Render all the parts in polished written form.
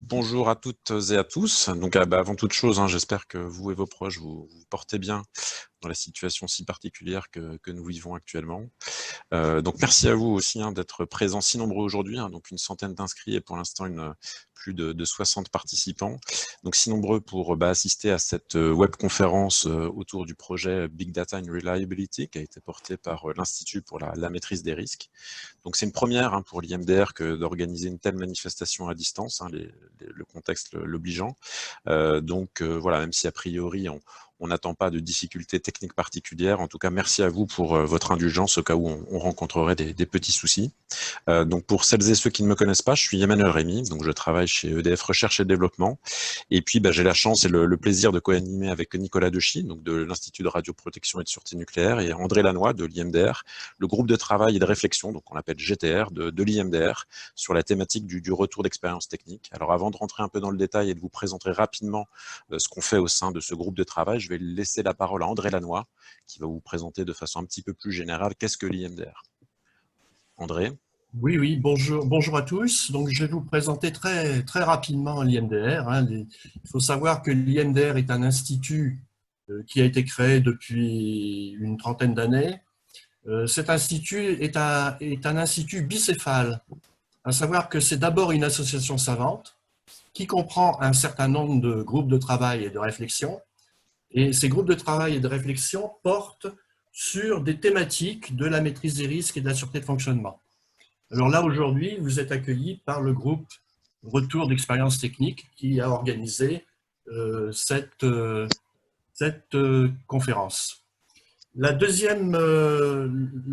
Bonjour à toutes et à tous. Donc, avant toute chose, j'espère que vous et vos proches vous portez bien dans la situation si particulière que nous vivons actuellement. Donc, merci à vous aussi d'être présents si nombreux aujourd'hui. Donc, une centaine d'inscrits et pour l'instant plus de 60 participants. Donc, si nombreux pour assister à cette webconférence autour du projet Big Data and Reliability qui a été porté par l'Institut pour la maîtrise des risques. Donc c'est une première pour l'IMDR que d'organiser une telle manifestation à distance, le contexte l'obligeant. Voilà, même si a priori on n'attend pas de difficultés techniques particulières, en tout cas merci à vous pour votre indulgence au cas où on rencontrerait des petits soucis. Donc pour celles et ceux qui ne me connaissent pas, je suis Emmanuel Rémy, donc je travaille chez EDF Recherche et Développement. Et puis j'ai la chance et le plaisir de co-animer avec Nicolas Dechy, donc de l'Institut de radioprotection et de sûreté nucléaire, et André Lannoy de l'IMDR, le groupe de travail et de réflexion, donc on l'appelle GTR, de l'IMDR, sur la thématique du retour d'expérience technique. Alors avant de rentrer un peu dans le détail et de vous présenter rapidement ce qu'on fait au sein de ce groupe de travail, je vais laisser la parole à André Lannoy, qui va vous présenter de façon un petit peu plus générale qu'est-ce que l'IMDR. André. Oui, bonjour à tous. Donc, je vais vous présenter très rapidement l'IMDR. Il faut savoir que l'IMDR est un institut qui a été créé depuis une trentaine d'années. Cet institut est un institut bicéphale, à savoir que c'est d'abord une association savante qui comprend un certain nombre de groupes de travail et de réflexion. Et ces groupes de travail et de réflexion portent sur des thématiques de la maîtrise des risques et de la sûreté de fonctionnement. Alors là, aujourd'hui, vous êtes accueillis par le groupe Retour d'expérience technique qui a organisé cette conférence. Le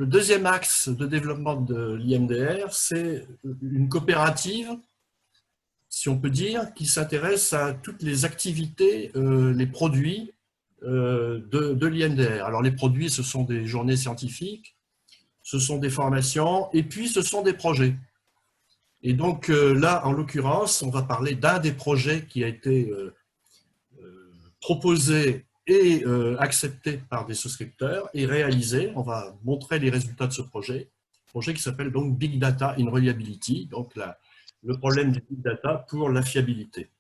deuxième axe de développement de l'IMDR, c'est une coopérative, si on peut dire, qui s'intéresse à toutes les activités, les produits de l'IMDR. Alors les produits, ce sont des journées scientifiques, ce sont des formations, et puis ce sont des projets. Et donc là, en l'occurrence, on va parler d'un des projets qui a été proposé et accepté par des souscripteurs et réalisé. On va montrer les résultats de ce projet qui s'appelle donc Big Data in Reliability, donc le problème du Big Data pour la fiabilité.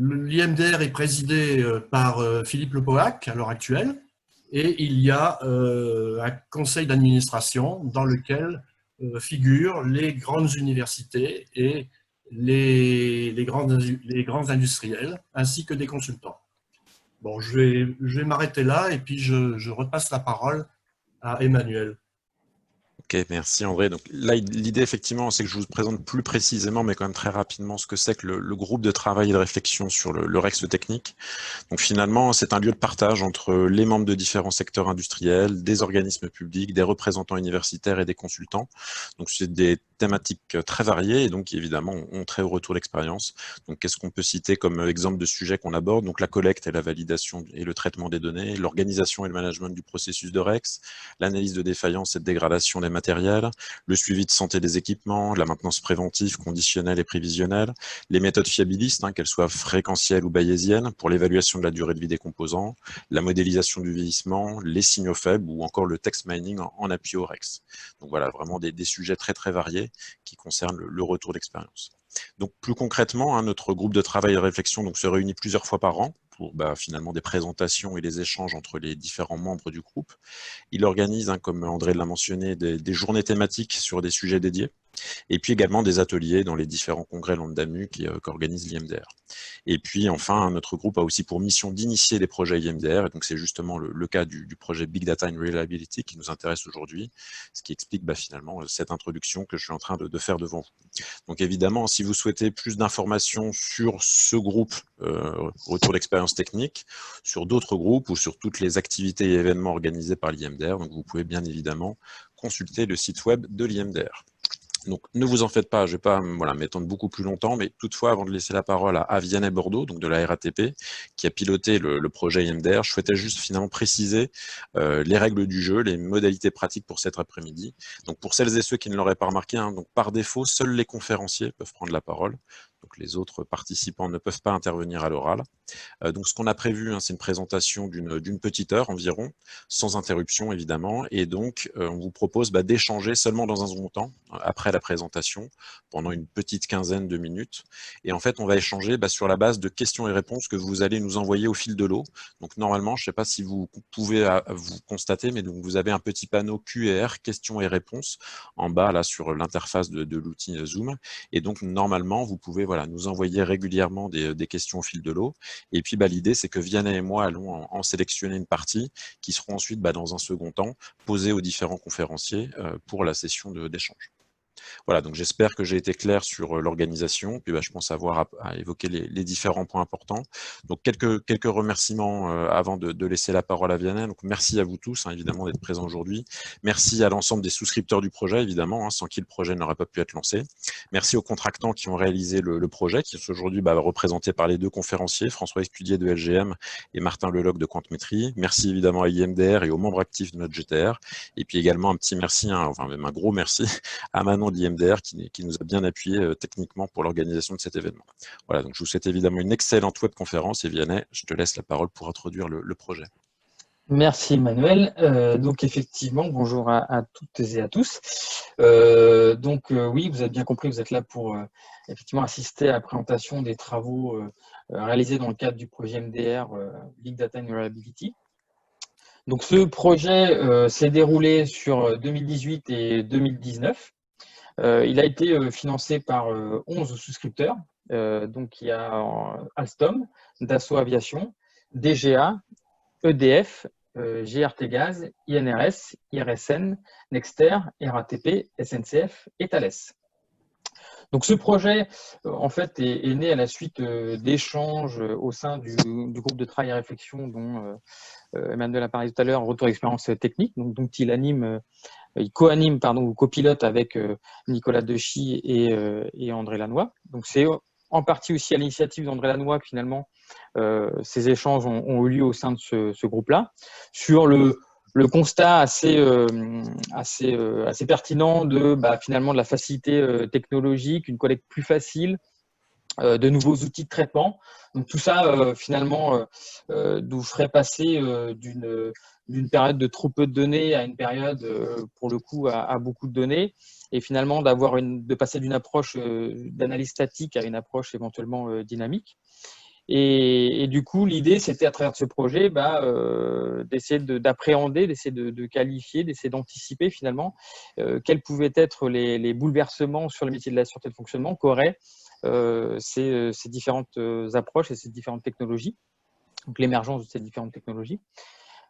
L'IMDR est présidé par Philippe Lepoac à l'heure actuelle, et il y a un conseil d'administration dans lequel figurent les grandes universités et les grands industriels, ainsi que des consultants. Bon, je vais m'arrêter là et puis je repasse la parole à Emmanuel. Ok, merci André. Donc là, l'idée effectivement, c'est que je vous présente plus précisément, mais quand même très rapidement, ce que c'est que le groupe de travail et de réflexion sur le REX technique. Donc finalement, c'est un lieu de partage entre les membres de différents secteurs industriels, des organismes publics, des représentants universitaires et des consultants. Donc c'est des thématiques très variées et donc qui évidemment ont très haut retour d'expérience. Donc qu'est-ce qu'on peut citer comme exemple de sujets qu'on aborde? Donc la collecte et la validation et le traitement des données, l'organisation et le management du processus de REX, l'analyse de défaillance et de dégradation des matériels, le suivi de santé des équipements, la maintenance préventive, conditionnelle et prévisionnelle, les méthodes fiabilistes, qu'elles soient fréquentielles ou bayésiennes, pour l'évaluation de la durée de vie des composants, la modélisation du vieillissement, les signaux faibles ou encore le text mining en appui au REX. Donc voilà, vraiment des sujets très variés qui concernent le retour d'expérience. Donc plus concrètement, notre groupe de travail et de réflexion se réunit plusieurs fois par an pour finalement des présentations et les échanges entre les différents membres du groupe. Il organise, comme André l'a mentionné, des journées thématiques sur des sujets dédiés, et puis également des ateliers dans les différents congrès Londamu qu'organise l'IMDR. Et puis enfin, notre groupe a aussi pour mission d'initier des projets IMDR, et donc c'est justement le cas du projet Big Data and Reliability qui nous intéresse aujourd'hui, ce qui explique finalement cette introduction que je suis en train de faire devant vous. Donc évidemment, si vous souhaitez plus d'informations sur ce groupe retour d'expérience technique, sur d'autres groupes ou sur toutes les activités et événements organisés par l'IMDR, donc vous pouvez bien évidemment consulter le site web de l'IMDR. Donc, ne vous en faites pas, je ne vais pas m'étendre beaucoup plus longtemps, mais toutefois, avant de laisser la parole à Vianney Bordeaux, donc de la RATP, qui a piloté le projet IMDR, je souhaitais juste finalement préciser les règles du jeu, les modalités pratiques pour cet après-midi. Donc, pour celles et ceux qui ne l'auraient pas remarqué, donc par défaut, seuls les conférenciers peuvent prendre la parole. Donc, donc les autres participants ne peuvent pas intervenir à l'oral. Donc ce qu'on a prévu, c'est une présentation d'une petite heure environ, sans interruption évidemment, et donc on vous propose d'échanger seulement dans un second temps, après la présentation, pendant une petite quinzaine de minutes. Et en fait, on va échanger sur la base de questions et réponses que vous allez nous envoyer au fil de l'eau. Donc normalement, je ne sais pas si vous pouvez vous constater, mais donc vous avez un petit panneau QR, questions et réponses, en bas là sur l'interface de l'outil Zoom. Et donc normalement, vous pouvez nous envoyer régulièrement des questions au fil de l'eau. Et puis l'idée, c'est que Vianney et moi allons en sélectionner une partie qui seront ensuite, dans un second temps, posées aux différents conférenciers pour la session d'échange. Voilà, donc j'espère que j'ai été clair sur l'organisation, puis je pense avoir à évoquer les différents points importants. Donc quelques remerciements avant de laisser la parole à Vianney. Donc merci à vous tous, évidemment, d'être présents aujourd'hui. Merci à l'ensemble des souscripteurs du projet, évidemment, sans qui le projet n'aurait pas pu être lancé. Merci aux contractants qui ont réalisé le projet, qui est aujourd'hui représenté par les deux conférenciers, François Escudier de LGM et Martin Leloc de Quantmetry. Merci évidemment à IMDR et aux membres actifs de notre GTR. Et puis également un petit merci, enfin même un gros merci à Manon de l'IMDR qui nous a bien appuyé techniquement pour l'organisation de cet événement. Voilà, donc je vous souhaite évidemment une excellente webconférence et Vianney, je te laisse la parole pour introduire le projet. Merci Emmanuel. Donc effectivement, bonjour à toutes et à tous. Oui, vous avez bien compris, vous êtes là pour effectivement assister à la présentation des travaux réalisés dans le cadre du projet MDR Big Data and Reliability. Donc ce projet s'est déroulé sur 2018 et 2019. Il a été financé par 11 souscripteurs. Donc il y a Alstom, Dassault Aviation, DGA, EDF, GRT Gaz, INRS, IRSN, Nexter, RATP, SNCF et Thales. Donc ce projet, en fait, est né à la suite d'échanges au sein du groupe de travail et réflexion dont Emmanuel a parlé tout à l'heure, retour d'expérience technique, donc il co-anime ou copilote avec Nicolas Dechy et André Lannoy. Donc c'est en partie aussi à l'initiative d'André Lannoy que finalement ces échanges ont eu lieu au sein de ce groupe-là, sur le constat assez pertinent de finalement de la facilité technologique, une collecte plus facile, de nouveaux outils de traitement. Donc tout ça, finalement, nous ferait passer d'une période de trop peu de données à une période, pour le coup, à beaucoup de données, et finalement de passer d'une approche d'analyse statique à une approche éventuellement dynamique. Et du coup, l'idée, c'était à travers ce projet d'essayer d'appréhender, d'essayer de qualifier, d'essayer d'anticiper finalement quels pouvaient être les bouleversements sur le métier de la sûreté de fonctionnement qu'auraient ces différentes approches et ces différentes technologies, donc l'émergence de ces différentes technologies.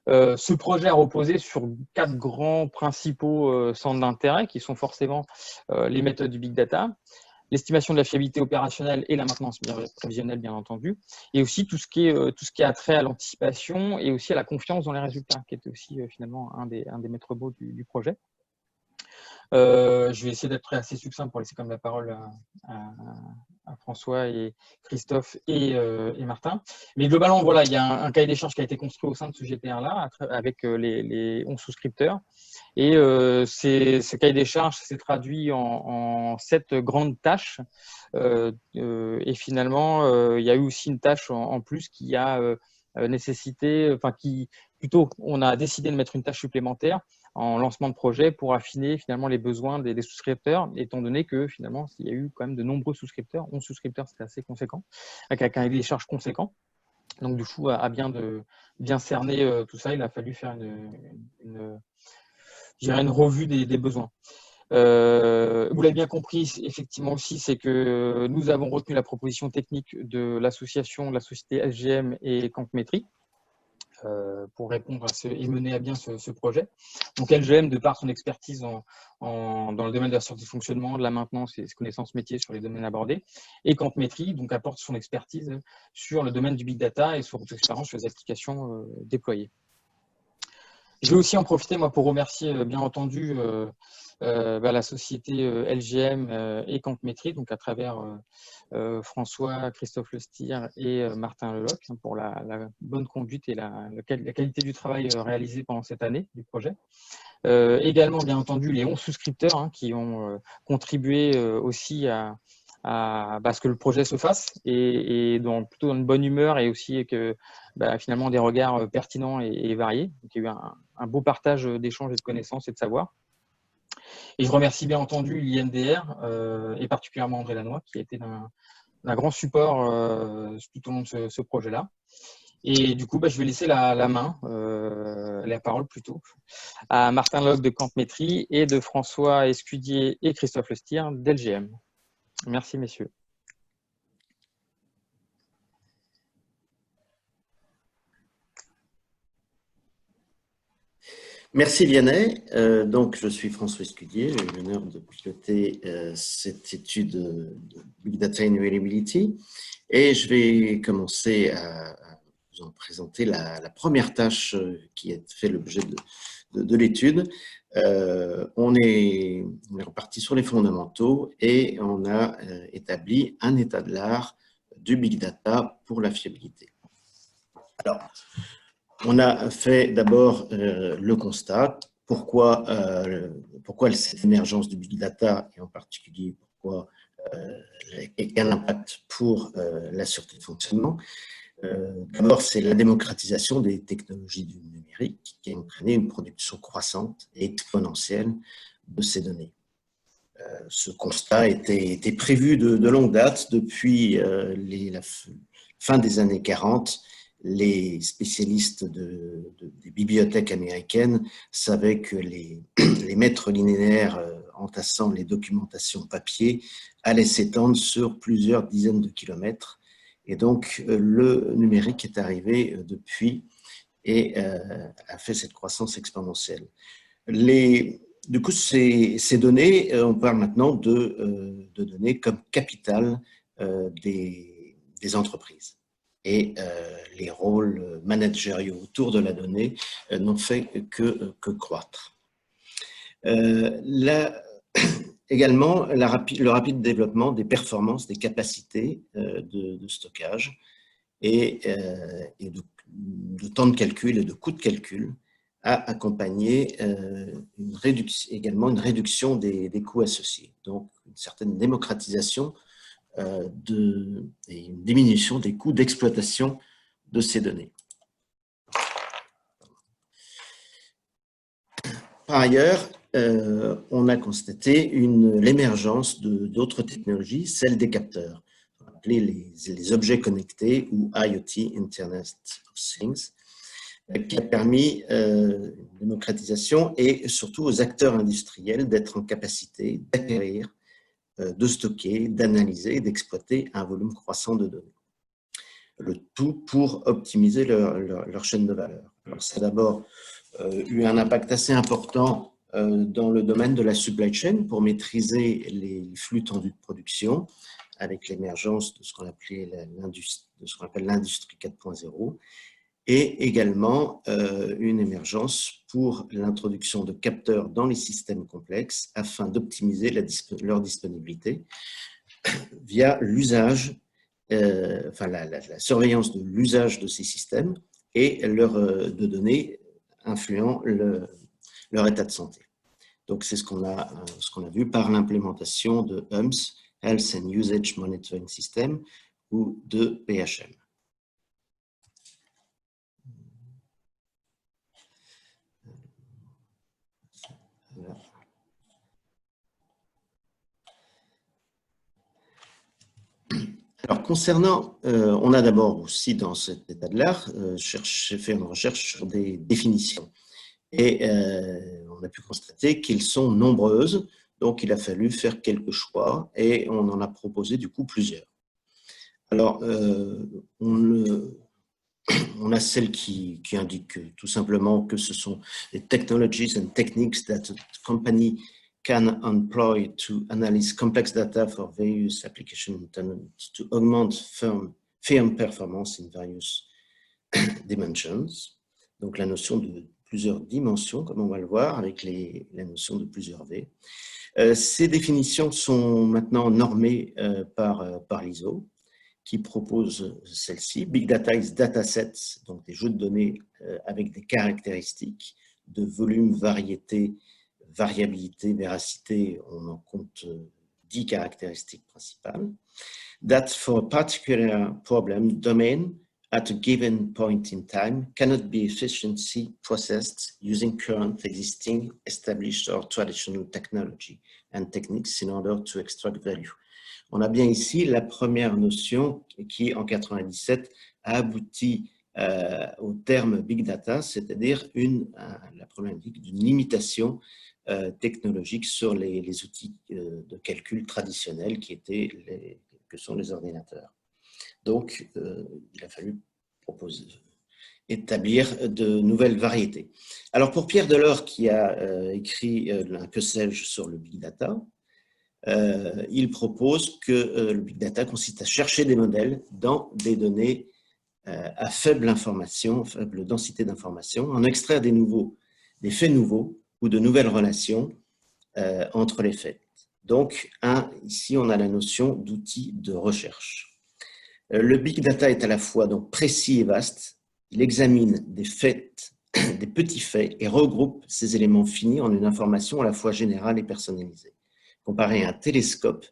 Ce projet a reposé sur 4 grands principaux centres d'intérêt qui sont forcément les méthodes du big data, l'estimation de la fiabilité opérationnelle et la maintenance prévisionnelle, bien entendu, et aussi tout ce qui a trait à l'anticipation et aussi à la confiance dans les résultats, qui était aussi finalement un des maîtres mots du projet. Je vais essayer d'être assez succinct pour laisser comme la parole à François et Christophe et Martin. Mais globalement, voilà, il y a un cahier des charges qui a été construit au sein de ce GTR-là avec les 11 souscripteurs. Et ce cahier des charges s'est traduit en 7 grandes tâches. Et finalement, il y a eu aussi une tâche en plus qui a nécessité, on a décidé de mettre une tâche supplémentaire en lancement de projet pour affiner finalement les besoins des souscripteurs, étant donné que finalement, il y a eu quand même de nombreux souscripteurs. 11 souscripteurs, c'était assez conséquent, avec un cahier des charges conséquent. Donc du coup, à bien cerner tout ça, il a fallu faire une revue des besoins. Vous l'avez bien compris, effectivement aussi, c'est que nous avons retenu la proposition technique de l'association, la société LGM et Quantmetry, pour répondre et mener à bien ce projet. Donc LGM, de par son expertise dans le domaine de la sûreté de fonctionnement, de la maintenance et ses connaissances métiers sur les domaines abordés, et Quantmetry donc apporte son expertise sur le domaine du big data et son expérience sur les applications déployées. Je vais aussi en profiter moi pour remercier bien entendu la société LGM et Quantmetry, donc à travers François, Christophe Lestier et Martin Leloc pour la bonne conduite et la qualité du travail réalisé pendant cette année du projet. Également, bien entendu, les 11 souscripteurs qui ont contribué aussi à ce que le projet se fasse et plutôt dans une bonne humeur et aussi que finalement des regards pertinents et variés. Donc, il y a eu un beau partage d'échanges et de connaissances et de savoir. Et je remercie bien entendu l'INDR et particulièrement André Lannoy qui a été d'un grand support tout au long de ce projet-là. Et du coup, je vais laisser la parole plutôt, à Martin Locke de Campmétrie et de François Escudier et Christophe Lestier d'LGM. Merci, messieurs. Merci Lianet. Donc, je suis François Escudier, j'ai eu l'honneur de piloter cette étude de Big Data and Reliability. Et je vais commencer à vous en présenter la première tâche qui a fait l'objet de l'étude. On est reparti sur les fondamentaux et on a établi un état de l'art du Big Data pour la fiabilité. Alors, on a fait d'abord le constat, pourquoi cette émergence du Big Data, et en particulier pourquoi quel impact pour la sûreté de fonctionnement. D'abord, c'est la démocratisation des technologies du numérique qui a entraîné une production croissante et exponentielle de ces données. Ce constat était prévu de longue date depuis la fin des années 40. Les spécialistes des bibliothèques américaines savaient que les maîtres linéaires entassant les documentations papier allaient s'étendre sur plusieurs dizaines de kilomètres. Et donc, le numérique est arrivé depuis et a fait cette croissance exponentielle. Du coup, ces données, on parle maintenant de données comme capital des entreprises. Et les rôles managériaux autour de la donnée n'ont fait que croître. Également, le rapide développement des performances, des capacités de stockage et de temps de calcul et de coûts de calcul a accompagné également une réduction des coûts associés, donc une certaine démocratisation et une diminution des coûts d'exploitation de ces données. Par ailleurs, on a constaté l'émergence d'autres technologies, celle des capteurs, appelés les objets connectés ou IoT, Internet of Things, qui a permis une démocratisation et surtout aux acteurs industriels d'être en capacité d'acquérir, de stocker, d'analyser et d'exploiter un volume croissant de données. Le tout pour optimiser leur chaîne de valeur. Alors, ça a d'abord eu un impact assez important dans le domaine de la supply chain pour maîtriser les flux tendus de production avec l'émergence de ce qu'on appelle l'industrie 4.0 et également une émergence pour l'introduction de capteurs dans les systèmes complexes afin d'optimiser leur disponibilité via l'usage, la surveillance de l'usage de ces systèmes et de données influant leur état de santé. Donc, c'est ce qu'on a vu par l'implémentation de HUMS, Health and Usage Monitoring System, ou de PHM. Voilà. Alors, concernant, on a d'abord aussi dans cet état de l'art fait une recherche sur des définitions. Et on a pu constater qu'elles sont nombreuses, donc il a fallu faire quelques choix et on en a proposé du coup plusieurs. Alors, on a celle qui indique tout simplement que ce sont les technologies and techniques that a company can employ to analyze complex data for various applications intended to augment firm performance in various dimensions. Donc, la notion de plusieurs dimensions, comme on va le voir, avec la notion de plusieurs V. Ces définitions sont maintenant normées par l'ISO, qui propose celle-ci. Big Data is datasets, donc des jeux de données avec des caractéristiques de volume, variété, variabilité, véracité. On en compte 10 caractéristiques principales. That for a particular problem, domain at a given point in time cannot be efficiently processed using current, existing, established or traditional technology and techniques in order to extract value. On a bien ici la première notion qui, en 97, a abouti au terme Big Data, c'est-à-dire la problématique d'une limitation technologique sur les outils de calcul traditionnels que sont les ordinateurs. Donc, il a fallu établir de nouvelles variétés. Alors, pour Pierre Delors, qui a écrit un que sais-je sur le Big Data, il propose que le Big Data consiste à chercher des modèles dans des données à faible densité d'information, en extraire des faits nouveaux ou de nouvelles relations entre les faits. Donc, ici, on a la notion d'outil de recherche. Le Big Data est à la fois donc précis et vaste. Il examine des petits faits et regroupe ces éléments finis en une information à la fois générale et personnalisée. Comparé à un télescope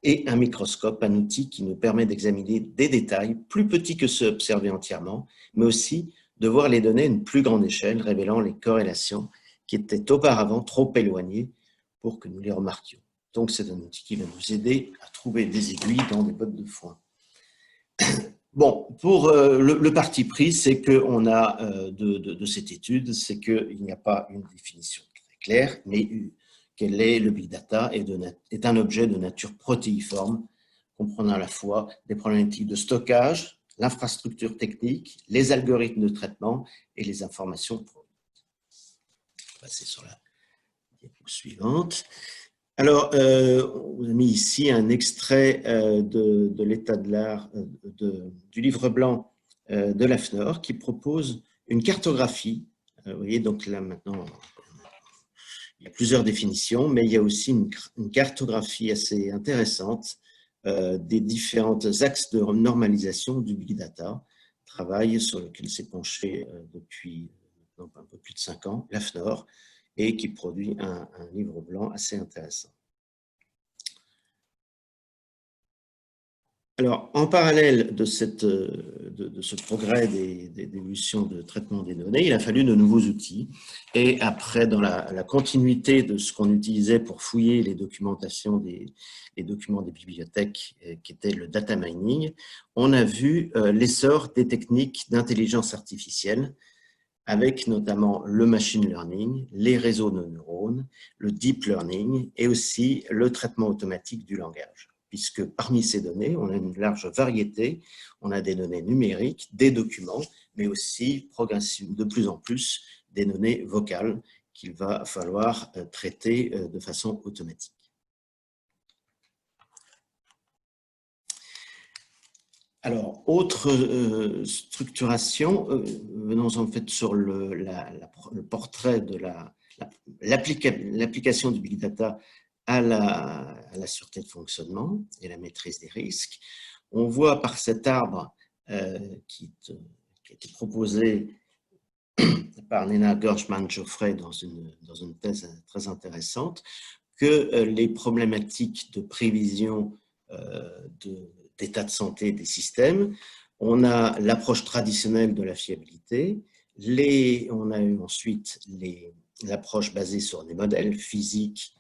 et un microscope, un outil qui nous permet d'examiner des détails plus petits que ceux observés entièrement, mais aussi de voir les données à une plus grande échelle, révélant les corrélations qui étaient auparavant trop éloignées pour que nous les remarquions. Donc, c'est un outil qui va nous aider à trouver des aiguilles dans des bottes de foin. Bon, pour le parti pris, c'est qu'on a de cette étude, c'est qu'il n'y a pas une définition très claire, mais quel est le Big Data est un objet de nature protéiforme, comprenant à la fois des problématiques de stockage, l'infrastructure technique, les algorithmes de traitement et les informations produites. Je vais passer sur la diapo suivante. Alors, on vous a mis ici un extrait de l'état de l'art du livre blanc de l'AFNOR qui propose une cartographie. Vous voyez, donc là maintenant, il y a plusieurs définitions, mais il y a aussi une cartographie assez intéressante des différents axes de normalisation du Big Data, travail sur lequel s'est penché depuis maintenant un peu plus de 5 ans, l'AFNOR, et qui produit un livre blanc assez intéressant. Alors, en parallèle de ce progrès d'évolution de traitement des données, il a fallu de nouveaux outils. Et après, dans la continuité de ce qu'on utilisait pour fouiller les documents des bibliothèques, qui était le data mining, on a vu l'essor des techniques d'intelligence artificielle, avec notamment le machine learning, les réseaux de neurones, le deep learning et aussi le traitement automatique du langage. Puisque parmi ces données, on a une large variété, on a des données numériques, des documents, mais aussi de plus en plus des données vocales qu'il va falloir traiter de façon automatique. Alors, autre structuration, venons en fait sur le portrait de l'application du Big Data à la sûreté de fonctionnement et la maîtrise des risques. On voit par cet arbre qui a été proposé par Nina Gershman-Geoffrey dans une thèse très intéressante, que les problématiques de prévision d'état de santé des systèmes, on a l'approche traditionnelle de la fiabilité, on a eu ensuite l'approche basée sur des modèles physiques,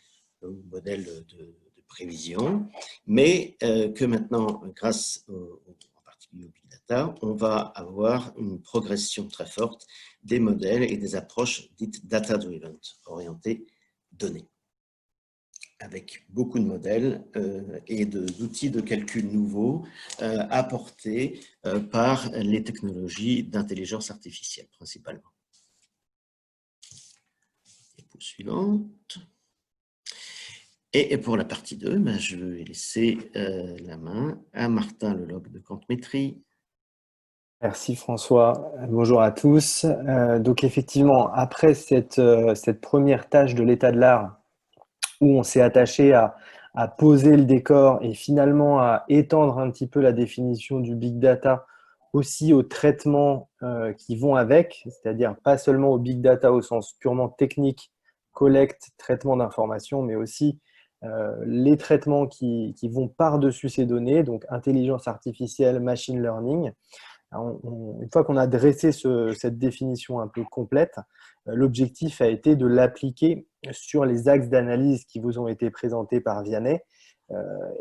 modèles de prévision, mais que maintenant, grâce en particulier au Big Data, on va avoir une progression très forte des modèles et des approches dites data-driven, orientées données, avec beaucoup de modèles et d'outils de calcul nouveaux apportés par les technologies d'intelligence artificielle, principalement. Diapo suivante. Et pour la partie 2, je vais laisser la main à Martin Lelocq de Quantmetry. Merci François. Bonjour à tous. Donc effectivement, après cette première tâche de l'état de l'art, où on s'est attaché à poser le décor et finalement à étendre un petit peu la définition du Big Data aussi aux traitements qui vont avec, c'est-à-dire pas seulement au Big Data au sens purement technique, collecte, traitement d'informations, mais aussi les traitements qui vont par-dessus ces données, donc intelligence artificielle, machine learning. Une fois qu'on a dressé cette définition un peu complète, l'objectif a été de l'appliquer sur les axes d'analyse qui vous ont été présentés par Vianney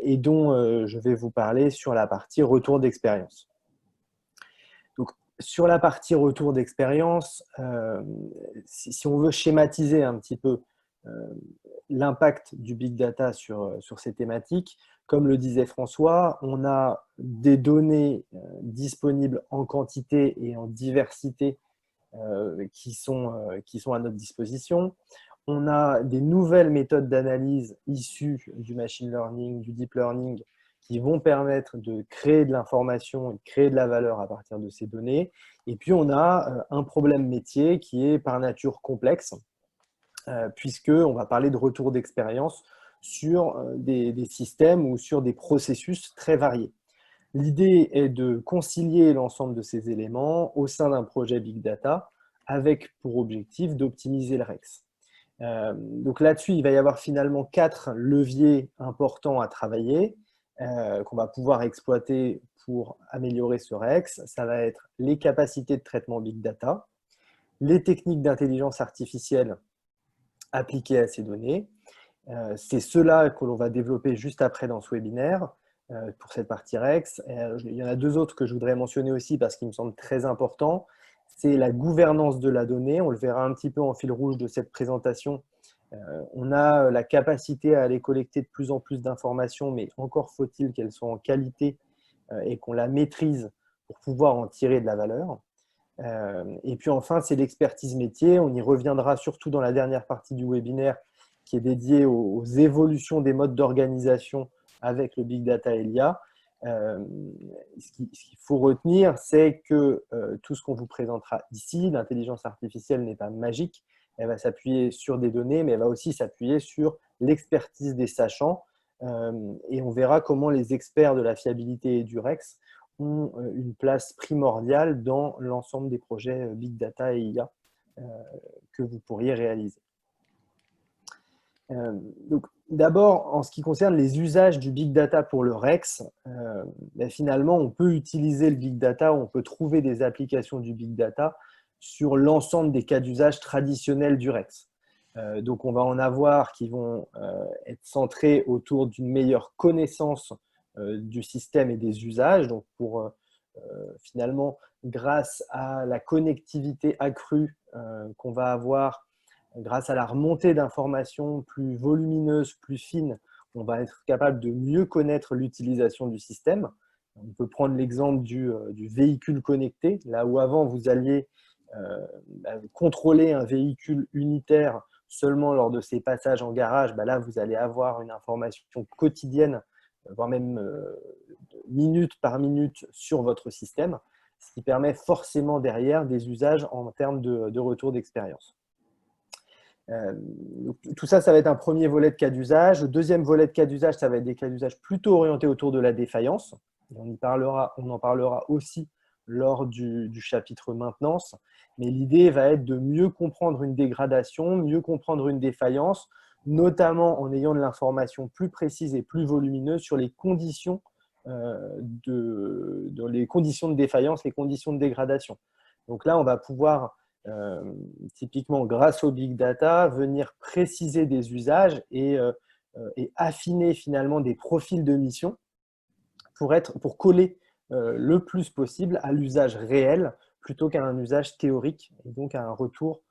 et dont je vais vous parler sur la partie retour d'expérience. Donc, sur la partie retour d'expérience, si on veut schématiser un petit peu l'impact du big data sur ces thématiques, comme le disait François, on a des données disponibles en quantité et en diversité qui sont à notre disposition. On a des nouvelles méthodes d'analyse issues du machine learning, du deep learning, qui vont permettre de créer de l'information et de créer de la valeur à partir de ces données. Et puis, on a un problème métier qui est par nature complexe, puisqu'on va parler de retour d'expérience sur des systèmes ou sur des processus très variés. L'idée est de concilier l'ensemble de ces éléments au sein d'un projet Big Data avec pour objectif d'optimiser le REX. Donc là-dessus, il va y avoir finalement 4 leviers importants à travailler qu'on va pouvoir exploiter pour améliorer ce REX. Ça va être les capacités de traitement Big Data, les techniques d'intelligence artificielle appliquées à ces données. C'est cela que l'on va développer juste après dans ce webinaire pour cette partie REX. Il y en a 2 autres que je voudrais mentionner aussi parce qu'ils me semblent très importants. C'est la gouvernance de la donnée. On le verra un petit peu en fil rouge de cette présentation. On a la capacité à aller collecter de plus en plus d'informations, mais encore faut-il qu'elles soient en qualité et qu'on la maîtrise pour pouvoir en tirer de la valeur. Et puis enfin, c'est l'expertise métier. On y reviendra surtout dans la dernière partie du webinaire qui est dédiée aux évolutions des modes d'organisation avec le Big Data et l'IA. Ce qu'il faut retenir, c'est que tout ce qu'on vous présentera ici, l'intelligence artificielle n'est pas magique. Elle va s'appuyer sur des données, mais elle va aussi s'appuyer sur l'expertise des sachants. Et on verra comment les experts de la fiabilité et du REX ont une place primordiale dans l'ensemble des projets Big Data et IA que vous pourriez réaliser. Donc, d'abord, en ce qui concerne les usages du Big Data pour le REX, finalement, on peut utiliser le Big Data, on peut trouver des applications du Big Data sur l'ensemble des cas d'usage traditionnels du REX. Donc, on va en avoir qui vont être centrés autour d'une meilleure connaissance du système et des usages. Donc, pour finalement, grâce à la connectivité accrue qu'on va avoir, grâce à la remontée d'informations plus volumineuses, plus fines, on va être capable de mieux connaître l'utilisation du système. On peut prendre l'exemple du véhicule connecté, là où avant vous alliez contrôler un véhicule unitaire seulement lors de ses passages en garage, là vous allez avoir une information quotidienne, voire même minute par minute sur votre système, ce qui permet forcément derrière des usages en termes de retour d'expérience. Tout ça, ça va être un premier volet de cas d'usage. Le deuxième volet de cas d'usage, ça va être des cas d'usage plutôt orientés autour de la défaillance. On en parlera aussi lors du chapitre maintenance. Mais l'idée va être de mieux comprendre une dégradation, mieux comprendre une défaillance, notamment en ayant de l'information plus précise et plus volumineuse sur les conditions les conditions de défaillance, les conditions de dégradation. Donc là, on va pouvoir typiquement grâce au Big Data, venir préciser des usages et affiner finalement des profils de mission pour coller le plus possible à l'usage réel plutôt qu'à un usage théorique et donc à un retour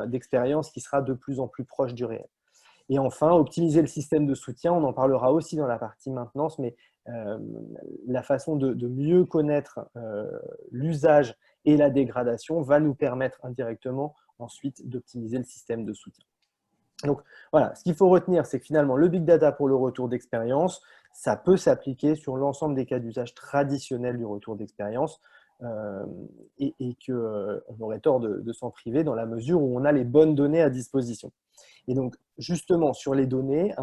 d'expérience qui sera de plus en plus proche du réel. Et enfin, optimiser le système de soutien, on en parlera aussi dans la partie maintenance, mais la façon de mieux connaître l'usage et la dégradation va nous permettre indirectement ensuite d'optimiser le système de soutien. Donc voilà, ce qu'il faut retenir, c'est que finalement le Big Data pour le retour d'expérience, ça peut s'appliquer sur l'ensemble des cas d'usage traditionnels du retour d'expérience et qu'on aurait tort de s'en priver dans la mesure où on a les bonnes données à disposition. Et donc justement sur les données,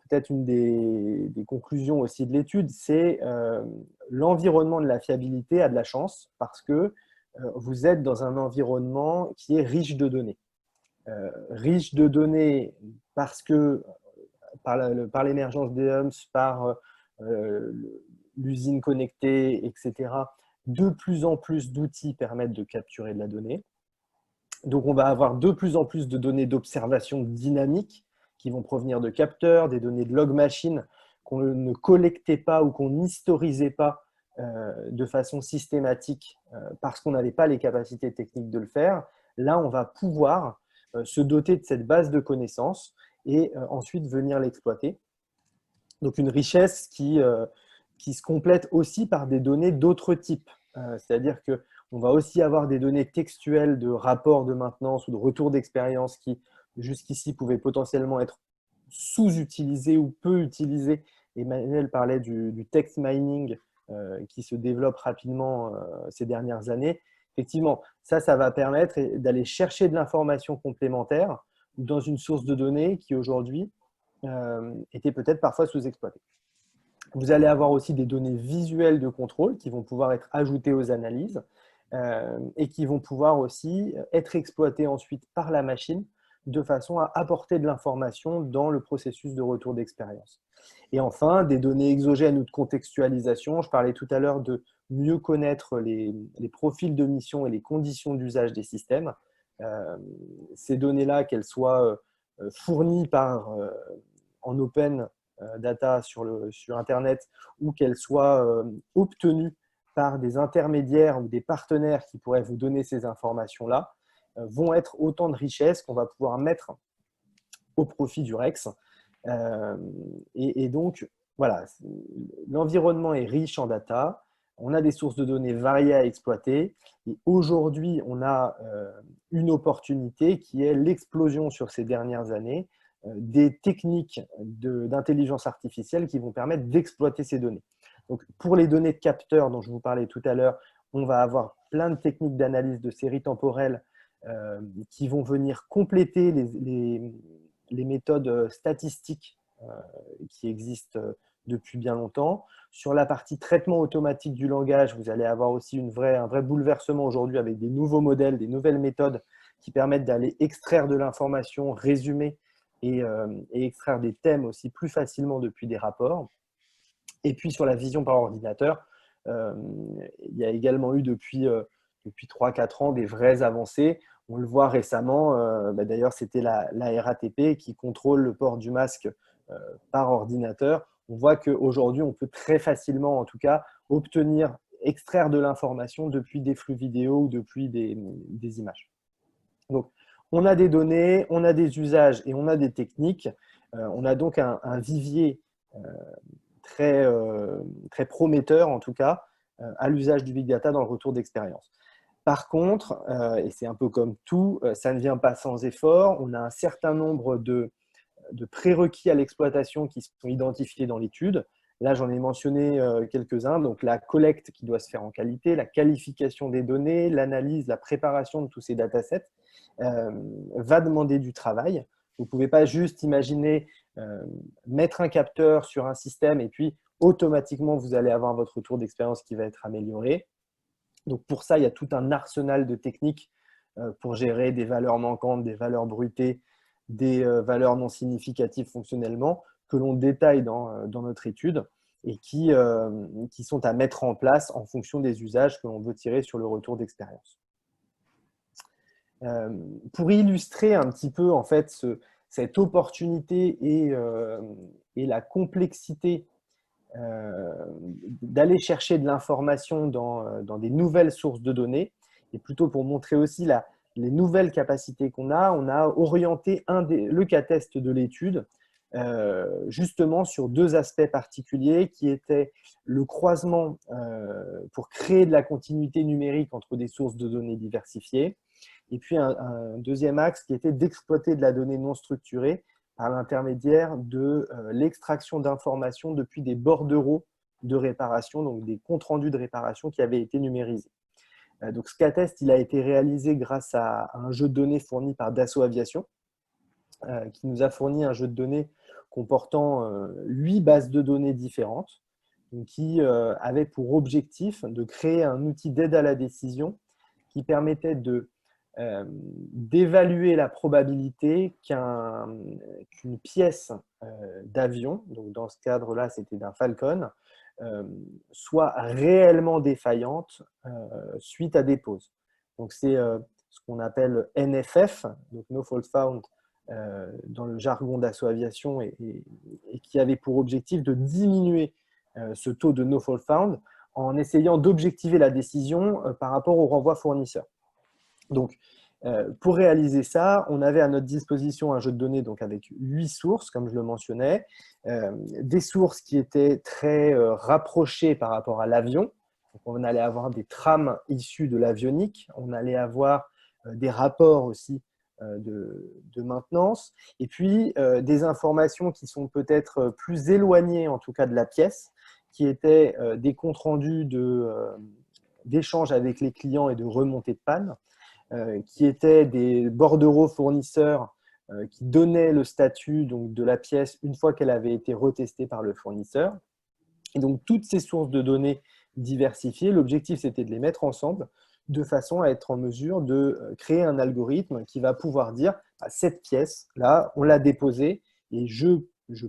peut-être une des conclusions aussi de l'étude, c'est l'environnement de la fiabilité a de la chance parce que vous êtes dans un environnement qui est riche de données. Riche de données parce que par l'émergence des hubs, par l'usine connectée, etc., de plus en plus d'outils permettent de capturer de la donnée. Donc, on va avoir de plus en plus de données d'observation dynamique qui vont provenir de capteurs, des données de log machine qu'on ne collectait pas ou qu'on n'historisait pas de façon systématique parce qu'on n'avait pas les capacités techniques de le faire. Là, on va pouvoir se doter de cette base de connaissances et ensuite venir l'exploiter. Donc, une richesse qui se complète aussi par des données d'autres types. C'est-à-dire qu'on va aussi avoir des données textuelles de rapports de maintenance ou de retour d'expérience qui, jusqu'ici, pouvaient potentiellement être sous-utilisées ou peu utilisées. Emmanuel parlait du text mining qui se développe rapidement ces dernières années. Effectivement, ça va permettre d'aller chercher de l'information complémentaire dans une source de données qui, aujourd'hui, était peut-être parfois sous-exploitée. Vous allez avoir aussi des données visuelles de contrôle qui vont pouvoir être ajoutées aux analyses et qui vont pouvoir aussi être exploitées ensuite par la machine de façon à apporter de l'information dans le processus de retour d'expérience. Et enfin, des données exogènes ou de contextualisation. Je parlais tout à l'heure de mieux connaître les profils de mission et les conditions d'usage des systèmes. Ces données-là, qu'elles soient fournies en open data sur Internet ou qu'elles soient obtenues par des intermédiaires ou des partenaires qui pourraient vous donner ces informations-là, vont être autant de richesses qu'on va pouvoir mettre au profit du REX. Et donc, voilà, l'environnement est riche en data. On a des sources de données variées à exploiter. Et aujourd'hui, on a une opportunité qui est l'explosion sur ces dernières années des techniques d'intelligence artificielle qui vont permettre d'exploiter ces données. Donc, pour les données de capteurs dont je vous parlais tout à l'heure, on va avoir plein de techniques d'analyse de séries temporelles qui vont venir compléter les méthodes statistiques qui existent depuis bien longtemps. Sur la partie traitement automatique du langage, vous allez avoir aussi un vrai bouleversement aujourd'hui avec des nouveaux modèles, des nouvelles méthodes qui permettent d'aller extraire de l'information, résumer et extraire des thèmes aussi plus facilement depuis des rapports. Et puis sur la vision par ordinateur, il y a également eu depuis 3-4 ans des vraies avancées. On le voit récemment, d'ailleurs c'était la RATP qui contrôle le port du masque par ordinateur. On voit qu'aujourd'hui on peut très facilement en tout cas extraire de l'information depuis des flux vidéo ou depuis des images. Donc on a des données, on a des usages et on a des techniques. On a donc un vivier très prometteur en tout cas à l'usage du big data dans le retour d'expérience. Par contre, et c'est un peu comme tout, ça ne vient pas sans effort. On a un certain nombre de prérequis à l'exploitation qui sont identifiés dans l'étude. Là, j'en ai mentionné quelques-uns. Donc, la collecte qui doit se faire en qualité, la qualification des données, l'analyse, la préparation de tous ces datasets va demander du travail. Vous ne pouvez pas juste imaginer mettre un capteur sur un système et puis automatiquement, vous allez avoir votre retour d'expérience qui va être amélioré. Donc, pour ça, il y a tout un arsenal de techniques pour gérer des valeurs manquantes, des valeurs bruitées, des valeurs non significatives fonctionnellement que l'on détaille dans notre étude et qui sont à mettre en place en fonction des usages que l'on veut tirer sur le retour d'expérience. Pour illustrer un petit peu en fait, cette opportunité et la complexité d'aller chercher de l'information dans des nouvelles sources de données, et plutôt pour montrer aussi les nouvelles capacités qu'on a, on a orienté le cas test de l'étude justement sur deux aspects particuliers qui étaient le croisement pour créer de la continuité numérique entre des sources de données diversifiées, et puis un deuxième axe qui était d'exploiter de la donnée non structurée par l'intermédiaire de l'extraction d'informations depuis des bordereaux de réparation, donc des comptes rendus de réparation qui avaient été numérisés. Donc ce cas test, il a été réalisé grâce à un jeu de données fourni par Dassault Aviation, qui nous a fourni un jeu de données comportant 8 bases de données différentes, qui avait pour objectif de créer un outil d'aide à la décision qui permettait de d'évaluer la probabilité qu'une pièce d'avion, donc dans ce cadre-là, c'était d'un Falcon, soit réellement défaillante suite à des pauses. Donc, c'est ce qu'on appelle NFF, donc No Fault Found, dans le jargon d'assaut aviation, et qui avait pour objectif de diminuer ce taux de No Fault Found en essayant d'objectiver la décision par rapport au renvoi fournisseur. Donc, pour réaliser ça, on avait à notre disposition un jeu de données donc avec 8 sources, comme je le mentionnais, des sources qui étaient très rapprochées par rapport à l'avion. Donc, on allait avoir des trames issues de l'avionique, on allait avoir des rapports aussi de maintenance, et puis des informations qui sont peut-être plus éloignées, en tout cas de la pièce, qui étaient des comptes rendus d'échanges avec les clients et de remontée de panne, qui étaient des bordereaux fournisseurs qui donnaient le statut donc, de la pièce une fois qu'elle avait été retestée par le fournisseur. Et donc, toutes ces sources de données diversifiées, l'objectif, c'était de les mettre ensemble de façon à être en mesure de créer un algorithme qui va pouvoir dire cette pièce-là, on l'a déposée et je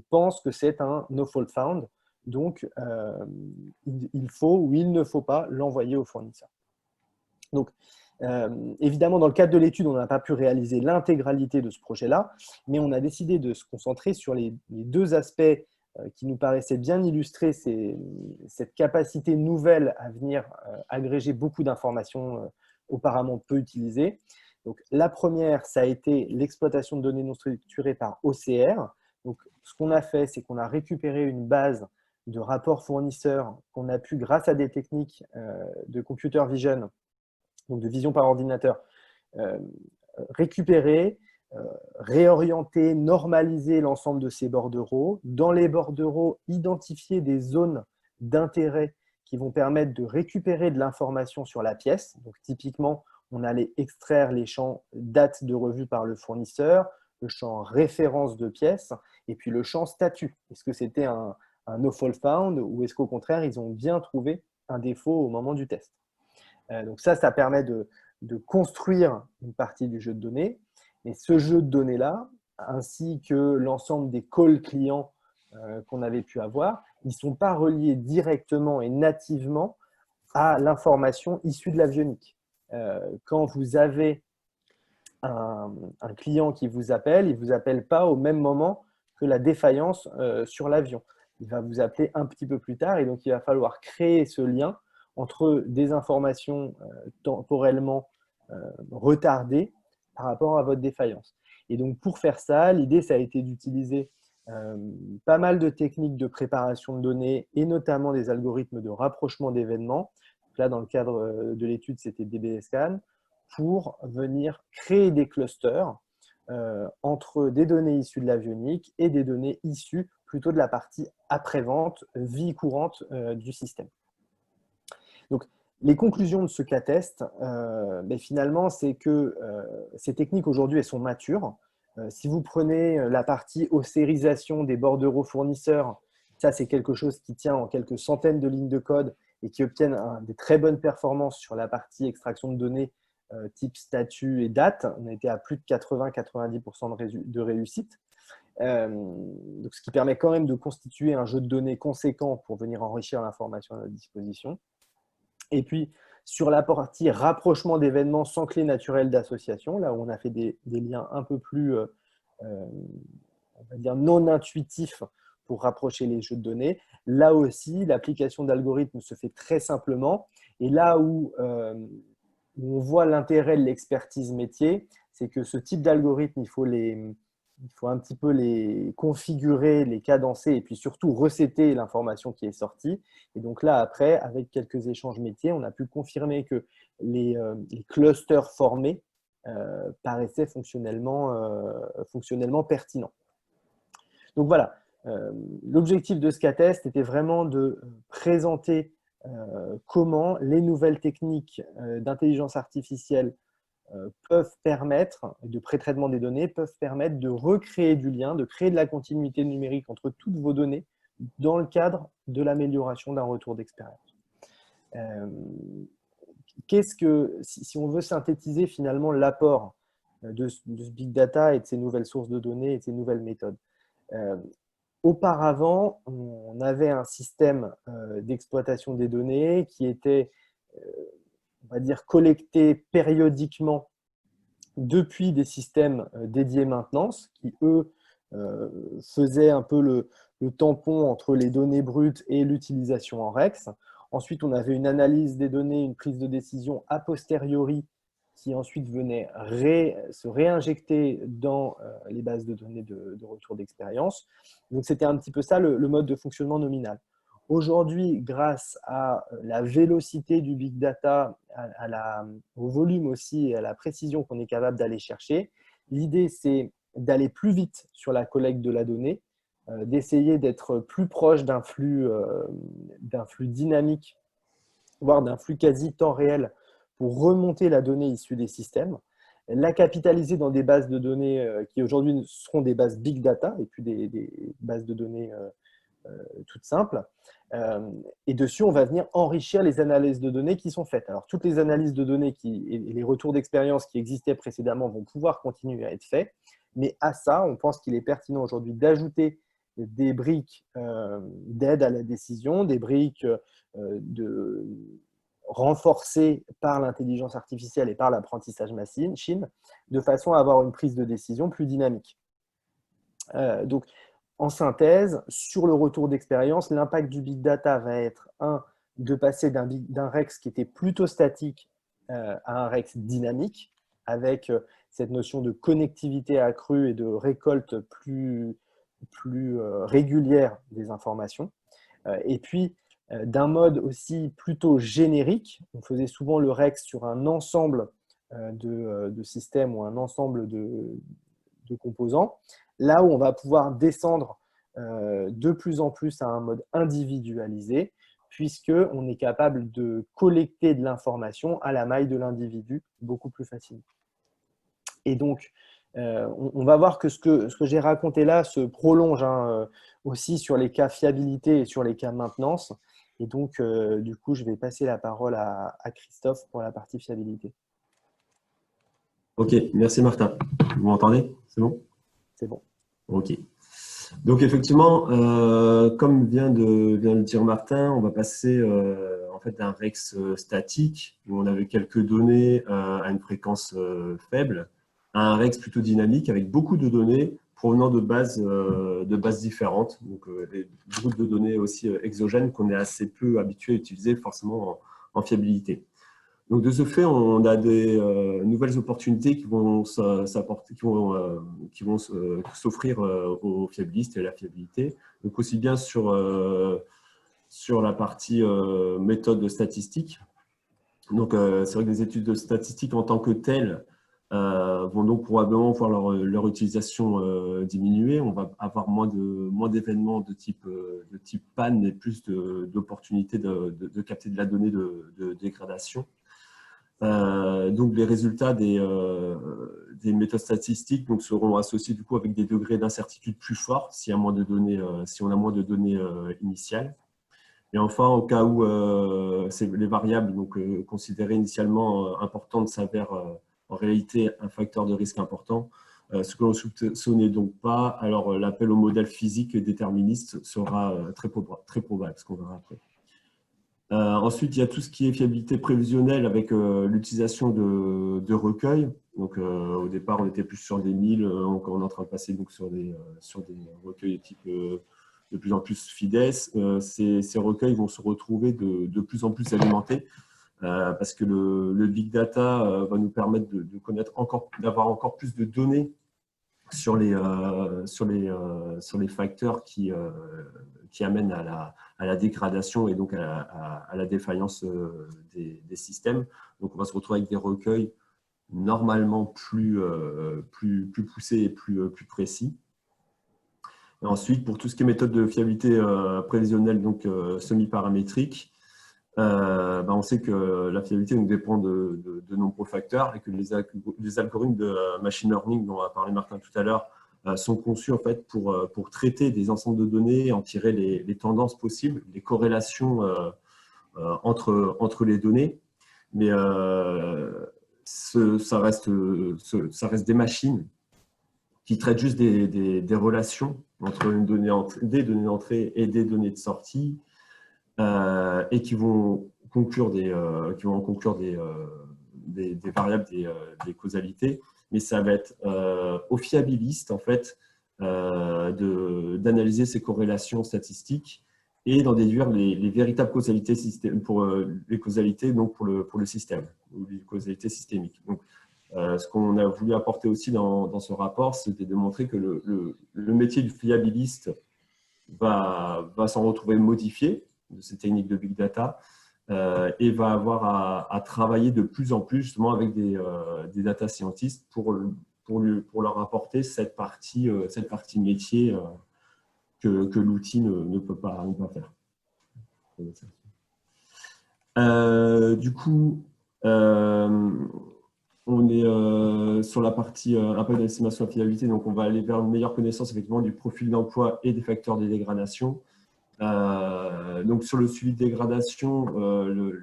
pense que c'est un no fault found, donc il faut ou il ne faut pas l'envoyer au fournisseur. Donc, évidemment, dans le cadre de l'étude, on n'a pas pu réaliser l'intégralité de ce projet-là, mais on a décidé de se concentrer sur les deux aspects qui nous paraissaient bien illustrer cette capacité nouvelle à venir agréger beaucoup d'informations auparavant peu utilisées. Donc, la première, ça a été l'exploitation de données non structurées par OCR. Donc, ce qu'on a fait, c'est qu'on a récupéré une base de rapports fournisseurs qu'on a pu, grâce à des techniques de computer vision, donc de vision par ordinateur, récupérer, réorienter, normaliser l'ensemble de ces bordereaux. Dans les bordereaux, identifier des zones d'intérêt qui vont permettre de récupérer de l'information sur la pièce. Donc, typiquement, on allait extraire les champs date de revue par le fournisseur, le champ référence de pièce, et puis le champ statut. Est-ce que c'était un no fault found ou est-ce qu'au contraire, ils ont bien trouvé un défaut au moment du test? Donc ça permet de construire une partie du jeu de données. Et ce jeu de données-là, ainsi que l'ensemble des calls clients qu'on avait pu avoir, ils ne sont pas reliés directement et nativement à l'information issue de l'avionique. Quand vous avez un client qui vous appelle, il ne vous appelle pas au même moment que la défaillance sur l'avion. Il va vous appeler un petit peu plus tard et donc il va falloir créer ce lien entre des informations temporellement retardées par rapport à votre défaillance. Et donc, pour faire ça, l'idée, ça a été d'utiliser pas mal de techniques de préparation de données et notamment des algorithmes de rapprochement d'événements. Là, dans le cadre de l'étude, c'était DBSCAN, pour venir créer des clusters entre des données issues de l'avionique et des données issues plutôt de la partie après-vente, vie courante du système. Donc, les conclusions de ce cas test, finalement, c'est que ces techniques aujourd'hui, elles sont matures. Si vous prenez la partie ossérisation des bordereaux fournisseurs, ça, c'est quelque chose qui tient en quelques centaines de lignes de code et qui obtiennent des très bonnes performances sur la partie extraction de données type statut et date. On était à plus de 80-90% de réussite. Donc, ce qui permet quand même de constituer un jeu de données conséquent pour venir enrichir l'information à notre disposition. Et puis, sur la partie rapprochement d'événements sans clé naturelle d'association, là où on a fait des liens un peu plus on va dire non intuitifs pour rapprocher les jeux de données, là aussi, l'application d'algorithmes se fait très simplement. Et là où on voit l'intérêt de l'expertise métier, c'est que ce type d'algorithme, il faut un petit peu les configurer, les cadencer et puis surtout recéter l'information qui est sortie. Et donc là, après, avec quelques échanges métiers, on a pu confirmer que les clusters formés paraissaient fonctionnellement pertinents. Donc voilà, l'objectif de ce cas test était vraiment de présenter comment les nouvelles techniques d'intelligence artificielle peuvent permettre, de pré-traitement des données, peuvent permettre de recréer du lien, de créer de la continuité numérique entre toutes vos données dans le cadre de l'amélioration d'un retour d'expérience. si on veut synthétiser finalement l'apport de ce big data et de ces nouvelles sources de données et de ces nouvelles méthodes. Auparavant, on avait un système d'exploitation des données qui était, on va dire, collecté périodiquement depuis des systèmes dédiés maintenance qui, eux, faisaient un peu le tampon entre les données brutes et l'utilisation en REX. Ensuite, on avait une analyse des données, une prise de décision a posteriori qui ensuite venait se réinjecter dans les bases de données de retour d'expérience. Donc, c'était un petit peu ça le mode de fonctionnement nominal. Aujourd'hui, grâce à la vélocité du big data, au volume aussi et à la précision qu'on est capable d'aller chercher, l'idée, c'est d'aller plus vite sur la collecte de la donnée, d'essayer d'être plus proche d'un flux dynamique, voire d'un flux quasi temps réel pour remonter la donnée issue des systèmes, la capitaliser dans des bases de données qui aujourd'hui seront des bases big data et puis des bases de données toutes simples. Et dessus, on va venir enrichir les analyses de données qui sont faites. Alors, toutes les analyses de données et les retours d'expérience qui existaient précédemment vont pouvoir continuer à être faits. Mais à ça, on pense qu'il est pertinent aujourd'hui d'ajouter des briques d'aide à la décision, des briques renforcées par l'intelligence artificielle et par l'apprentissage machine, de façon à avoir une prise de décision plus dynamique. Donc, en synthèse, sur le retour d'expérience, l'impact du big data va être, de passer d'un REX qui était plutôt statique à un REX dynamique, avec cette notion de connectivité accrue et de récolte plus régulière des informations. Et puis, d'un mode aussi plutôt générique, on faisait souvent le REX sur un ensemble de systèmes ou un ensemble de composants, là où on va pouvoir descendre de plus en plus à un mode individualisé, puisqu'on est capable de collecter de l'information à la maille de l'individu beaucoup plus facilement. Et donc, on va voir que ce que j'ai raconté là se prolonge aussi sur les cas fiabilité et sur les cas maintenance. Et donc, du coup, je vais passer la parole à Christophe pour la partie fiabilité. Ok, merci Martin. Vous m'entendez? C'est bon? C'est bon. Ok. Donc effectivement, comme vient de le dire Martin, on va passer en fait d'un REX statique où on avait quelques données à une fréquence faible à un REX plutôt dynamique avec beaucoup de données provenant de bases différentes, donc des groupes de données aussi exogènes qu'on est assez peu habitué à utiliser forcément en fiabilité. Donc de ce fait, on a des nouvelles opportunités qui vont s'offrir aux fiabilistes et à la fiabilité. Donc aussi bien sur la partie méthode statistique. Donc c'est vrai que les études de statistiques en tant que telles vont donc probablement voir leur utilisation diminuer. On va avoir moins d'événements de type panne et plus d'opportunités de capter de la donnée de dégradation. Donc les résultats des méthodes statistiques donc, seront associés du coup avec des degrés d'incertitude plus forts si on a moins de données initiales. Et enfin, au cas où les variables donc, considérées initialement importantes s'avèrent en réalité un facteur de risque important, ce que l'on ne soupçonnait donc pas, alors l'appel au modèle physique déterministe sera très probable, ce qu'on verra après. Ensuite, il y a tout ce qui est fiabilité prévisionnelle avec l'utilisation de recueils. Donc, au départ, on était plus sur des 1000, on est en train de passer donc, sur des recueils de type de plus en plus FIDES. Ces recueils vont se retrouver de plus en plus alimentés parce que le big data va nous permettre d'avoir encore plus de données sur les facteurs qui amènent à la dégradation et donc à la défaillance des systèmes. Donc, on va se retrouver avec des recueils normalement plus poussés et plus précis. Et ensuite, pour tout ce qui est méthode de fiabilité prévisionnelle, donc semi-paramétrique, on sait que la fiabilité donc, dépend de nombreux facteurs et que les algorithmes de machine learning dont a parlé Martin tout à l'heure sont conçus en fait, pour traiter des ensembles de données et en tirer les tendances possibles, les corrélations entre les données. mais ça reste des machines qui traitent juste des relations entre des données d'entrée et des données de sortie, et qui vont conclure des variables, des causalités, mais ça va être aux fiabilistes en fait d'analyser ces corrélations statistiques et d'en déduire les véritables causalités les causalités donc pour le système ou les causalités systémiques. Donc, ce qu'on a voulu apporter aussi dans ce rapport, c'était de montrer que le métier du fiabiliste va s'en retrouver modifié de ces techniques de big data et va avoir à travailler de plus en plus justement avec des data scientists pour leur apporter cette partie métier que l'outil ne peut pas faire. Du coup, on est sur la partie impact de l'estimation de fiabilité, donc on va aller vers une meilleure connaissance effectivement du profil d'emploi et des facteurs de dégradation. Donc sur le suivi de dégradation,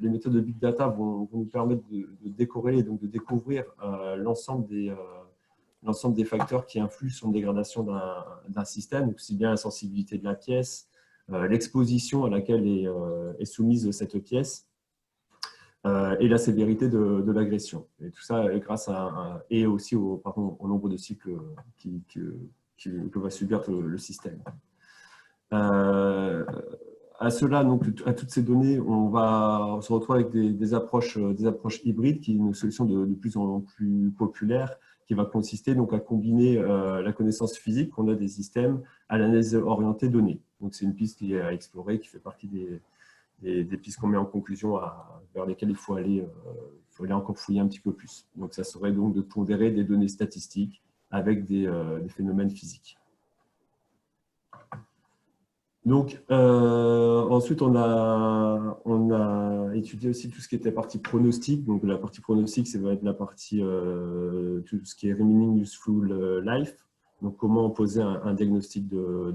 les méthodes de big data vont nous permettre de décorréler, donc de découvrir l'ensemble des facteurs qui influent sur une dégradation d'un système, donc aussi bien la sensibilité de la pièce, l'exposition à laquelle est soumise cette pièce, et la sévérité de l'agression. Et tout ça grâce et aussi au nombre de cycles que va subir le système. À cela, donc, à toutes ces données, on se retrouve avec des approches hybrides, qui est une solution de plus en plus populaire, qui va consister donc à combiner la connaissance physique qu'on a des systèmes à l'analyse orientée données. Donc c'est une piste qui est à explorer, qui fait partie des pistes qu'on met en conclusion vers lesquelles il faut aller encore fouiller un petit peu plus. Donc ça serait donc de pondérer des données statistiques avec des phénomènes physiques. Donc, ensuite, on a étudié aussi tout ce qui était partie pronostic. Donc, la partie pronostic, ça va être la partie, tout ce qui est remaining useful life. Donc, comment poser un diagnostic de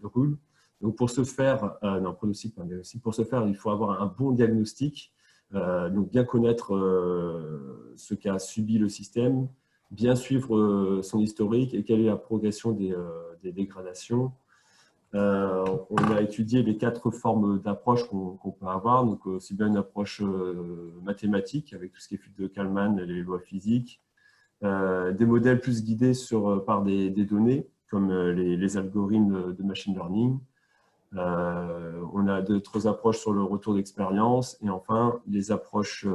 rule. Donc, pour ce faire, pronostic, pas un diagnostic. Pour ce faire, il faut avoir un bon diagnostic. Donc, bien connaître ce qu'a subi le système, bien suivre son historique et quelle est la progression des dégradations. On a étudié les 4 formes d'approche qu'on peut avoir, donc aussi bien une approche mathématique avec tout ce qui est fuite de Kalman et les lois physiques, des modèles plus guidés par des données comme les algorithmes de machine learning. On a d'autres approches sur le retour d'expérience et enfin les approches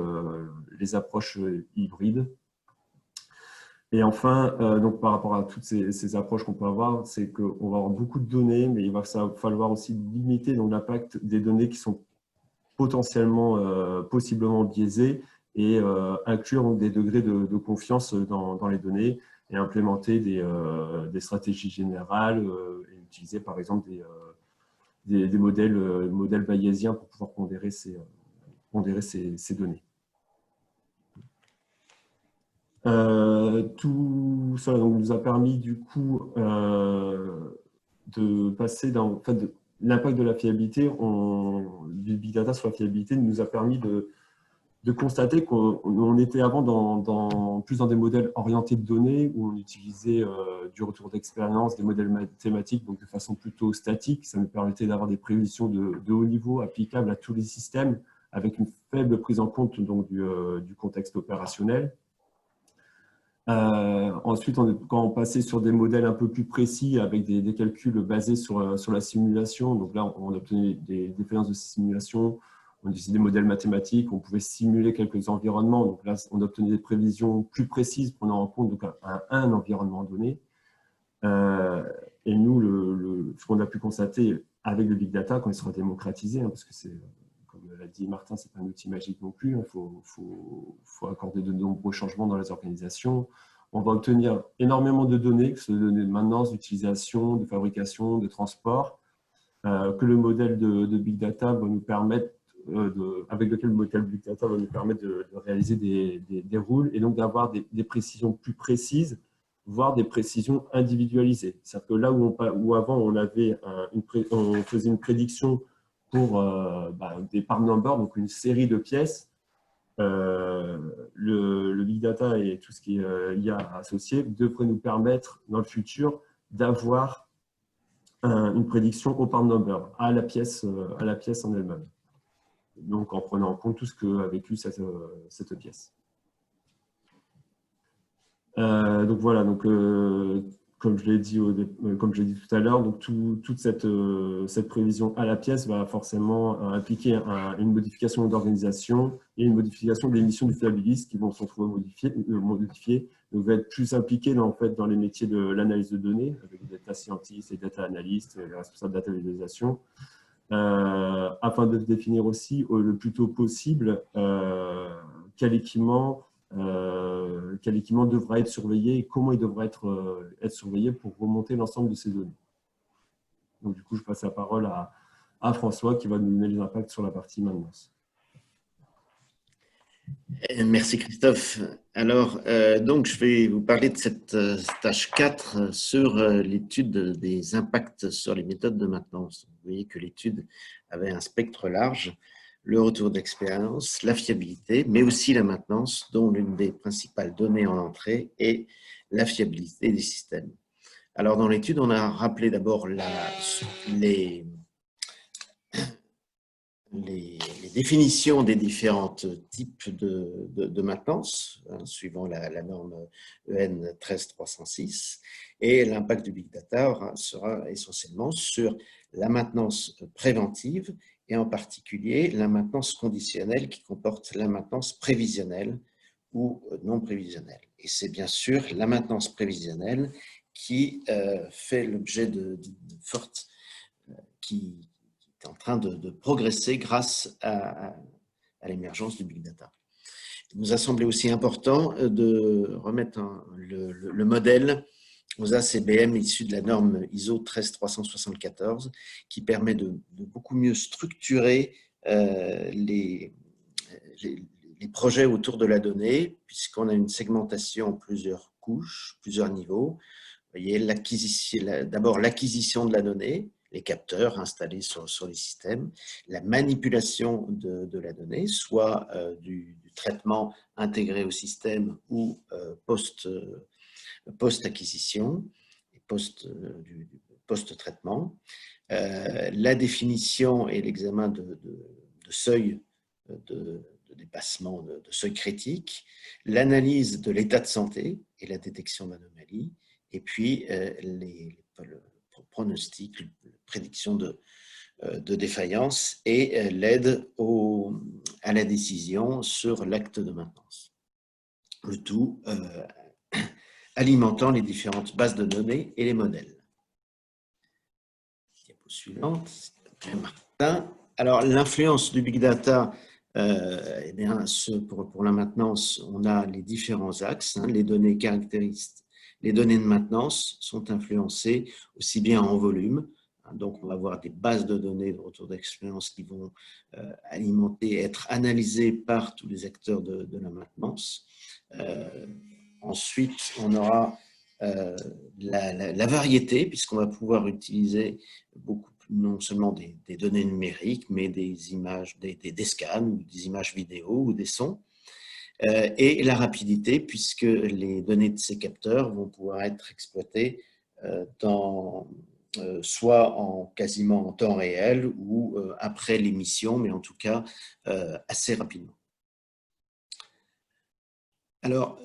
hybrides. Et enfin, donc par rapport à toutes ces approches qu'on peut avoir, c'est qu'on va avoir beaucoup de données, mais il va falloir aussi limiter l'impact des données qui sont potentiellement, possiblement biaisées et inclure donc, des degrés de confiance dans les données et implémenter des stratégies générales et utiliser par exemple des modèles bayésiens pour pouvoir pondérer ces données. Tout cela donc, nous a permis du coup de passer dans l'impact de la fiabilité du big data sur la fiabilité nous a permis de constater qu'on était avant plus dans des modèles orientés de données où on utilisait du retour d'expérience, des modèles mathématiques donc de façon plutôt statique. Ça nous permettait d'avoir des prévisions de haut niveau applicables à tous les systèmes avec une faible prise en compte donc, du contexte opérationnel. Ensuite, quand on passait sur des modèles un peu plus précis avec des calculs basés sur la simulation, donc là, on obtenait des expériences de simulation, on utilisait des modèles mathématiques, on pouvait simuler quelques environnements, donc là, on obtenait des prévisions plus précises prenant en compte donc, un environnement donné. Et nous, ce qu'on a pu constater avec le big data, quand il sera démocratisé, parce que c'est, comme l'a dit Martin, ce n'est pas un outil magique non plus, il faut accorder de nombreux changements dans les organisations. On va obtenir énormément de données, que ce soit des données de maintenance, d'utilisation, de fabrication, de transport, que le modèle de big data va nous permettre, avec lequel le modèle big data va nous permettre de réaliser des rules et donc d'avoir des précisions plus précises, voire des précisions individualisées. C'est-à-dire que là où avant on faisait une prédiction pour des part numbers, donc une série de pièces, le big data et tout ce qui est IA associé devrait nous permettre dans le futur d'avoir une prédiction au part number à la pièce en elle-même. Donc en prenant en compte tout ce qu'a vécu cette pièce. Donc voilà, donc, comme je l'ai dit tout à l'heure, donc toute cette prévision à la pièce va forcément impliquer une modification d'organisation et une modification des missions du fiabiliste qui vont se retrouver modifiées. Donc va être plus impliqué en fait, dans les métiers de l'analyse de données, avec les data scientists, les data analystes, les responsables de data visualisation, afin de définir aussi le plus tôt possible quel équipement devra être surveillé et comment il devra être surveillé pour remonter l'ensemble de ces données. Donc, du coup, je passe la parole à François qui va nous donner les impacts sur la partie maintenance. Merci Christophe. Alors, donc, je vais vous parler de cette tâche 4 sur l'étude des impacts sur les méthodes de maintenance. Vous voyez que l'étude avait un spectre large. Le retour d'expérience, la fiabilité, mais aussi la maintenance, dont l'une des principales données en entrée est la fiabilité des systèmes. Alors, dans l'étude, on a rappelé d'abord les définitions des différents types de maintenance, suivant la norme EN 13306, et l'impact du Big Data sera essentiellement sur la maintenance préventive, et en particulier la maintenance conditionnelle qui comporte la maintenance prévisionnelle ou non prévisionnelle. Et c'est bien sûr la maintenance prévisionnelle qui fait l'objet de forte, qui est en train de progresser grâce à l'émergence du Big Data. Il nous a semblé aussi important de remettre le modèle aux ACBM issu de la norme ISO 13374 qui permet de beaucoup mieux structurer les projets autour de la donnée, puisqu'on a une segmentation en plusieurs couches, plusieurs niveaux. Vous voyez, d'abord l'acquisition de la donnée, les capteurs installés sur les systèmes, la manipulation de la donnée, soit du traitement intégré au système ou post-acquisition, post-traitement, la définition et l'examen de seuils de dépassement de seuils critiques, l'analyse de l'état de santé et la détection d'anomalies, et puis le pronostic, la prédiction de défaillance et l'aide à la décision sur l'acte de maintenance. Le tout alimentant les différentes bases de données et les modèles. Diapo suivante. Alors, l'influence du Big Data, eh bien, pour la maintenance, on a les différents axes. Les données caractéristiques, les données de maintenance sont influencées aussi bien en volume. Donc, on va avoir des bases de données de retour d'expérience qui vont alimenter, être analysées par tous les acteurs de la maintenance. Ensuite, on aura la variété, puisqu'on va pouvoir utiliser beaucoup, non seulement des données numériques, mais des images, des scans, des images vidéo ou des sons. Et la rapidité, puisque les données de ces capteurs vont pouvoir être exploitées soit quasiment en temps réel ou après l'émission, mais en tout cas assez rapidement. Alors,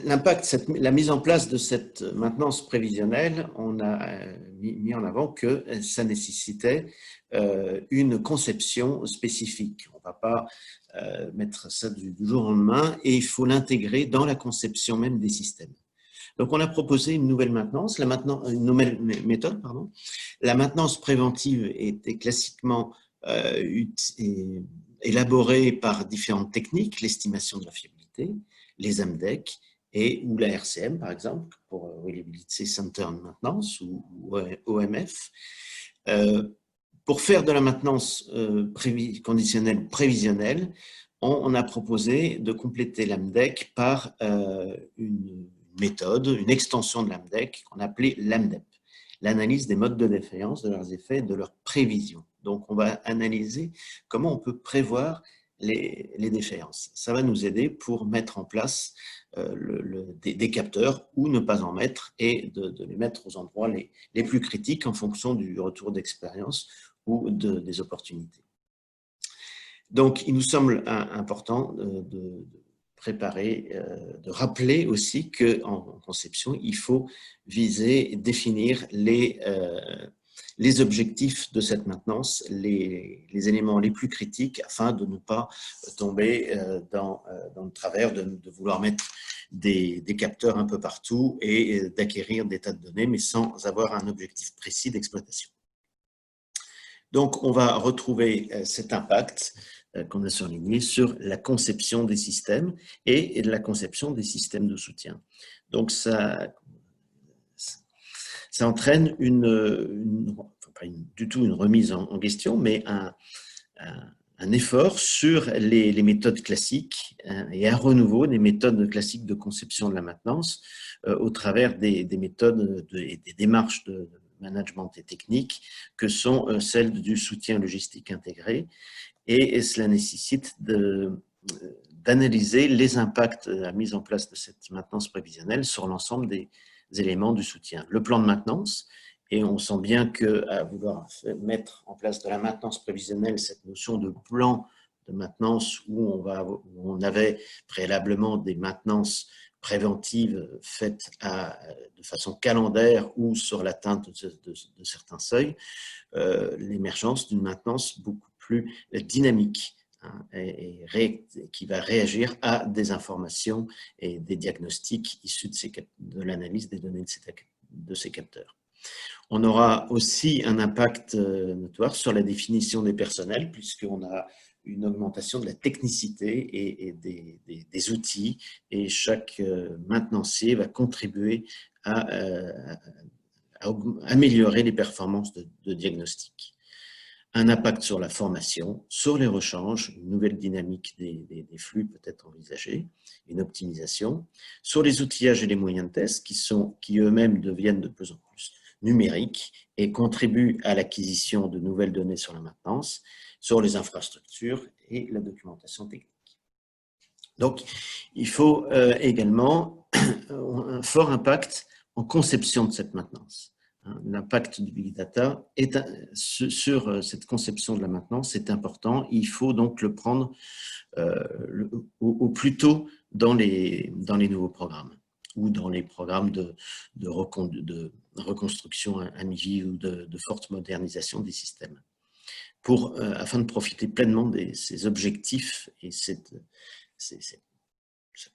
l'impact, la mise en place de cette maintenance prévisionnelle, on a mis en avant que ça nécessitait une conception spécifique. On ne va pas mettre ça du jour au lendemain et il faut l'intégrer dans la conception même des systèmes. Donc, on a proposé une nouvelle maintenance, une nouvelle méthode, pardon. La maintenance préventive était classiquement élaborée par différentes techniques, l'estimation de la fiabilité, les AMDEC ou la RCM, par exemple, pour Reliability Center Maintenance ou OMF. Pour faire de la maintenance conditionnelle prévisionnelle, on a proposé de compléter l'AMDEC par une méthode, une extension de l'AMDEC qu'on appelait l'AMDEP, l'analyse des modes de défaillance, de leurs effets, de leurs prévisions. Donc, on va analyser comment on peut prévoir les défaillances. Ça va nous aider pour mettre en place des capteurs ou ne pas en mettre et de les mettre aux endroits les plus critiques en fonction du retour d'expérience ou des opportunités. Donc, il nous semble important de préparer, de rappeler aussi qu'en conception, il faut viser, définir les objectifs de cette maintenance, les éléments les plus critiques afin de ne pas tomber dans le travers de vouloir mettre des capteurs un peu partout et d'acquérir des tas de données, mais sans avoir un objectif précis d'exploitation. Donc, on va retrouver cet impact qu'on a surligné sur la conception des systèmes et la conception des systèmes de soutien. Donc, ça entraîne pas du tout une remise en question, mais un effort sur les méthodes classiques et un renouveau des méthodes classiques de conception de la maintenance au travers des méthodes et des démarches de management et technique que sont celles du soutien logistique intégré. Et cela nécessite d'analyser les impacts de la mise en place de cette maintenance prévisionnelle sur l'ensemble des éléments du soutien. Le plan de maintenance, et on sent bien qu'à vouloir mettre en place de la maintenance prévisionnelle, cette notion de plan de maintenance où on avait préalablement des maintenances préventives faites de façon calendaire ou sur l'atteinte de certains seuils, l'émergence d'une maintenance beaucoup plus dynamique et qui va réagir à des informations et des diagnostics issus de l'analyse des données de ces capteurs. On aura aussi un impact notoire sur la définition des personnels, puisqu'on a une augmentation de la technicité et des outils, et chaque maintenancier va contribuer à améliorer les performances de diagnostic. Un impact sur la formation, sur les rechanges, une nouvelle dynamique des flux peut être envisagée, une optimisation, sur les outillages et les moyens de test qui eux-mêmes deviennent de plus en plus numériques et contribuent à l'acquisition de nouvelles données sur la maintenance, sur les infrastructures et la documentation technique. Donc, il faut également un fort impact en conception de cette maintenance. L'impact du Big Data sur cette conception de la maintenance est important. Il faut donc le prendre au plus tôt dans les nouveaux programmes ou dans les programmes de reconstruction à mi-vie ou de forte modernisation des systèmes, afin de profiter pleinement de ces objectifs et cette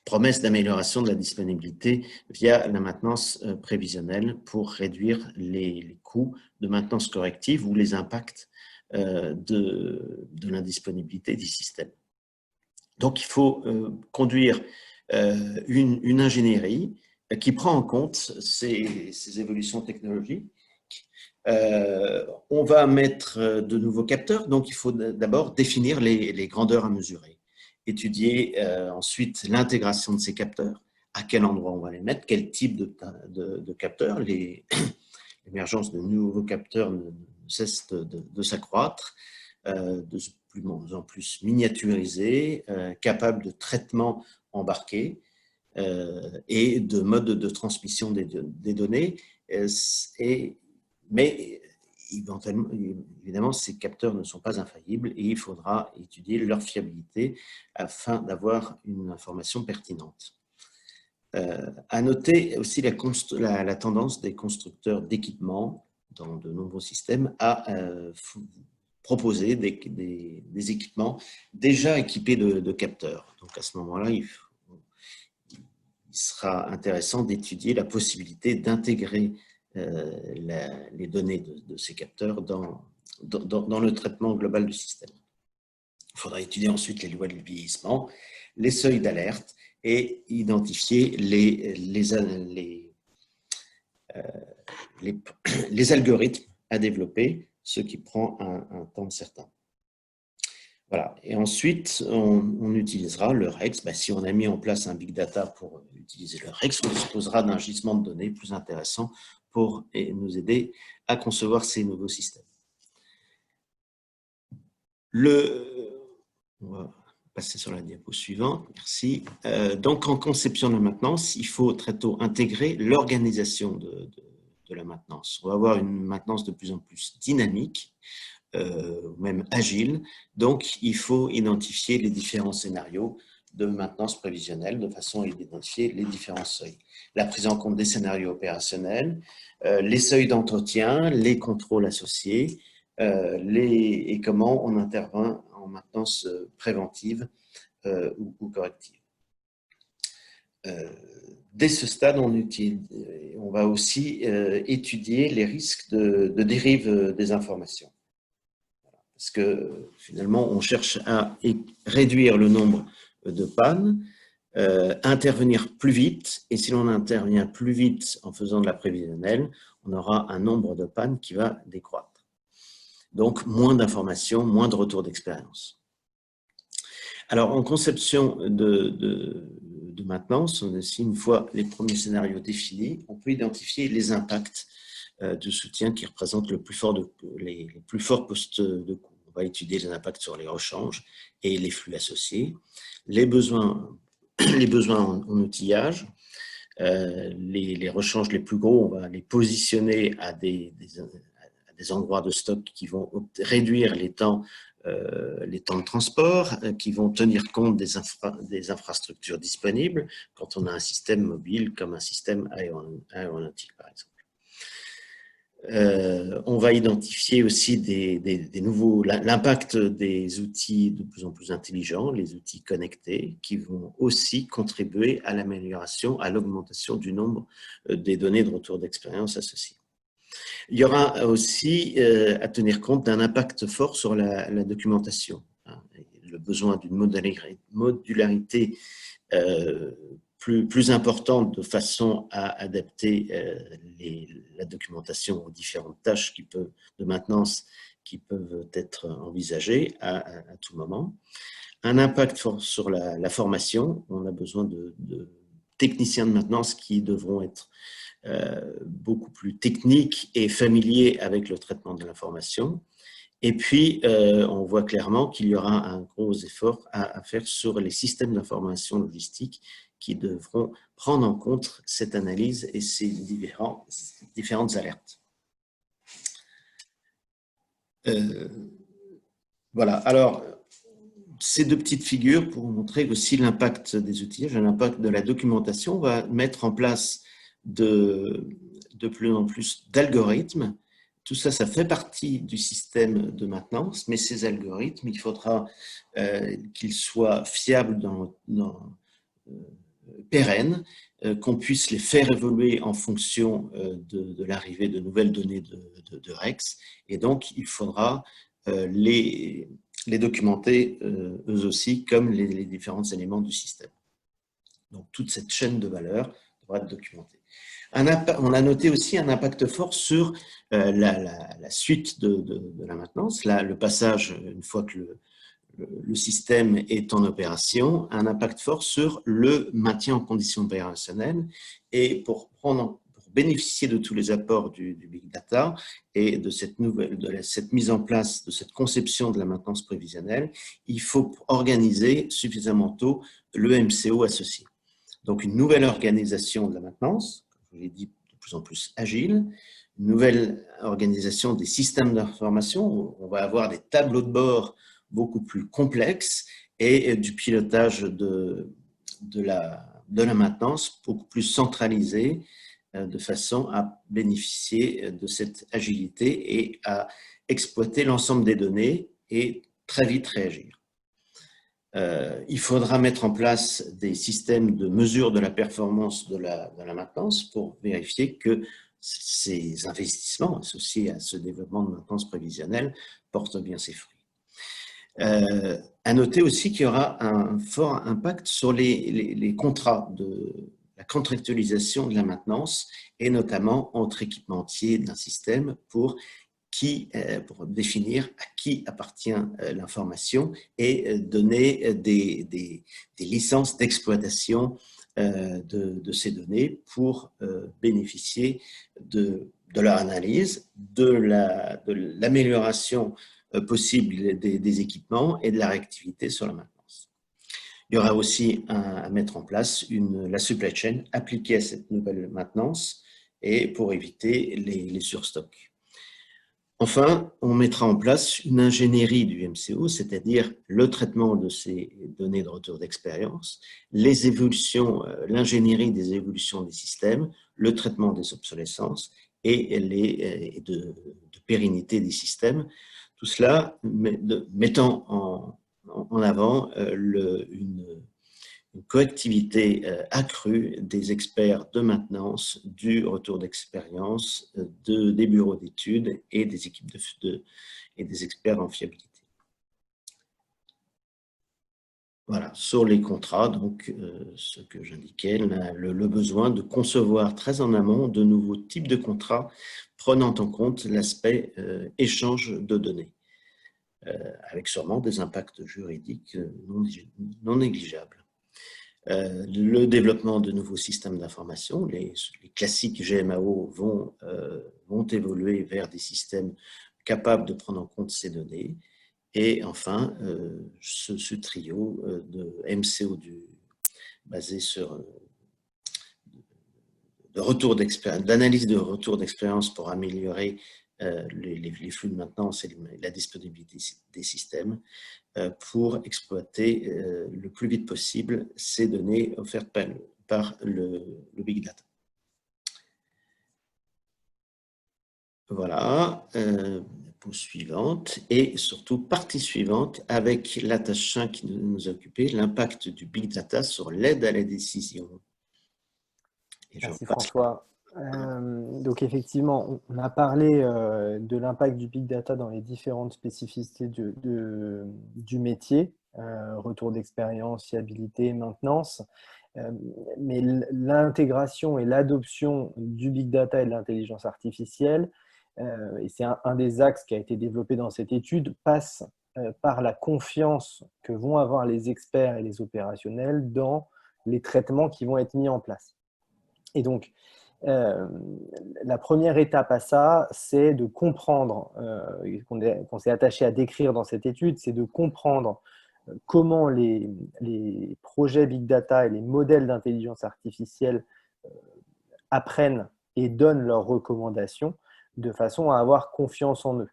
promesse d'amélioration de la disponibilité via la maintenance prévisionnelle pour réduire les coûts de maintenance corrective ou les impacts de l'indisponibilité des systèmes. Donc, il faut conduire une ingénierie qui prend en compte ces évolutions technologiques. On va mettre de nouveaux capteurs, donc il faut d'abord définir les grandeurs à mesurer. Étudier ensuite l'intégration de ces capteurs, à quel endroit on va les mettre, quel type de capteurs. L'émergence de nouveaux capteurs ne cesse de s'accroître, de plus en plus miniaturisés, capables de traitement embarqué et de mode de transmission des données. Mais évidemment, ces capteurs ne sont pas infaillibles et il faudra étudier leur fiabilité afin d'avoir une information pertinente. À noter aussi la tendance des constructeurs d'équipements dans de nombreux systèmes à proposer des équipements déjà équipés de capteurs. Donc à ce moment-là, il sera intéressant d'étudier la possibilité d'intégrer les données de ces capteurs dans le traitement global du système. Il faudra étudier ensuite les lois du vieillissement, les seuils d'alerte et identifier les algorithmes à développer, ce qui prend un temps certain. Voilà. Et ensuite, on utilisera le REX. Si on a mis en place un Big Data pour utiliser le REX, on disposera d'un gisement de données plus intéressant pour nous aider à concevoir ces nouveaux systèmes. On va passer sur la diapo suivante, merci. Donc, en conception de la maintenance, il faut très tôt intégrer l'organisation de la maintenance. On va avoir une maintenance de plus en plus dynamique, même agile. Donc, il faut identifier les différents scénarios de maintenance prévisionnelle de façon à identifier les différents seuils. La prise en compte des scénarios opérationnels, les seuils d'entretien, les contrôles associés, et comment on intervient en maintenance préventive ou corrective. Dès ce stade, on va aussi étudier les risques de dérive des informations. Parce que finalement, on cherche à réduire le nombre de pannes, intervenir plus vite, et si l'on intervient plus vite en faisant de la prévisionnelle, on aura un nombre de pannes qui va décroître. Donc, moins d'informations, moins de retours d'expérience. Alors, en conception de maintenance, une fois les premiers scénarios définis, on peut identifier les impacts de soutien qui représentent les plus forts postes de coût. On va étudier les impacts sur les rechanges et les flux associés, les besoins en outillage, les rechanges les plus gros, on va les positionner à des endroits de stock qui vont réduire les temps de transport, qui vont tenir compte des infrastructures disponibles quand on a un système mobile comme un système aéronautique, par exemple. On va identifier aussi l'impact des outils de plus en plus intelligents, les outils connectés, qui vont aussi contribuer à l'amélioration, à l'augmentation du nombre des données de retour d'expérience associées. Il y aura aussi à tenir compte d'un impact fort sur la documentation, le besoin d'une modularité plus importante de façon à adapter la documentation aux différentes tâches de maintenance qui peuvent être envisagées à tout moment. Un impact fort sur la formation. On a besoin de techniciens de maintenance qui devront être beaucoup plus techniques et familiers avec le traitement de l'information. Et puis, on voit clairement qu'il y aura un gros effort à faire sur les systèmes d'information logistique qui devront prendre en compte cette analyse et ces différentes alertes. Voilà, alors, ces deux petites figures pour vous montrer aussi l'impact des outillages, l'impact de la documentation. On va mettre en place de plus en plus d'algorithmes. Tout ça, ça fait partie du système de maintenance, mais ces algorithmes, il faudra qu'ils soient fiables, pérennes, qu'on puisse les faire évoluer en fonction de l'arrivée de nouvelles données de REX. Et donc, il faudra les documenter eux aussi comme les différents éléments du système. Donc, toute cette chaîne de valeur devra être documentée. On a noté aussi un impact fort sur la suite de la maintenance. Là, le passage, une fois que le système est en opération, a un impact fort sur le maintien en condition opérationnelle. Et pour bénéficier de tous les apports du Big Data et de cette mise en place, de cette conception de la maintenance prévisionnelle, il faut organiser suffisamment tôt le MCO associé. Donc, une nouvelle organisation de la maintenance, comme je l'ai dit, de plus en plus agile, une nouvelle organisation des systèmes d'information. On va avoir des tableaux de bord beaucoup plus complexes et du pilotage de la maintenance beaucoup plus centralisé, de façon à bénéficier de cette agilité et à exploiter l'ensemble des données et très vite réagir. Il faudra mettre en place des systèmes de mesure de la performance de la maintenance pour vérifier que ces investissements associés à ce développement de maintenance prévisionnelle portent bien ses fruits. À noter aussi qu'il y aura un fort impact sur les contrats la contractualisation de la maintenance et notamment entre équipementiers d'un système pour définir à qui appartient l'information et donner des licences d'exploitation de ces données pour bénéficier de leur analyse, de l'amélioration possible des équipements et de la réactivité sur la maintenance. Il y aura aussi à mettre en place la supply chain appliquée à cette nouvelle maintenance et pour éviter les surstocks. Enfin, on mettra en place une ingénierie du MCO, c'est-à-dire le traitement de ces données de retour d'expérience, les évolutions, l'ingénierie des évolutions des systèmes, le traitement des obsolescences et de pérennité des systèmes. Tout cela mettant en avant une coactivité accrue des experts de maintenance, du retour d'expérience, des bureaux d'études et des équipes et des experts en fiabilité. Voilà, sur les contrats, donc ce que j'indiquais, le besoin de concevoir très en amont de nouveaux types de contrats prenant en compte l'aspect échange de données, avec sûrement des impacts juridiques non négligeables. Le développement de nouveaux systèmes d'information, les classiques GMAO vont évoluer vers des systèmes capables de prendre en compte ces données. Et enfin, ce trio de MCO basé sur d'analyse de retour d'expérience pour améliorer les flux de maintenance et la disponibilité des systèmes, pour exploiter le plus vite possible ces données offertes par le Big Data. Voilà, pause suivante et surtout partie suivante avec la tâche 5 qui nous a occupé, l'impact du Big Data sur l'aide à la décision. Merci François. Donc effectivement, on a parlé de l'impact du Big Data dans les différentes spécificités du métier, retour d'expérience, fiabilité, maintenance. Mais l'intégration et l'adoption du Big Data et de l'intelligence artificielle, et c'est un des axes qui a été développé dans cette étude, passe par la confiance que vont avoir les experts et les opérationnels dans les traitements qui vont être mis en place. Et donc, la première étape à ça, c'est de comprendre, qu'on s'est attaché à décrire dans cette étude, c'est de comprendre comment les projets Big Data et les modèles d'intelligence artificielle apprennent et donnent leurs recommandations de façon à avoir confiance en eux.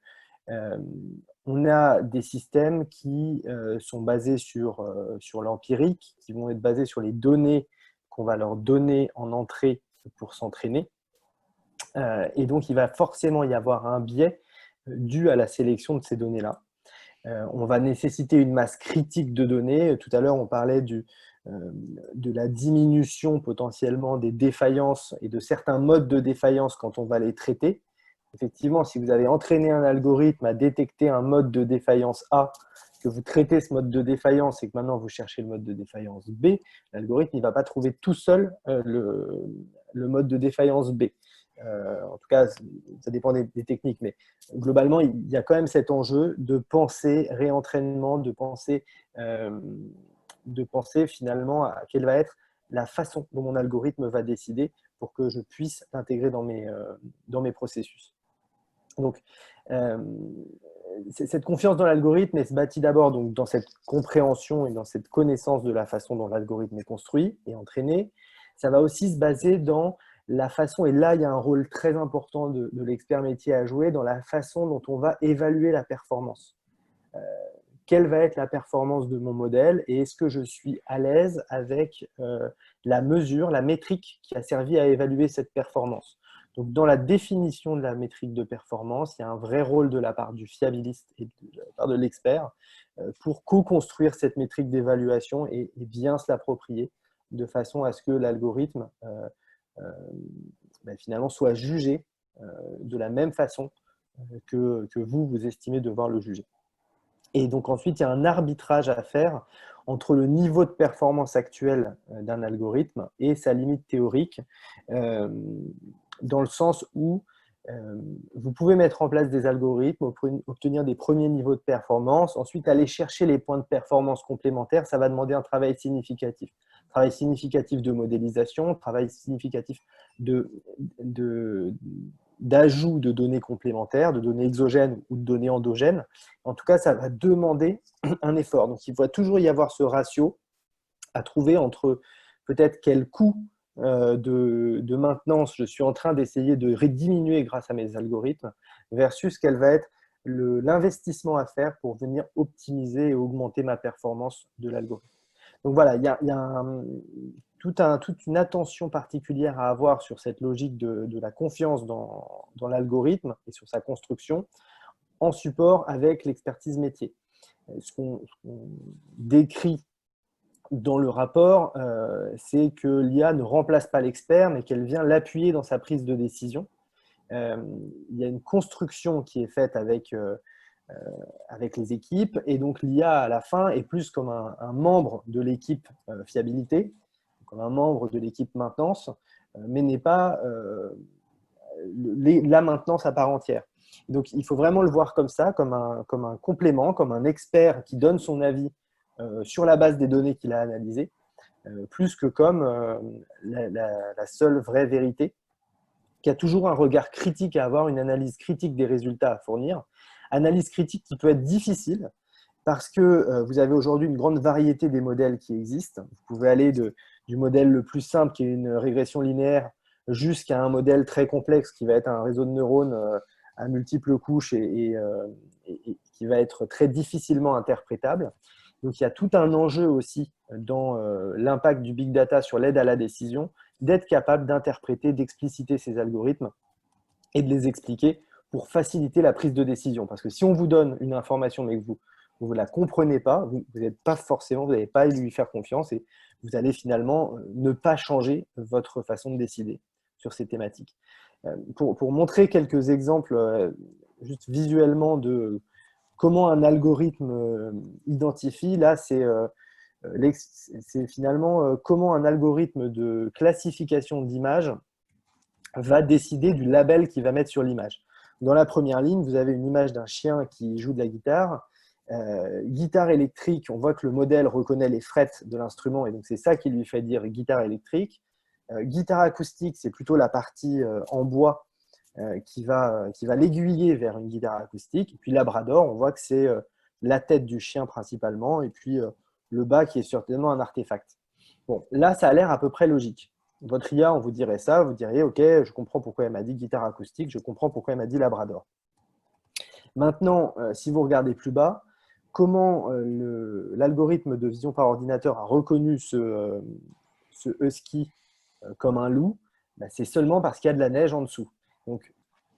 On a des systèmes qui sont basés sur l'empirique, qui vont être basés sur les données qu'on va leur donner en entrée pour s'entraîner. Et donc, il va forcément y avoir un biais dû à la sélection de ces données-là. On va nécessiter une masse critique de données. Tout à l'heure, on parlait de la diminution potentiellement des défaillances et de certains modes de défaillance quand on va les traiter. Effectivement, si vous avez entraîné un algorithme à détecter un mode de défaillance A, que vous traitez ce mode de défaillance et que maintenant vous cherchez le mode de défaillance B, l'algorithme ne va pas trouver tout seul le mode de défaillance B. En tout cas, ça dépend des techniques, mais globalement, il y a quand même cet enjeu de penser réentraînement, de penser finalement à quelle va être la façon dont mon algorithme va décider pour que je puisse l'intégrer dans mes processus. Donc, cette confiance dans l'algorithme, elle se bâtit d'abord dans cette compréhension et dans cette connaissance de la façon dont l'algorithme est construit et entraîné. Ça va aussi se baser dans la façon, et là, il y a un rôle très important de l'expert métier à jouer, dans la façon dont on va évaluer la performance. Quelle va être la performance de mon modèle et est-ce que je suis à l'aise avec la mesure, la métrique qui a servi à évaluer cette performance. Donc, dans la définition de la métrique de performance, il y a un vrai rôle de la part du fiabiliste et de la part de l'expert pour co-construire cette métrique d'évaluation et bien se l'approprier de façon à ce que l'algorithme finalement soit jugé de la même façon que vous estimez devoir le juger. Et donc ensuite, il y a un arbitrage à faire entre le niveau de performance actuel d'un algorithme et sa limite théorique, dans le sens où vous pouvez mettre en place des algorithmes, obtenir des premiers niveaux de performance, ensuite aller chercher les points de performance complémentaires, ça va demander un travail significatif. Travail significatif de modélisation, travail significatif d'ajout de données complémentaires, de données exogènes ou de données endogènes. En tout cas, ça va demander un effort. Donc, il va toujours y avoir ce ratio à trouver entre peut-être quel coût de maintenance je suis en train d'essayer de diminuer grâce à mes algorithmes versus quel va être l'investissement à faire pour venir optimiser et augmenter ma performance de l'algorithme. Donc voilà, il y a toute une attention particulière à avoir sur cette logique de la confiance dans l'algorithme et sur sa construction en support avec l'expertise métier. Ce qu'on décrit dans le rapport, c'est que l'IA ne remplace pas l'expert, mais qu'elle vient l'appuyer dans sa prise de décision. Il y a une construction qui est faite avec les équipes, et donc l'IA à la fin est plus comme un membre de l'équipe fiabilité, comme un membre de l'équipe maintenance, mais n'est pas la maintenance à part entière. Donc il faut vraiment le voir comme ça, comme un complément, comme un expert qui donne son avis sur la base des données qu'il a analysées, plus que comme la seule vraie vérité, qui a toujours un regard critique à avoir, une analyse critique des résultats à fournir. Analyse critique qui peut être difficile parce que vous avez aujourd'hui une grande variété des modèles qui existent. Vous pouvez aller du modèle le plus simple, qui est une régression linéaire, jusqu'à un modèle très complexe qui va être un réseau de neurones à multiples couches et qui va être très difficilement interprétable. Donc, il y a tout un enjeu aussi dans l'impact du big data sur l'aide à la décision, d'être capable d'interpréter, d'expliciter ces algorithmes et de les expliquer pour faciliter la prise de décision. Parce que si on vous donne une information mais que vous ne la comprenez pas, vous n'êtes pas forcément, vous n'allez pas lui faire confiance et vous allez finalement ne pas changer votre façon de décider sur ces thématiques. Pour montrer quelques exemples juste visuellement de comment un algorithme identifie, là c'est finalement comment un algorithme de classification d'images va décider du label qu'il va mettre sur l'image. Dans la première ligne, vous avez une image d'un chien qui joue de la guitare. Guitare électrique, on voit que le modèle reconnaît les frettes de l'instrument et donc c'est ça qui lui fait dire guitare électrique. Guitare acoustique, c'est plutôt la partie en bois qui va l'aiguiller vers une guitare acoustique. Et puis Labrador, on voit que c'est la tête du chien principalement et puis le bas qui est certainement un artefact. Bon, là, ça a l'air à peu près logique. Votre IA, on vous dirait ça, vous diriez, OK, je comprends pourquoi elle m'a dit guitare acoustique, je comprends pourquoi elle m'a dit Labrador. Maintenant, si vous regardez plus bas, comment l'algorithme de vision par ordinateur a reconnu ce husky comme un loup, c'est seulement parce qu'il y a de la neige en dessous. Donc,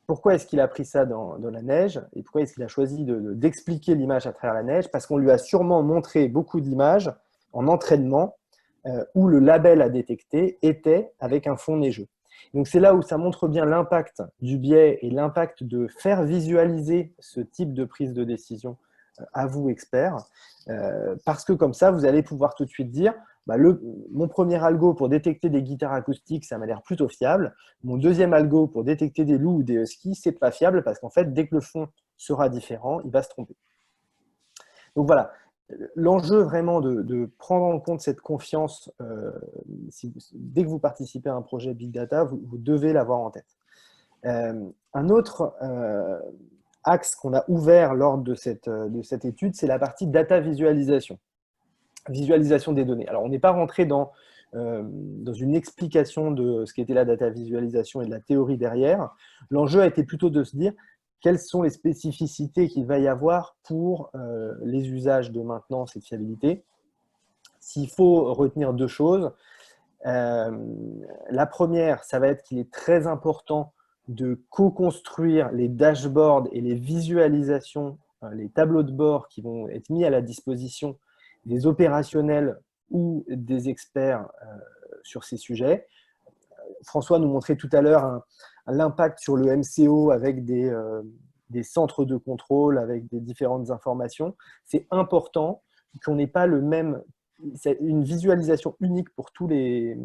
pourquoi est-ce qu'il a pris ça dans la neige et pourquoi est-ce qu'il a choisi d'expliquer l'image à travers la neige? Parce qu'on lui a sûrement montré beaucoup d'images en entraînement où le label à détecter était avec un fond neigeux. Donc, c'est là où ça montre bien l'impact du biais et l'impact de faire visualiser ce type de prise de décision à vous, experts, parce que comme ça, vous allez pouvoir tout de suite dire mon premier algo pour détecter des guitares acoustiques, ça m'a l'air plutôt fiable. Mon deuxième algo pour détecter des loups ou des huskies, c'est pas fiable parce qu'en fait, dès que le fond sera différent, il va se tromper. Donc voilà, l'enjeu vraiment de prendre en compte cette confiance, dès que vous participez à un projet Big Data, vous devez l'avoir en tête. Un autre axe qu'on a ouvert lors de cette étude, c'est la partie data visualisation. Visualisation des données. Alors, on n'est pas rentré dans une explication de ce qu'était la data visualisation et de la théorie derrière. L'enjeu a été plutôt de se dire quelles sont les spécificités qu'il va y avoir pour les usages de maintenance et de fiabilité. S'il faut retenir deux choses, la première, ça va être qu'il est très important de co-construire les dashboards et les visualisations, les tableaux de bord qui vont être mis à la disposition des opérationnels ou des experts sur ces sujets. François nous montrait tout à l'heure l'impact sur le MCO avec des centres de contrôle, avec des différentes informations. C'est important qu'on n'ait pas une visualisation unique pour tous les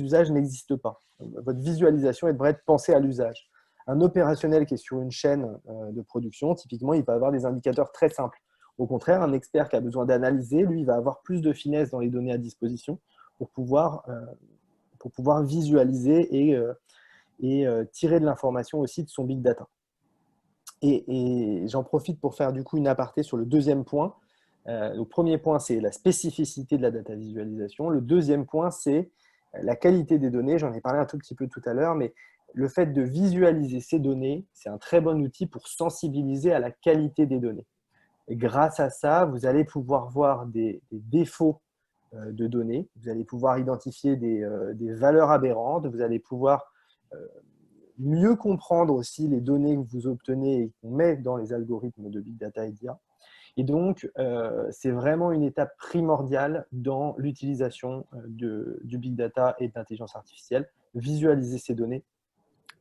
usages n'existe pas. Votre visualisation devrait être pensée à l'usage. Un opérationnel qui est sur une chaîne de production, typiquement, il va avoir des indicateurs très simples. Au contraire, un expert qui a besoin d'analyser, lui, va avoir plus de finesse dans les données à disposition pour pouvoir visualiser et tirer de l'information aussi de son big data. Et j'en profite pour faire du coup une aparté sur le deuxième point. Le premier point, c'est la spécificité de la data visualisation. Le deuxième point, c'est la qualité des données. J'en ai parlé un tout petit peu tout à l'heure, mais le fait de visualiser ces données, c'est un très bon outil pour sensibiliser à la qualité des données. Et grâce à ça, vous allez pouvoir voir des défauts de données, vous allez pouvoir identifier des valeurs aberrantes, vous allez pouvoir mieux comprendre aussi les données que vous obtenez et qu'on met dans les algorithmes de Big Data et d'IA. Et donc, c'est vraiment une étape primordiale dans l'utilisation du Big Data et de l'intelligence artificielle, visualiser ces données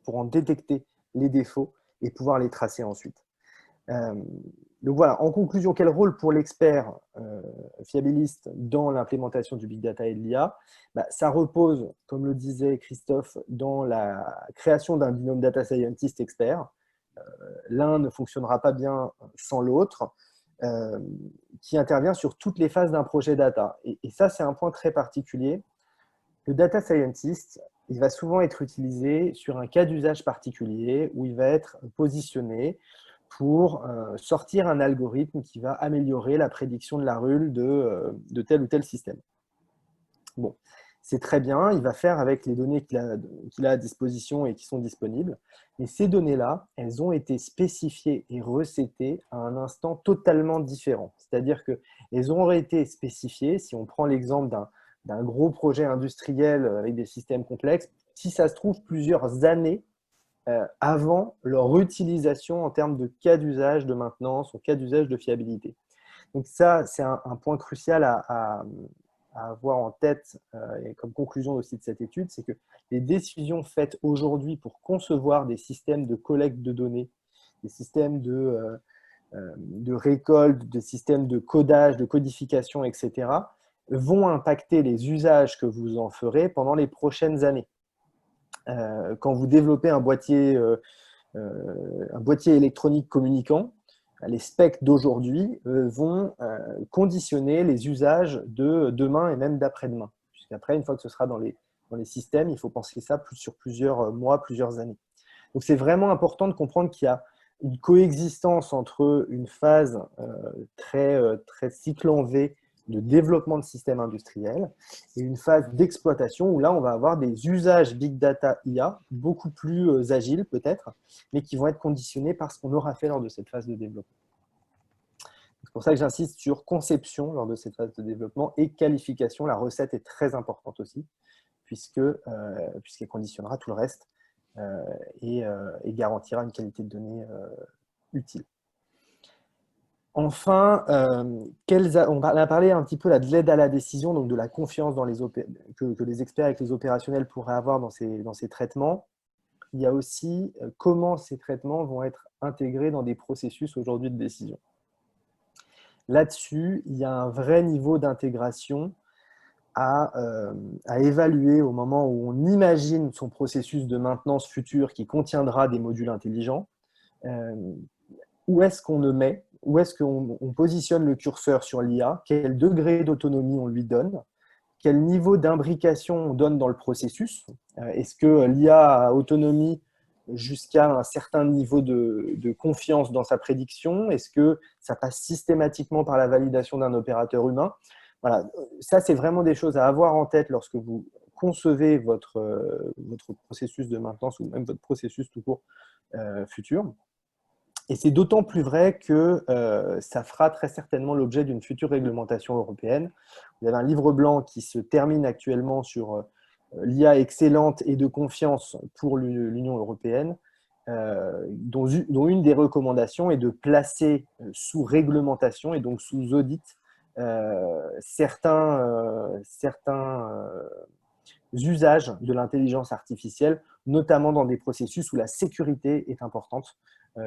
pour en détecter les défauts et pouvoir les tracer ensuite. Donc voilà, en conclusion, quel rôle pour l'expert fiabiliste dans l'implémentation du Big Data et de l'IA? Ça repose, comme le disait Christophe, dans la création d'un binôme data scientist expert. L'un ne fonctionnera pas bien sans l'autre, qui intervient sur toutes les phases d'un projet data. Et ça, c'est un point très particulier. Le data scientist, il va souvent être utilisé sur un cas d'usage particulier où il va être positionné pour sortir un algorithme qui va améliorer la prédiction de la rue de tel ou tel système. Bon, c'est très bien, il va faire avec les données qu'il a à disposition et qui sont disponibles. Mais ces données-là, elles ont été spécifiées et recétées à un instant totalement différent. C'est-à-dire qu'elles ont été spécifiées, si on prend l'exemple d'un gros projet industriel avec des systèmes complexes, si ça se trouve plusieurs années avant leur utilisation en termes de cas d'usage de maintenance ou cas d'usage de fiabilité. Donc ça, c'est un point crucial à avoir en tête et comme conclusion aussi de cette étude, c'est que les décisions faites aujourd'hui pour concevoir des systèmes de collecte de données, des systèmes de récolte, des systèmes de codage, de codification, etc., vont impacter les usages que vous en ferez pendant les prochaines années. Quand vous développez un boîtier électronique communicant, les specs d'aujourd'hui vont conditionner les usages de demain et même d'après-demain. Puisqu'après, une fois que ce sera dans les systèmes, il faut penser ça sur plusieurs mois, plusieurs années. Donc, c'est vraiment important de comprendre qu'il y a une coexistence entre une phase très cycle en V de développement de systèmes industriels et une phase d'exploitation où là, on va avoir des usages Big Data IA beaucoup plus agiles peut-être, mais qui vont être conditionnés par ce qu'on aura fait lors de cette phase de développement. C'est pour ça que j'insiste sur conception lors de cette phase de développement et qualification. La recette est très importante aussi, puisqu'elle conditionnera tout le reste et garantira une qualité de données utile. Enfin, on a parlé un petit peu de l'aide à la décision, donc de la confiance dans que les experts avec les opérationnels pourraient avoir dans ces traitements. Il y a aussi comment ces traitements vont être intégrés dans des processus aujourd'hui de décision. Là-dessus, il y a un vrai niveau d'intégration à évaluer au moment où on imagine son processus de maintenance futur qui contiendra des modules intelligents. Où est-ce qu'on le met? Où est-ce qu'on positionne le curseur sur l'IA? Quel degré d'autonomie on lui donne? Quel niveau d'imbrication on donne dans le processus? Est-ce que l'IA a autonomie jusqu'à un certain niveau de confiance dans sa prédiction? Est-ce que ça passe systématiquement par la validation d'un opérateur humain? Voilà, ça c'est vraiment des choses à avoir en tête lorsque vous concevez votre processus de maintenance ou même votre processus tout court futur. Et c'est d'autant plus vrai que ça fera très certainement l'objet d'une future réglementation européenne. Vous avez un livre blanc qui se termine actuellement sur l'IA excellente et de confiance pour l'Union européenne, dont une des recommandations est de placer sous réglementation et donc sous audit certains usages de l'intelligence artificielle, notamment dans des processus où la sécurité est importante.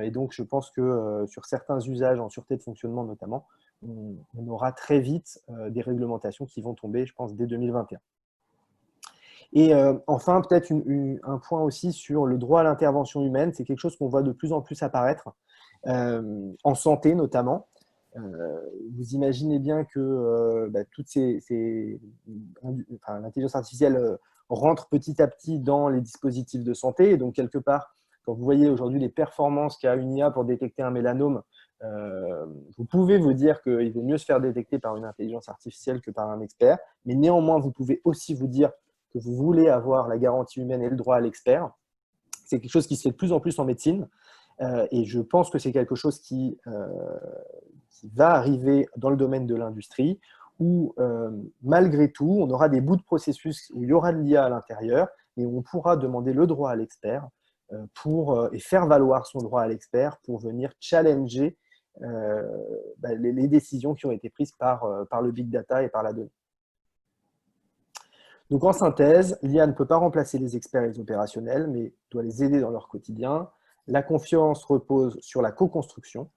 Et donc, je pense que sur certains usages en sûreté de fonctionnement notamment, on aura très vite des réglementations qui vont tomber, je pense, dès 2021. Et enfin, peut-être un point aussi sur le droit à l'intervention humaine. C'est quelque chose qu'on voit de plus en plus apparaître, en santé notamment. Vous imaginez bien que l'intelligence artificielle rentre petit à petit dans les dispositifs de santé. Et donc, quelque part, quand vous voyez aujourd'hui les performances qu'a une IA pour détecter un mélanome, Vous pouvez vous dire qu'il vaut mieux se faire détecter par une intelligence artificielle que par un expert, mais néanmoins, vous pouvez aussi vous dire que vous voulez avoir la garantie humaine et le droit à l'expert. C'est quelque chose qui se fait de plus en plus en médecine, et je pense que c'est quelque chose qui va arriver dans le domaine de l'industrie, où malgré tout, on aura des bouts de processus où il y aura de l'IA à l'intérieur, et où on pourra demander le droit à l'expert et faire valoir son droit à l'expert pour venir challenger les décisions qui ont été prises par le big data et par la donnée. Donc en synthèse, l'IA ne peut pas remplacer les experts et les opérationnels, mais doit les aider dans leur quotidien. La confiance repose sur la co-construction.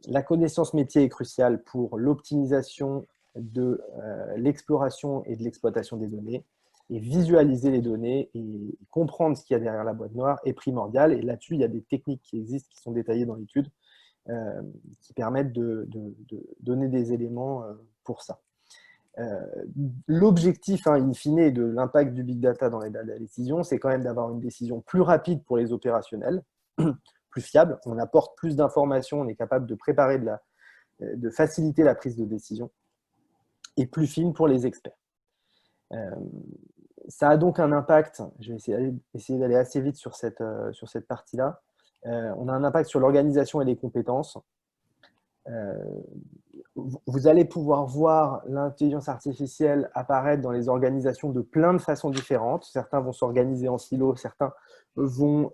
La connaissance métier est cruciale pour l'optimisation de l'exploration et de l'exploitation des données. Et visualiser les données et comprendre ce qu'il y a derrière la boîte noire est primordial. Et là-dessus, il y a des techniques qui existent, qui sont détaillées dans l'étude, qui permettent de donner des éléments pour ça. L'objectif, in fine, de l'impact du big data dans les décisions, c'est quand même d'avoir une décision plus rapide pour les opérationnels, plus fiable. On apporte plus d'informations, on est capable de préparer, de faciliter la prise de décision, et plus fine pour les experts. Ça a donc un impact, je vais essayer d'aller assez vite sur cette partie-là. On a un impact sur l'organisation et les compétences. Vous allez pouvoir voir l'intelligence artificielle apparaître dans les organisations de plein de façons différentes. Certains vont s'organiser en silos, certains vont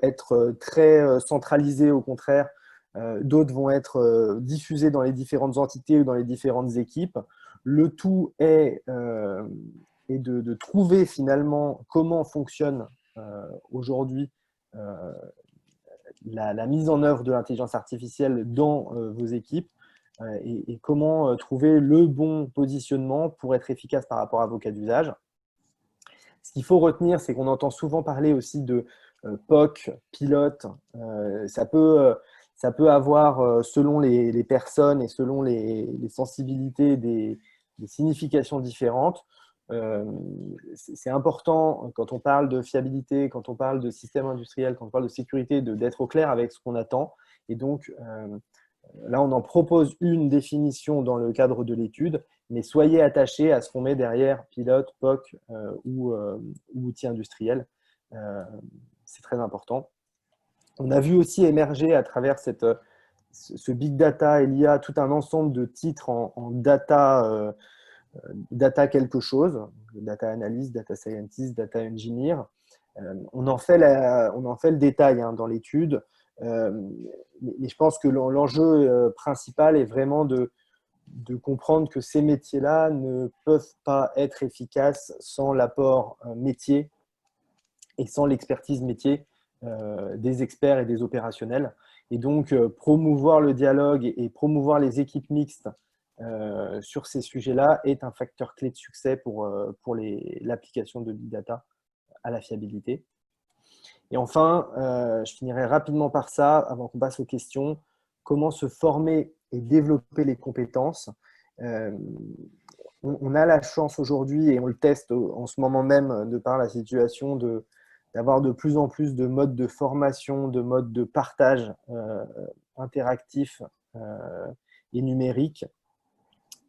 être très centralisés au contraire. D'autres vont être diffusés dans les différentes entités ou dans les différentes équipes. Le tout est de trouver finalement comment fonctionne aujourd'hui la mise en œuvre de l'intelligence artificielle dans vos équipes et comment trouver le bon positionnement pour être efficace par rapport à vos cas d'usage. Ce qu'il faut retenir, c'est qu'on entend souvent parler aussi de POC, pilote. Ça peut avoir, selon les personnes et selon les sensibilités, des significations différentes. C'est important, quand on parle de fiabilité, quand on parle de système industriel, quand on parle de sécurité, d'être au clair avec ce qu'on attend. Et donc, là, on en propose une définition dans le cadre de l'étude, mais soyez attachés à ce qu'on met derrière pilote, POC ou outil industriel. C'est très important. On a vu aussi émerger à travers ce big data et l'IA tout un ensemble de titres en data quelque chose, data analyst, data scientist, data engineer. On en fait le détail dans l'étude, mais je pense que l'enjeu principal est vraiment de comprendre que ces métiers-là ne peuvent pas être efficaces sans l'apport métier et sans l'expertise métier des experts et des opérationnels. Et donc, promouvoir le dialogue et promouvoir les équipes mixtes sur ces sujets-là est un facteur clé de succès pour l'application de Big Data à la fiabilité. Et enfin, je finirai rapidement par ça, avant qu'on passe aux questions. Comment se former et développer les compétences. On a la chance aujourd'hui, et on le teste en ce moment même, de par la situation, d'avoir de plus en plus de modes de formation, de modes de partage interactif et numérique.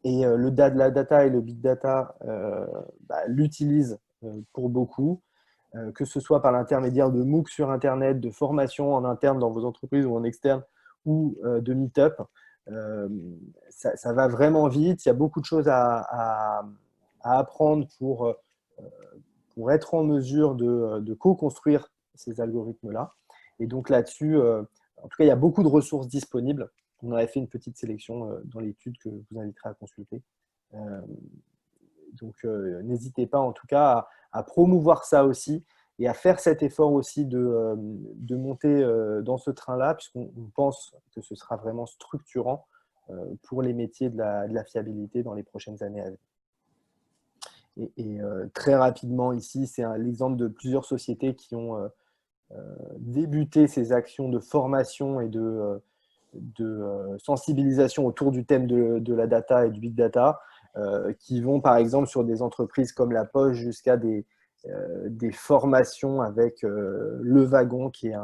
Et la data et le big data l'utilisent pour beaucoup, que ce soit par l'intermédiaire de MOOC sur Internet, de formation en interne dans vos entreprises ou en externe, ou de meet-up. Ça va vraiment vite. Il y a beaucoup de choses à apprendre pour être en mesure de co-construire ces algorithmes-là. Et donc là-dessus, en tout cas, il y a beaucoup de ressources disponibles. On avait fait une petite sélection dans l'étude que je vous inviterai à consulter. Donc, n'hésitez pas en tout cas à promouvoir ça aussi et à faire cet effort aussi de monter dans ce train-là, puisqu'on pense que ce sera vraiment structurant pour les métiers de la fiabilité dans les prochaines années à venir. Et très rapidement ici, c'est l'exemple de plusieurs sociétés qui ont débuté ces actions de formation et de sensibilisation autour du thème de la data et du big data, qui vont par exemple sur des entreprises comme La Poste jusqu'à des formations avec Le Wagon, qui est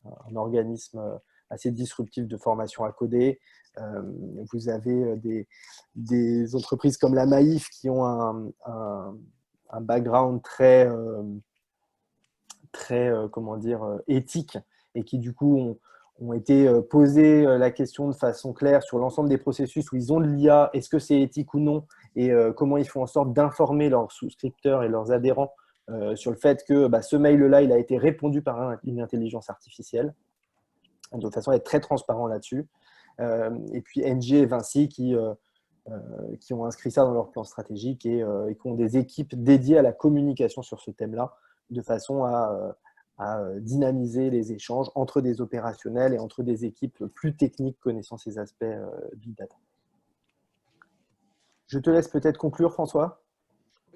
un organisme assez disruptif de formation à coder. Vous avez des entreprises comme la Maïf qui ont un background très comment dire, éthique et qui du coup ont été posés la question de façon claire sur l'ensemble des processus où ils ont de l'IA, est-ce que c'est éthique ou non, et comment ils font en sorte d'informer leurs souscripteurs et leurs adhérents sur le fait que ce mail-là, il a été répondu par une intelligence artificielle, de façon à être très transparent là-dessus. Et puis Engie et Vinci qui ont inscrit ça dans leur plan stratégique et qui ont des équipes dédiées à la communication sur ce thème-là, de façon à dynamiser les échanges entre des opérationnels et entre des équipes plus techniques connaissant ces aspects Big Data. Je te laisse peut-être conclure, François.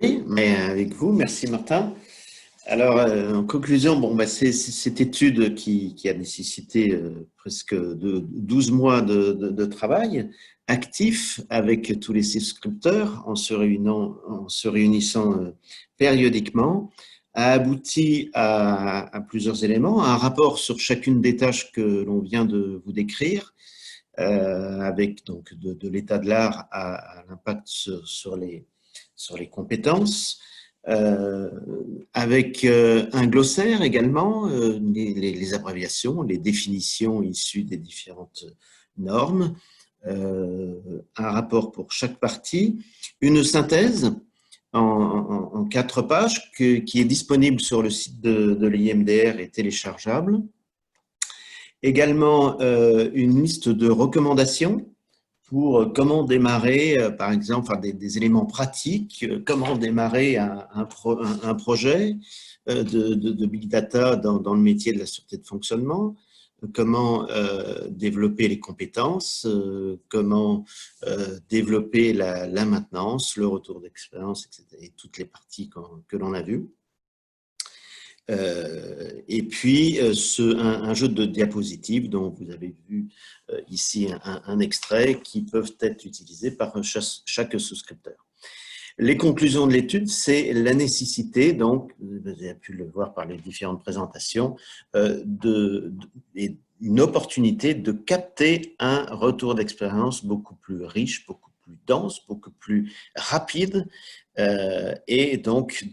Oui, mais avec vous. Merci, Martin. Alors, en conclusion, c'est cette étude qui a nécessité presque 12 mois de travail actif avec tous les souscripteurs en se réunissant périodiquement, a abouti à plusieurs éléments, un rapport sur chacune des tâches que l'on vient de vous décrire, avec donc de l'état de l'art à l'impact sur les compétences, avec un glossaire également, les abréviations, les définitions issues des différentes normes, un rapport pour chaque partie, une synthèse en 4 pages qui est disponible sur le site de l'IMDR et téléchargeable. Également, une liste de recommandations pour comment démarrer, par exemple, des éléments pratiques, comment démarrer un projet de Big Data dans le métier de la sûreté de fonctionnement, comment développer les compétences, comment développer la maintenance, le retour d'expérience, etc. Et toutes les parties que l'on a vues. Et puis un jeu de diapositives dont vous avez vu ici un extrait qui peuvent être utilisés par chaque souscripteur. Les conclusions de l'étude, c'est la nécessité, donc, vous avez pu le voir par les différentes présentations, une opportunité de capter un retour d'expérience beaucoup plus riche, beaucoup plus dense, beaucoup plus rapide et donc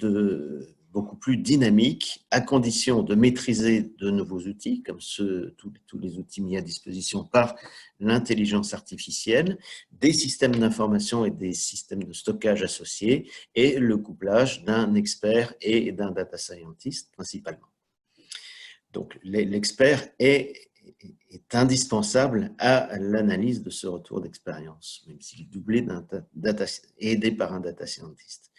beaucoup plus dynamique, à condition de maîtriser de nouveaux outils, comme tous les outils mis à disposition par l'intelligence artificielle, des systèmes d'information et des systèmes de stockage associés, et le couplage d'un expert et d'un data scientist principalement. Donc l'expert est indispensable à l'analyse de ce retour d'expérience, même s'il est doublé aidé par un data scientist.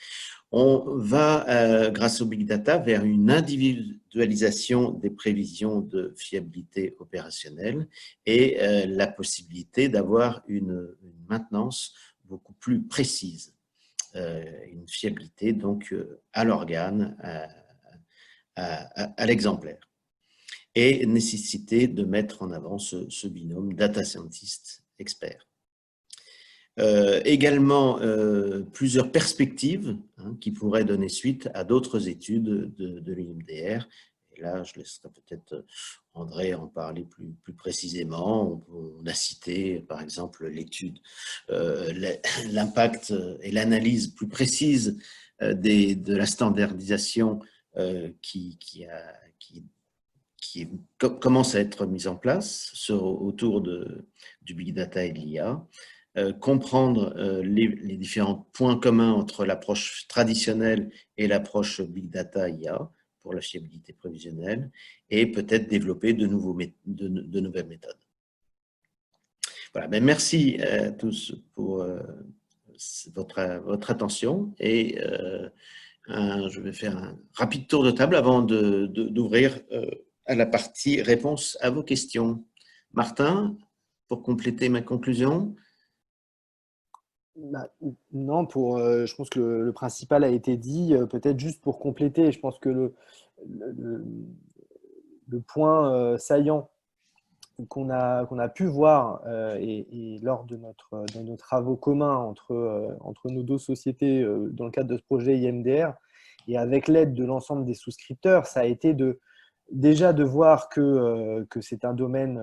On va, grâce au Big Data, vers une individualisation des prévisions de fiabilité opérationnelle et la possibilité d'avoir une maintenance beaucoup plus précise, une fiabilité donc à l'organe, à l'exemplaire. Et nécessité de mettre en avant ce binôme data scientist expert. Également plusieurs perspectives qui pourraient donner suite à d'autres études de l'IMDR. Et là, je laisserai peut-être André en parler plus précisément. On a cité par exemple l'étude, l'impact et l'analyse plus précise de la standardisation qui commence à être mise en place autour du Big Data et de l'IA. Comprendre les différents points communs entre l'approche traditionnelle et l'approche Big Data IA pour la fiabilité prévisionnelle et peut-être développer de nouvelles méthodes. Voilà, ben merci à tous pour votre attention et je vais faire un rapide tour de table avant d'ouvrir à la partie réponse à vos questions. Martin, pour compléter ma conclusion. Non, je pense que le principal a été dit. Peut-être juste pour compléter, je pense que le point saillant qu'on a pu voir et lors de nos travaux communs entre nos 2 sociétés dans le cadre de ce projet IMDR et avec l'aide de l'ensemble des souscripteurs, ça a été de déjà de voir que c'est un domaine,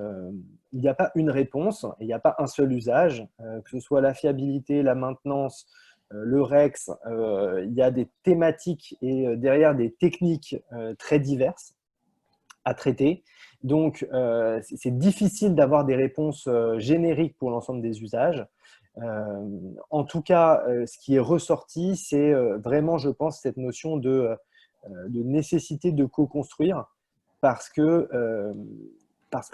il n'y a pas une réponse, il n'y a pas un seul usage, que ce soit la fiabilité, la maintenance, le REX, il y a des thématiques et derrière des techniques très diverses à traiter. Donc, c'est difficile d'avoir des réponses génériques pour l'ensemble des usages. En tout cas, ce qui est ressorti, c'est vraiment, je pense, cette notion de nécessité de co-construire parce que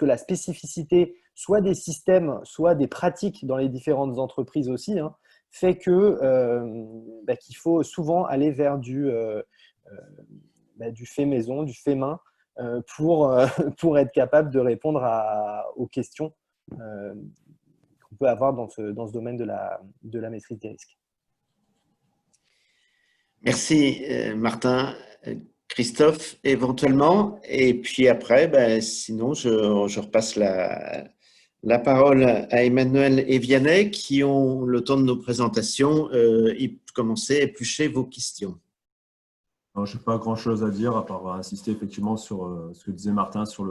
la spécificité, soit des systèmes, soit des pratiques dans les différentes entreprises aussi, hein, fait qu'il faut souvent aller vers du fait maison, du fait main, pour être capable de répondre aux questions qu'on peut avoir dans ce domaine de la maîtrise des risques. Merci Martin. Christophe, éventuellement. Et puis après, sinon, je repasse la parole à Emmanuel et Vianney qui ont le temps de nos présentations commencé à éplucher vos questions. Je n'ai pas grand-chose à dire à part insister effectivement sur ce que disait Martin sur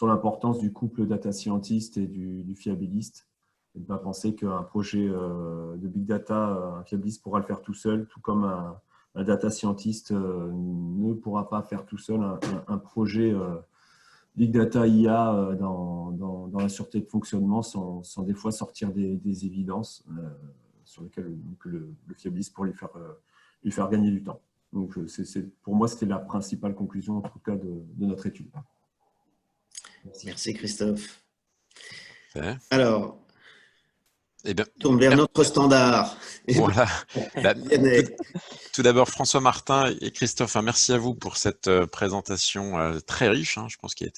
l'importance du couple data scientist et du fiabiliste. Et de ne pas penser qu'un projet de big data, un fiabiliste pourra le faire tout seul, tout comme un data scientist ne pourra pas faire tout seul un projet big data IA dans la sûreté de fonctionnement sans des fois sortir des évidences sur lesquelles le fiabiliste pourrait lui faire gagner du temps. Donc, pour moi, c'était la principale conclusion, en tout cas, de notre étude. Merci Christophe. Ouais. Alors, eh bien, tourne vers notre standard. Voilà. Tout d'abord, François Martin et Christophe, merci à vous pour cette présentation très riche, hein, je pense qui a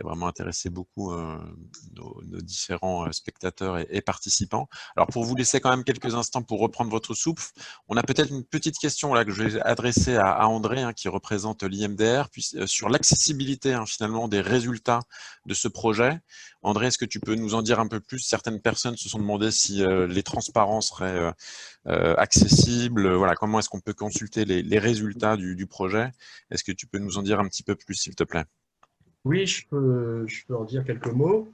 vraiment intéressé beaucoup nos différents spectateurs et participants. Alors, pour vous laisser quand même quelques instants pour reprendre votre souffle, on a peut-être une petite question là, que je vais adresser à André, hein, qui représente l'IMDR, sur l'accessibilité finalement des résultats de ce projet. André, est-ce que tu peux nous en dire un peu plus? Certaines personnes se sont demandé si les transparents seraient accessibles. Voilà, comment est-ce qu'on peut consulter les résultats du projet? Est-ce que tu peux nous en dire un petit peu plus, s'il te plaît? Oui, je peux en dire quelques mots.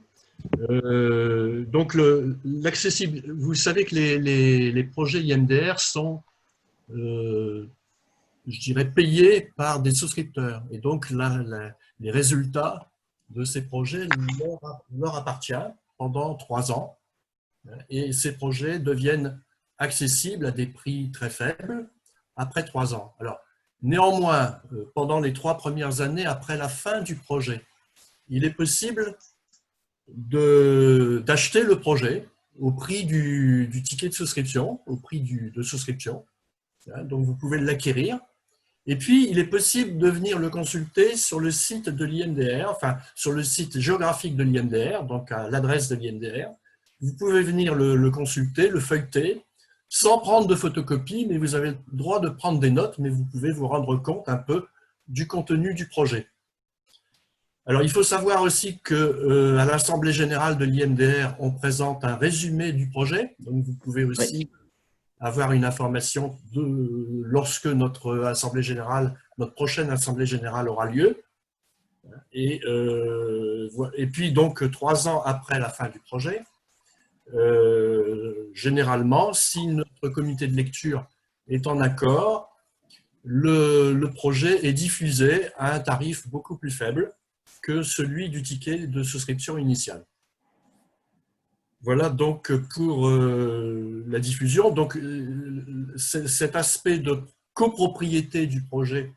Donc, vous savez que les projets IMDR sont, je dirais, payés par des souscripteurs. Et donc, les résultats de ces projets leur appartiennent pendant 3 ans. Et ces projets deviennent accessibles à des prix très faibles après 3 ans. Alors, néanmoins, pendant les 3 premières années après la fin du projet, il est possible d'acheter le projet au prix du ticket de souscription, au prix de souscription. Donc, vous pouvez l'acquérir. Et puis, il est possible de venir le consulter sur le site de l'IMDR, enfin, sur le site géographique de l'IMDR, donc à l'adresse de l'IMDR. Vous pouvez venir le consulter, le feuilleter, sans prendre de photocopie, mais vous avez le droit de prendre des notes, mais vous pouvez vous rendre compte un peu du contenu du projet. Alors, il faut savoir aussi qu'à l'Assemblée générale de l'IMDR, on présente un résumé du projet, donc vous pouvez aussi avoir une information lorsque notre prochaine Assemblée générale aura lieu. Et puis, donc, 3 ans après la fin du projet, généralement, si notre comité de lecture est en accord, le projet est diffusé à un tarif beaucoup plus faible que celui du ticket de souscription initiale. Voilà donc pour la diffusion. Donc, cet aspect de copropriété du projet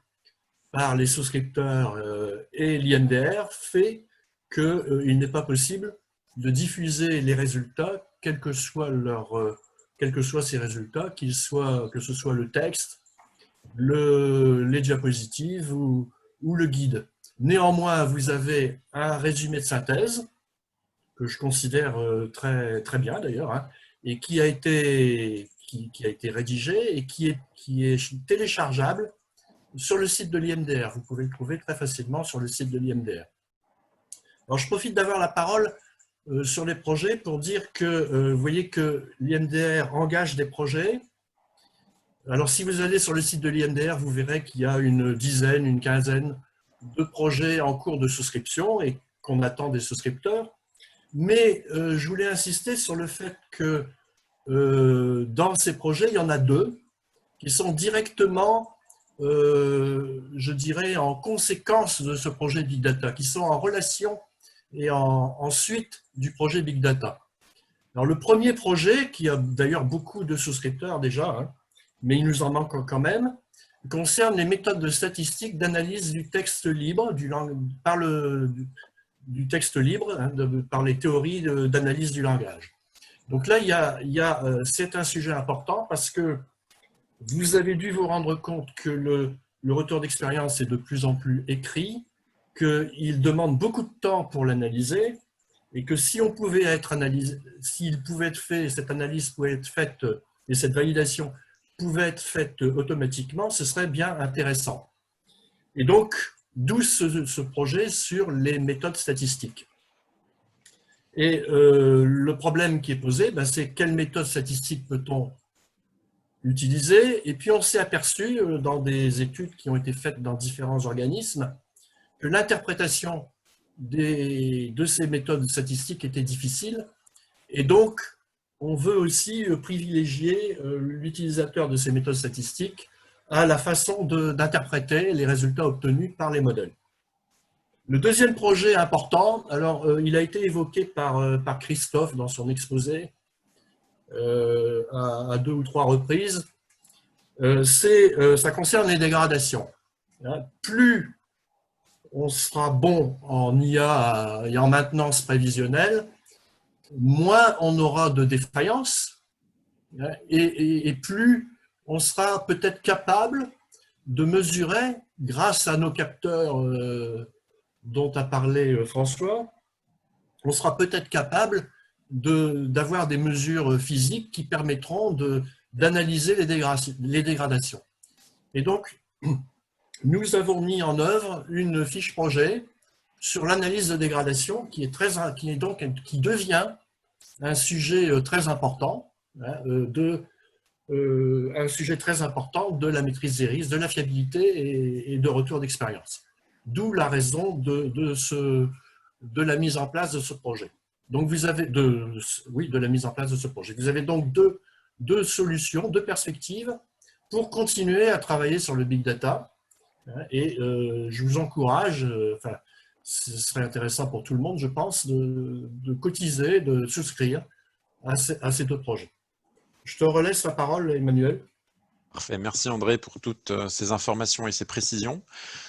par les souscripteurs et l'IMDR fait qu'il n'est pas possible de diffuser les résultats, quels que soient ces résultats, que ce soit le texte, les diapositives ou le guide. Néanmoins, vous avez un résumé de synthèse, que je considère très, très bien d'ailleurs, hein, et qui a été rédigé et qui est téléchargeable sur le site de l'IMDR. Vous pouvez le trouver très facilement sur le site de l'IMDR. Alors, je profite d'avoir la parole sur les projets pour dire que vous voyez que l'IMDR engage des projets. Alors, si vous allez sur le site de l'IMDR, vous verrez qu'il y a une dizaine, une quinzaine de projets en cours de souscription et qu'on attend des souscripteurs. Mais je voulais insister sur le fait que dans ces projets, il y en a 2 qui sont directement, je dirais, en conséquence de ce projet Big Data, qui sont en relation et en suite du projet Big Data. Alors, le premier projet, qui a d'ailleurs beaucoup de souscripteurs déjà, hein, mais il nous en manque quand même, concerne les méthodes de statistique d'analyse du texte libre, du texte libre, hein, par les théories d'analyse du langage. Donc là, c'est un sujet important parce que vous avez dû vous rendre compte que le retour d'expérience est de plus en plus écrit, qu'il demande beaucoup de temps pour l'analyser, et que si on pouvait être analysé, s'il pouvait être fait, cette analyse pouvait être faite, et cette validation pouvait être faite automatiquement, ce serait bien intéressant. Et donc, d'où ce projet sur les méthodes statistiques. Et le problème qui est posé, c'est quelle méthode statistique peut-on utiliser? Et puis on s'est aperçu dans des études qui ont été faites dans différents organismes que l'interprétation de ces méthodes statistiques était difficile. Et donc, on veut aussi privilégier l'utilisateur de ces méthodes statistiques à la façon d'interpréter les résultats obtenus par les modèles. Le deuxième projet important, alors il a été évoqué par Christophe dans son exposé à 2 ou 3 reprises, ça concerne les dégradations. Plus on sera bon en IA et en maintenance prévisionnelle, moins on aura de défaillances et plus on sera peut-être capable de mesurer, grâce à nos capteurs dont a parlé François, on sera peut-être capable d'avoir des mesures physiques qui permettront d'analyser les dégradations. Et donc, nous avons mis en œuvre une fiche projet sur l'analyse de dégradation qui devient un sujet très important, un sujet très important de la maîtrise des risques, de la fiabilité et de retour d'expérience. D'où la raison de la mise en place de ce projet. Donc vous avez de la mise en place de ce projet. Vous avez donc deux solutions, 2 perspectives pour continuer à travailler sur le big data. Et je vous encourage, ce serait intéressant pour tout le monde, je pense, de cotiser, de souscrire à ces 2 projets. Je te relaisse la parole, Emmanuel. Parfait, merci André pour toutes ces informations et ces précisions.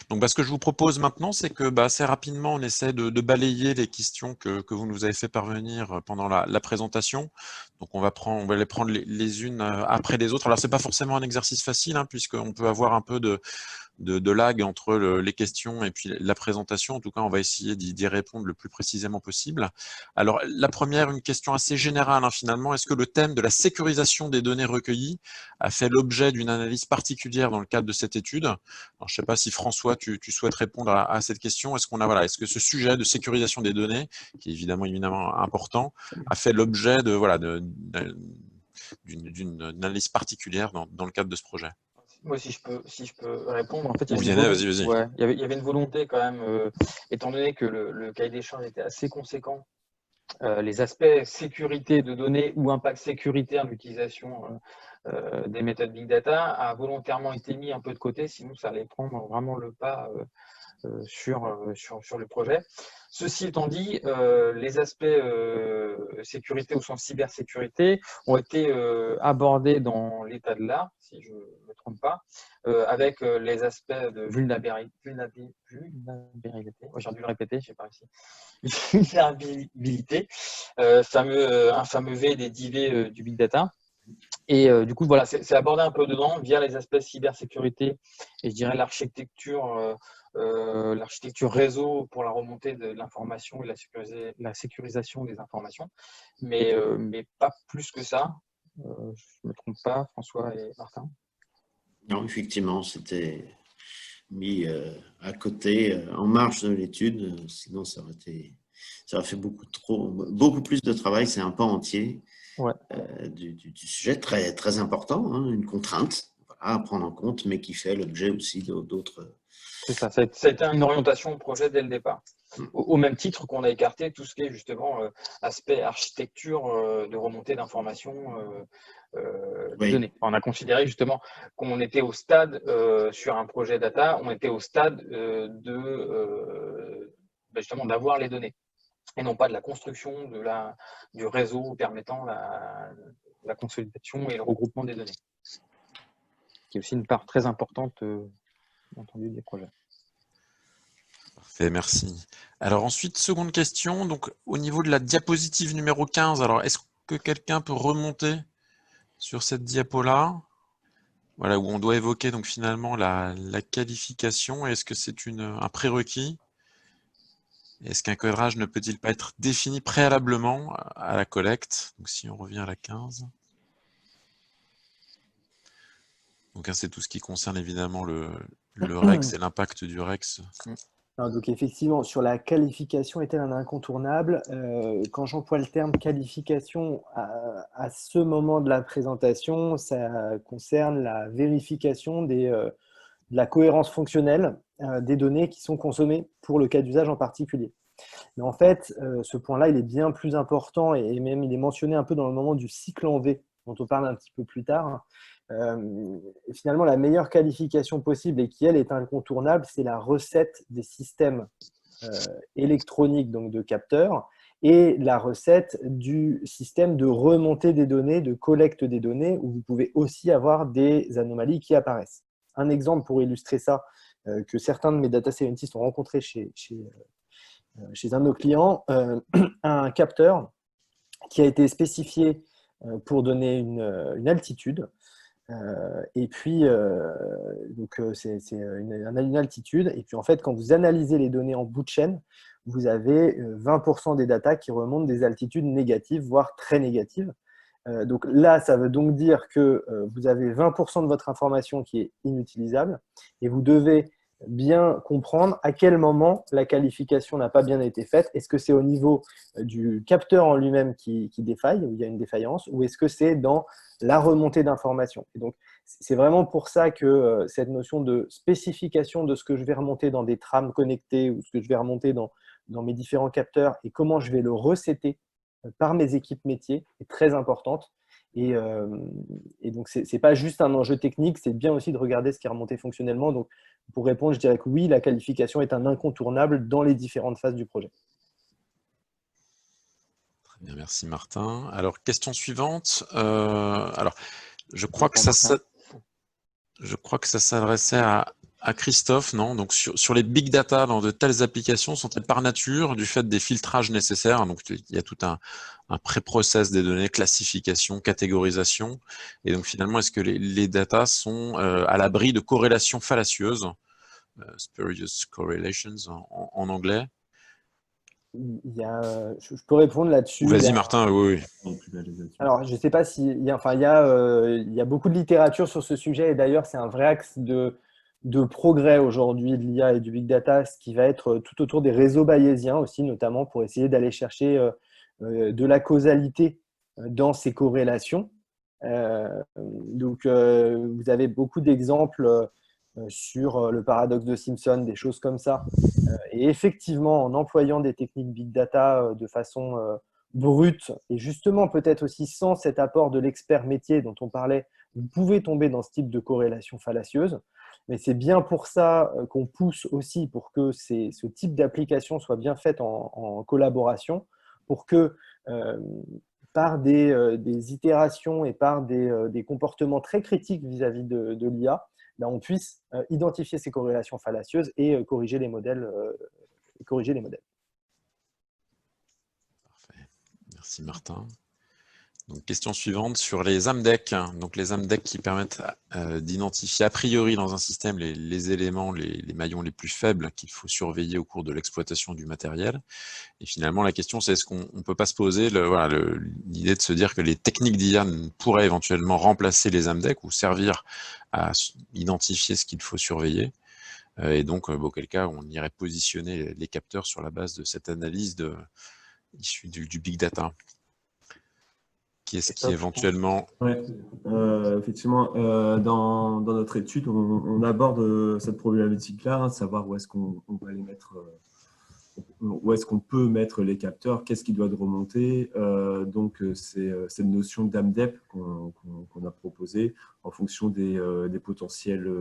Donc, ce que je vous propose maintenant, c'est que assez rapidement, on essaie de balayer les questions que vous nous avez fait parvenir pendant la présentation. Donc, on va les prendre les unes après les autres. Alors, ce n'est pas forcément un exercice facile, hein, puisqu'on peut avoir un peu de lag entre les questions et puis la présentation. En tout cas, on va essayer d'y répondre le plus précisément possible. Alors, la première, une question assez générale, hein, finalement. Est-ce que le thème de la sécurisation des données recueillies a fait l'objet d'une analyse particulière dans le cadre de cette étude? Alors, je ne sais pas si François, tu souhaites répondre à cette question. Est-ce que ce sujet de sécurisation des données, qui est évidemment important, a fait l'objet d'une analyse particulière dans le cadre de ce projet? Moi, si je peux répondre, en fait, vas-y. Ouais, il y avait une volonté quand même, étant donné que le cahier des charges était assez conséquent, les aspects sécurité de données ou impact sécuritaire de l'utilisation des méthodes Big Data a volontairement été mis un peu de côté, sinon ça allait prendre vraiment le pas sur le projet. Ceci étant dit, les aspects sécurité au sens cybersécurité ont été abordés dans l'état de l'art, si je ne me trompe pas, avec les aspects de vulnérabilité. J'ai dû le répéter, je n'ai pas réussi. Vulnérabilité, un fameux V des 10 V du Big Data. Et du coup, voilà, c'est abordé un peu dedans via les aspects cybersécurité et je dirais l'architecture réseau pour la remontée de l'information et la sécurisation des informations, mais pas plus que ça. Je ne me trompe pas, François et Martin? Non, effectivement, c'était mis à côté, en marge de l'étude, sinon ça aurait fait beaucoup plus de travail, c'est un pan entier. Ouais. Du sujet très, très important, hein, une contrainte à prendre en compte, mais qui fait l'objet aussi d'autres C'est ça, ça a été une orientation au projet dès le départ. Au même titre qu'on a écarté tout ce qui est justement aspect architecture de remontée d'informations des données. On a considéré justement qu'on était au stade sur un projet data, on était au stade justement d'avoir les données et non pas de la construction du réseau permettant la consolidation et le regroupement des données, qui est aussi une part très importante entendu des projets. Parfait, merci. Alors ensuite, seconde question, donc au niveau de la diapositive numéro 15, alors est-ce que quelqu'un peut remonter sur cette diapo-là? Voilà, où on doit évoquer donc finalement la qualification. Est-ce que c'est un prérequis? Est-ce qu'un cadrage ne peut-il pas être défini préalablement à la collecte? Donc si on revient à la 15. Donc c'est tout ce qui concerne évidemment le REX et l'impact du REX. Alors, donc effectivement, sur la qualification est-elle un incontournable? Quand j'emploie le terme qualification à ce moment de la présentation, ça concerne la vérification de la cohérence fonctionnelle des données qui sont consommées pour le cas d'usage en particulier. Mais en fait, ce point-là, il est bien plus important et même il est mentionné un peu dans le moment du cycle en V, dont on parle un petit peu plus tard. Finalement, la meilleure qualification possible et qui, elle, est incontournable, c'est la recette des systèmes électroniques, donc de capteurs, et la recette du système de remontée des données, de collecte des données, où vous pouvez aussi avoir des anomalies qui apparaissent. Un exemple pour illustrer ça, que certains de mes data scientists ont rencontré chez un de nos clients, un capteur qui a été spécifié pour donner une altitude. Et puis, c'est une altitude. Et puis, en fait, quand vous analysez les données en bout de chaîne, vous avez 20% des datas qui remontent des altitudes négatives, voire très négatives. Donc là, ça veut donc dire que vous avez 20% de votre information qui est inutilisable et vous devez bien comprendre à quel moment la qualification n'a pas bien été faite. Est-ce que c'est au niveau du capteur en lui-même qui défaille, où il y a une défaillance, ou est-ce que c'est dans la remontée d'informations? Et donc, c'est vraiment pour ça que cette notion de spécification de ce que je vais remonter dans des trames connectées ou ce que je vais remonter dans mes différents capteurs et comment je vais le resetter par mes équipes métiers est très importante. Et donc, ce n'est pas juste un enjeu technique, c'est bien aussi de regarder ce qui est remonté fonctionnellement. Donc, pour répondre, je dirais que oui, la qualification est un incontournable dans les différentes phases du projet. Très bien, merci Martin. Alors, question suivante. Alors, je crois que ça s'adressait à Christophe, non? Donc sur les big data dans de telles applications sont-elles par nature du fait des filtrages nécessaires? Donc il y a tout un pré-process des données, classification, catégorisation. Et donc finalement, est-ce que les data sont à l'abri de corrélations fallacieuses, spurious correlations en anglais? Je peux répondre là-dessus. Vas-y Martin, oui. Alors, je ne sais pas s'il y a beaucoup de littérature sur ce sujet et d'ailleurs, c'est un vrai axe de progrès aujourd'hui de l'IA et du big data, ce qui va être tout autour des réseaux bayésiens aussi, notamment pour essayer d'aller chercher de la causalité dans ces corrélations. Donc, vous avez beaucoup d'exemples sur le paradoxe de Simpson, des choses comme ça. Et effectivement, en employant des techniques big data de façon brute et justement peut-être aussi sans cet apport de l'expert métier dont on parlait, vous pouvez tomber dans ce type de corrélation fallacieuse. Mais c'est bien pour ça qu'on pousse aussi pour que ce type d'application soit bien faite en collaboration, pour que par des itérations et par des comportements très critiques vis-à-vis de l'IA, on puisse identifier ces corrélations fallacieuses et corriger les modèles. Parfait. Merci Martin. Donc, question suivante sur les AMDEC. Donc, les AMDEC qui permettent d'identifier a priori dans un système les éléments, les maillons les plus faibles qu'il faut surveiller au cours de l'exploitation du matériel. Et finalement, la question, c'est est-ce qu'on ne peut pas se poser l'idée de se dire que les techniques d'IA pourraient éventuellement remplacer les AMDEC ou servir à identifier ce qu'il faut surveiller. Et donc, auquel cas, on irait positionner les capteurs sur la base de cette analyse issue du big data. qui est-ce qui éventuellement… Ouais, effectivement, dans notre étude, on aborde cette problématique-là, hein, de savoir où est-ce qu'on va les mettre, où est-ce qu'on peut mettre les capteurs, qu'est-ce qui doit remonter. Donc, c'est cette notion d'AMDEP qu'on a proposée en fonction des potentielles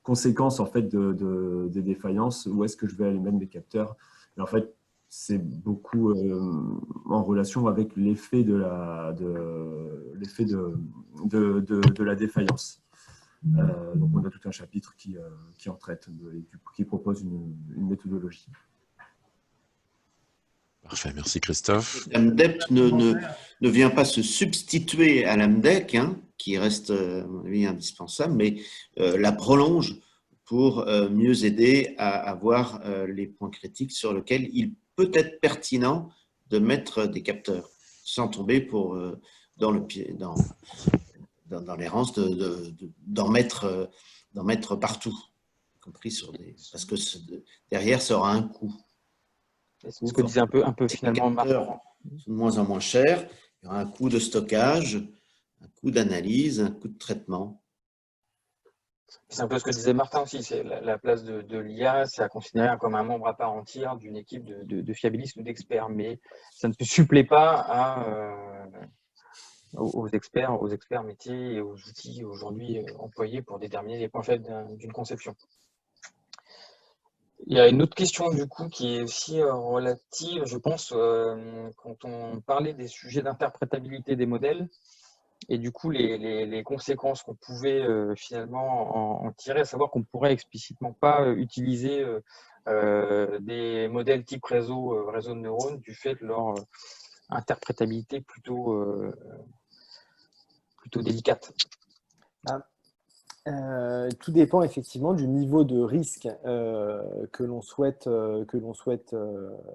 conséquences en fait, des défaillances. Où est-ce que je vais aller mettre mes capteurs? Et en fait, c'est beaucoup en relation avec l'effet de la défaillance. Donc, on a tout un chapitre qui en traite, qui propose une méthodologie. Parfait, merci Christophe. L'AMDEP ne vient pas se substituer à l'AMDEC, hein, qui reste, à mon avis, indispensable, mais la prolonge pour mieux aider à avoir les points critiques sur lesquels il peut être pertinent de mettre des capteurs, sans tomber dans l'errance d'en mettre partout, y compris parce que derrière, ça aura un coût. C'est ce que disait un peu finalement Marc. De moins en moins cher, il y aura un coût de stockage, un coût d'analyse, un coût de traitement. C'est un peu ce que disait Martin aussi, c'est la place de l'IA, c'est à considérer comme un membre à part entière d'une équipe de fiabilistes ou d'experts, mais ça ne se supplée pas aux experts métiers et aux outils aujourd'hui employés pour déterminer les points faibles d'une conception. Il y a une autre question du coup qui est aussi relative, je pense, quand on parlait des sujets d'interprétabilité des modèles et du coup les conséquences qu'on pouvait finalement en tirer, à savoir qu'on ne pourrait explicitement pas utiliser des modèles type réseau de neurones du fait de leur interprétabilité plutôt délicate. Tout dépend effectivement du niveau de risque que l'on souhaite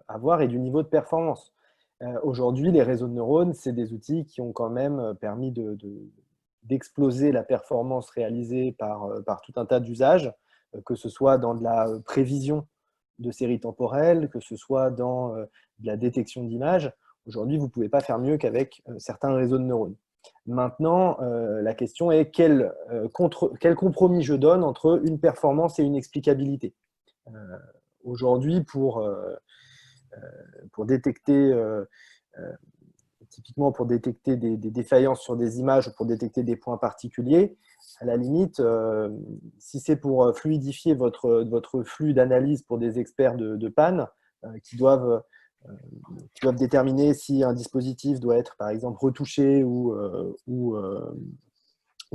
avoir et du niveau de performance. Aujourd'hui, les réseaux de neurones, c'est des outils qui ont quand même permis d'exploser la performance réalisée par tout un tas d'usages, que ce soit dans de la prévision de séries temporelles, que ce soit dans de la détection d'images. Aujourd'hui, vous ne pouvez pas faire mieux qu'avec certains réseaux de neurones. Maintenant, la question est quel compromis je donne entre une performance et une explicabilité. Aujourd'hui, pour détecter, typiquement pour détecter des défaillances sur des images ou pour détecter des points particuliers, à la limite, si c'est pour fluidifier votre flux d'analyse pour des experts de panne qui doivent déterminer si un dispositif doit être, par exemple, retouché ou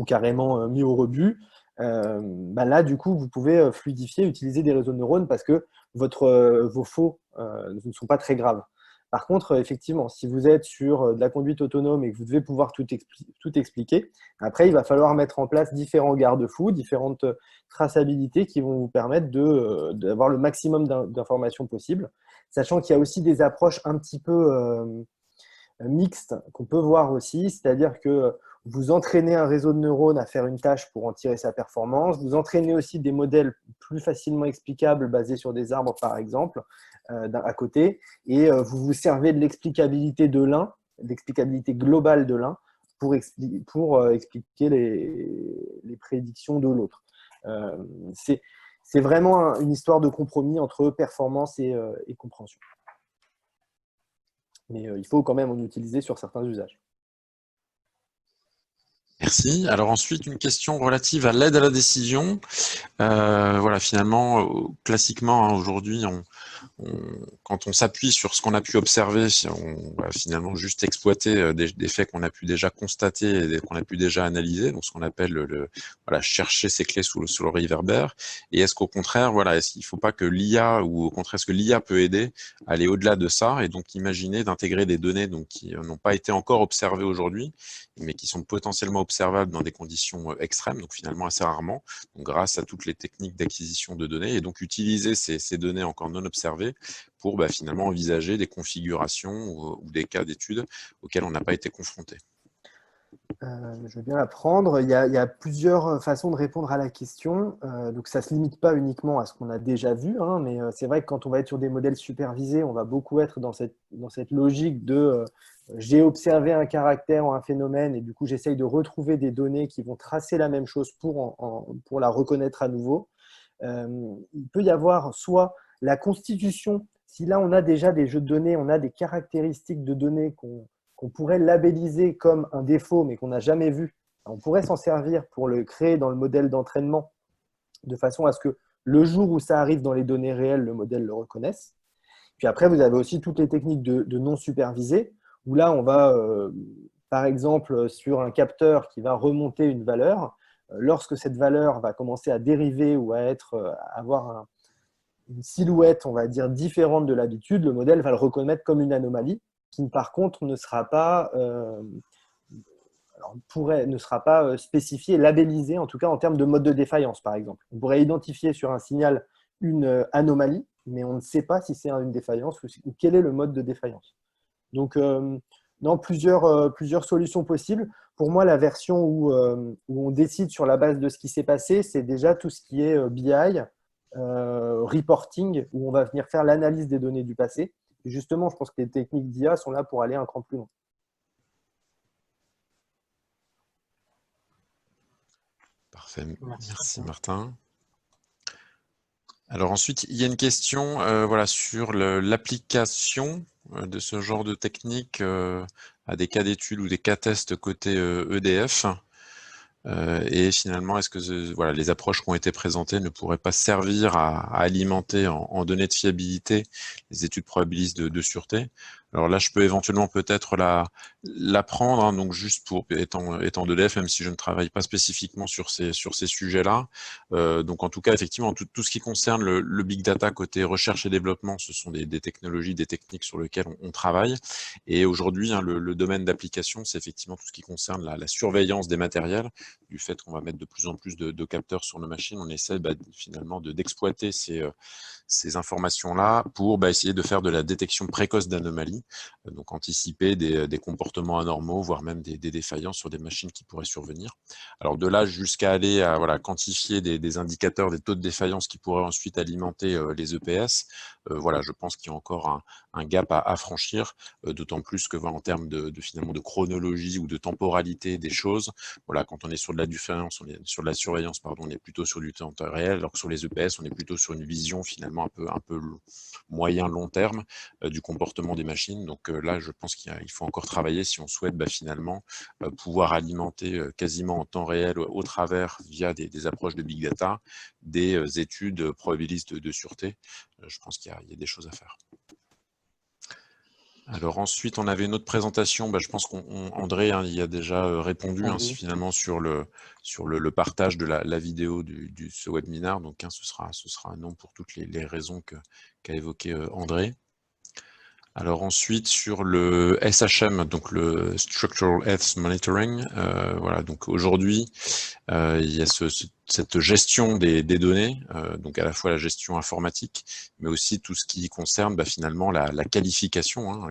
carrément mis au rebut, là, du coup, vous pouvez fluidifier, utiliser des réseaux de neurones parce que vos faux ne sont pas très graves. Par contre, effectivement, si vous êtes sur de la conduite autonome et que vous devez pouvoir tout expliquer, après, il va falloir mettre en place différents garde-fous, différentes traçabilités qui vont vous permettre d'avoir le maximum d'informations possibles, sachant qu'il y a aussi des approches un petit peu mixtes qu'on peut voir aussi, c'est-à-dire que vous entraînez un réseau de neurones à faire une tâche pour en tirer sa performance, vous entraînez aussi des modèles plus facilement explicables basés sur des arbres, par exemple, à côté, et vous vous servez de l'explicabilité de l'un, l'explicabilité globale de l'un, pour expliquer les prédictions de l'autre. C'est vraiment une histoire de compromis entre performance et compréhension. Mais il faut quand même en utiliser sur certains usages. Merci. Alors ensuite, une question relative à l'aide à la décision. Voilà, finalement, classiquement, hein, aujourd'hui, quand on s'appuie sur ce qu'on a pu observer, on va finalement juste exploiter des faits qu'on a pu déjà constater et qu'on a pu déjà analyser, donc ce qu'on appelle voilà, chercher ces clés sous l'oreille réverbère. Et est-ce qu'au contraire, voilà, est-ce qu'il ne faut pas que l'IA, ou au contraire, est-ce que l'IA peut aider à aller au-delà de ça et donc imaginer d'intégrer des données donc, qui n'ont pas été encore observées aujourd'hui, mais qui sont potentiellement observables dans des conditions extrêmes, donc finalement assez rarement, donc grâce à toutes les techniques d'acquisition de données, et donc utiliser ces données encore non observées pour finalement envisager des configurations ou des cas d'études auxquels on n'a pas été confronté. Je veux bien la prendre. Il y a plusieurs façons de répondre à la question. Donc, ça ne se limite pas uniquement à ce qu'on a déjà vu, hein, mais c'est vrai que quand on va être sur des modèles supervisés, on va beaucoup être dans cette logique de j'ai observé un caractère ou un phénomène et du coup, j'essaye de retrouver des données qui vont tracer la même chose pour la reconnaître à nouveau. Il peut y avoir soit la constitution, si là, on a déjà des jeux de données, on a des caractéristiques de données qu'on pourrait labelliser comme un défaut, mais qu'on n'a jamais vu. On pourrait s'en servir pour le créer dans le modèle d'entraînement, de façon à ce que le jour où ça arrive dans les données réelles, le modèle le reconnaisse. Puis après, vous avez aussi toutes les techniques de non supervisées, où là, on va, par exemple, sur un capteur qui va remonter une valeur, lorsque cette valeur va commencer à dériver ou à avoir une silhouette, on va dire, différente de l'habitude, le modèle va le reconnaître comme une anomalie qui, par contre, ne sera pas, ne sera pas spécifié, labellisé, en tout cas en termes de mode de défaillance, par exemple. On pourrait identifier sur un signal une anomalie, mais on ne sait pas si c'est une défaillance ou quel est le mode de défaillance. Donc, non, plusieurs solutions possibles. Pour moi, la version où on décide sur la base de ce qui s'est passé, c'est déjà tout ce qui est BI, reporting, où on va venir faire l'analyse des données du passé. Et justement, je pense que les techniques d'IA sont là pour aller un cran plus loin. Parfait, merci Martin. Alors ensuite, il y a une question voilà, sur l'application de ce genre de technique à des cas d'études ou des cas tests côté EDF. Et finalement, est-ce que voilà, les approches qui ont été présentées ne pourraient pas servir à alimenter en données de fiabilité les études probabilistes de sûreté? Alors là, je peux éventuellement peut-être la prendre, hein, donc juste pour étant d'EDF, même si je ne travaille pas spécifiquement sur ces sujets-là. Donc en tout cas, effectivement, tout ce qui concerne le big data côté recherche et développement, ce sont des technologies, des techniques sur lesquelles on travaille. Et aujourd'hui, hein, le domaine d'application, c'est effectivement tout ce qui concerne la surveillance des matériels. Du fait qu'on va mettre de plus en plus de capteurs sur nos machines, on essaie finalement d'exploiter ces informations-là pour essayer de faire de la détection précoce d'anomalies, donc anticiper des comportements anormaux, voire même des défaillances sur des machines qui pourraient survenir. Alors de là jusqu'à aller à quantifier des indicateurs, des taux de défaillance qui pourraient ensuite alimenter les EPS, voilà, je pense qu'il y a encore un gap à franchir, d'autant plus que en termes finalement de chronologie ou de temporalité des choses, voilà, quand on est sur de la défaillance, on est sur de la surveillance, pardon, on est plutôt sur du temps réel, alors que sur les EPS, on est plutôt sur une vision finalement un peu moyen long terme du comportement des machines. Donc là, je pense qu'il faut encore travailler si on souhaite finalement pouvoir alimenter quasiment en temps réel au travers, via des approches de big data, des études probabilistes de sûreté. Je pense qu'il y a des choses à faire. Alors ensuite, on avait une autre présentation, je pense qu'André y a déjà répondu finalement sur le partage de la vidéo de ce webinaire, donc ce sera un non pour toutes les raisons qu'a évoqué André. Alors ensuite, sur le SHM, donc le Structural Health Monitoring, voilà, donc aujourd'hui, il y a cette gestion des données, donc à la fois la gestion informatique, mais aussi tout ce qui concerne finalement la qualification, hein,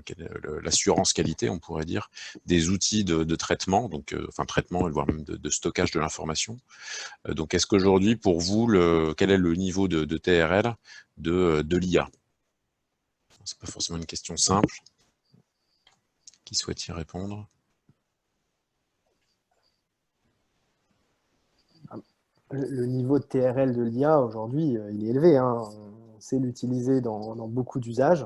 l'assurance qualité, on pourrait dire, des outils de traitement, donc traitement, voire même de stockage de l'information. Donc est-ce qu'aujourd'hui, pour vous, quel est le niveau de TRL de l'IA? C'est pas forcément une question simple. Qui souhaite y répondre? Le niveau de TRL de l'IA aujourd'hui, il est élevé, hein. On sait l'utiliser dans beaucoup d'usages.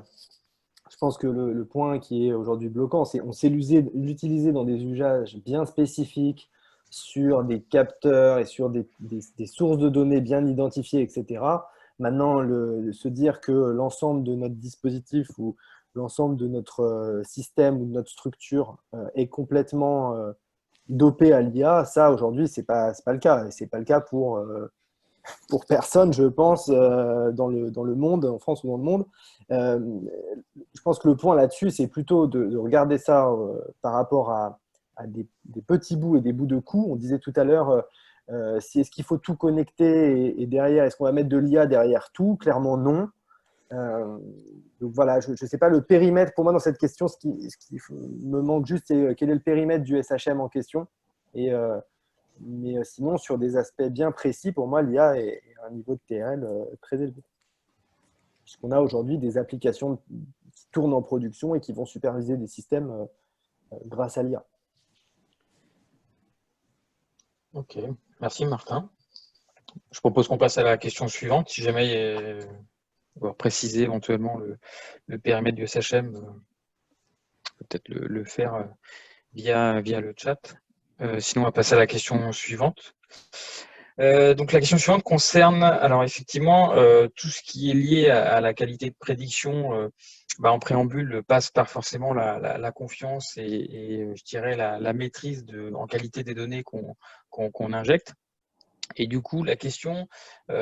Je pense que le point qui est aujourd'hui bloquant, c'est qu'on sait l'utiliser dans des usages bien spécifiques, sur des capteurs et sur des sources de données bien identifiées, etc. Maintenant, se dire que l'ensemble de notre dispositif ou l'ensemble de notre système ou de notre structure est complètement dopé à l'IA, ça aujourd'hui, c'est pas le cas. Et c'est pas le cas pour personne, je pense, dans le monde, en France ou dans le monde. Je pense que le point là-dessus, c'est plutôt de regarder ça par rapport à des petits bouts et des bouts de coups. On disait tout à l'heure, est-ce qu'il faut tout connecter et derrière, est-ce qu'on va mettre de l'IA derrière tout? Clairement, non. Donc voilà, je ne sais pas le périmètre. Pour moi, dans cette question, ce qui me manque juste, c'est quel est le périmètre du SHM en question. Mais sinon, sur des aspects bien précis, pour moi, l'IA est à un niveau de TRL très élevé. Puisqu'on a aujourd'hui des applications qui tournent en production et qui vont superviser des systèmes grâce à l'IA. Ok, merci Martin. Je propose qu'on passe à la question suivante. Si jamais on va préciser éventuellement le périmètre du SHM, peut-être le faire via le chat. Sinon, on va passer à la question suivante. Donc la question suivante concerne, alors effectivement, tout ce qui est lié à la qualité de prédiction en préambule passe par forcément la confiance et je dirais la maîtrise en qualité des données qu'on injecte. Et du coup, la question, on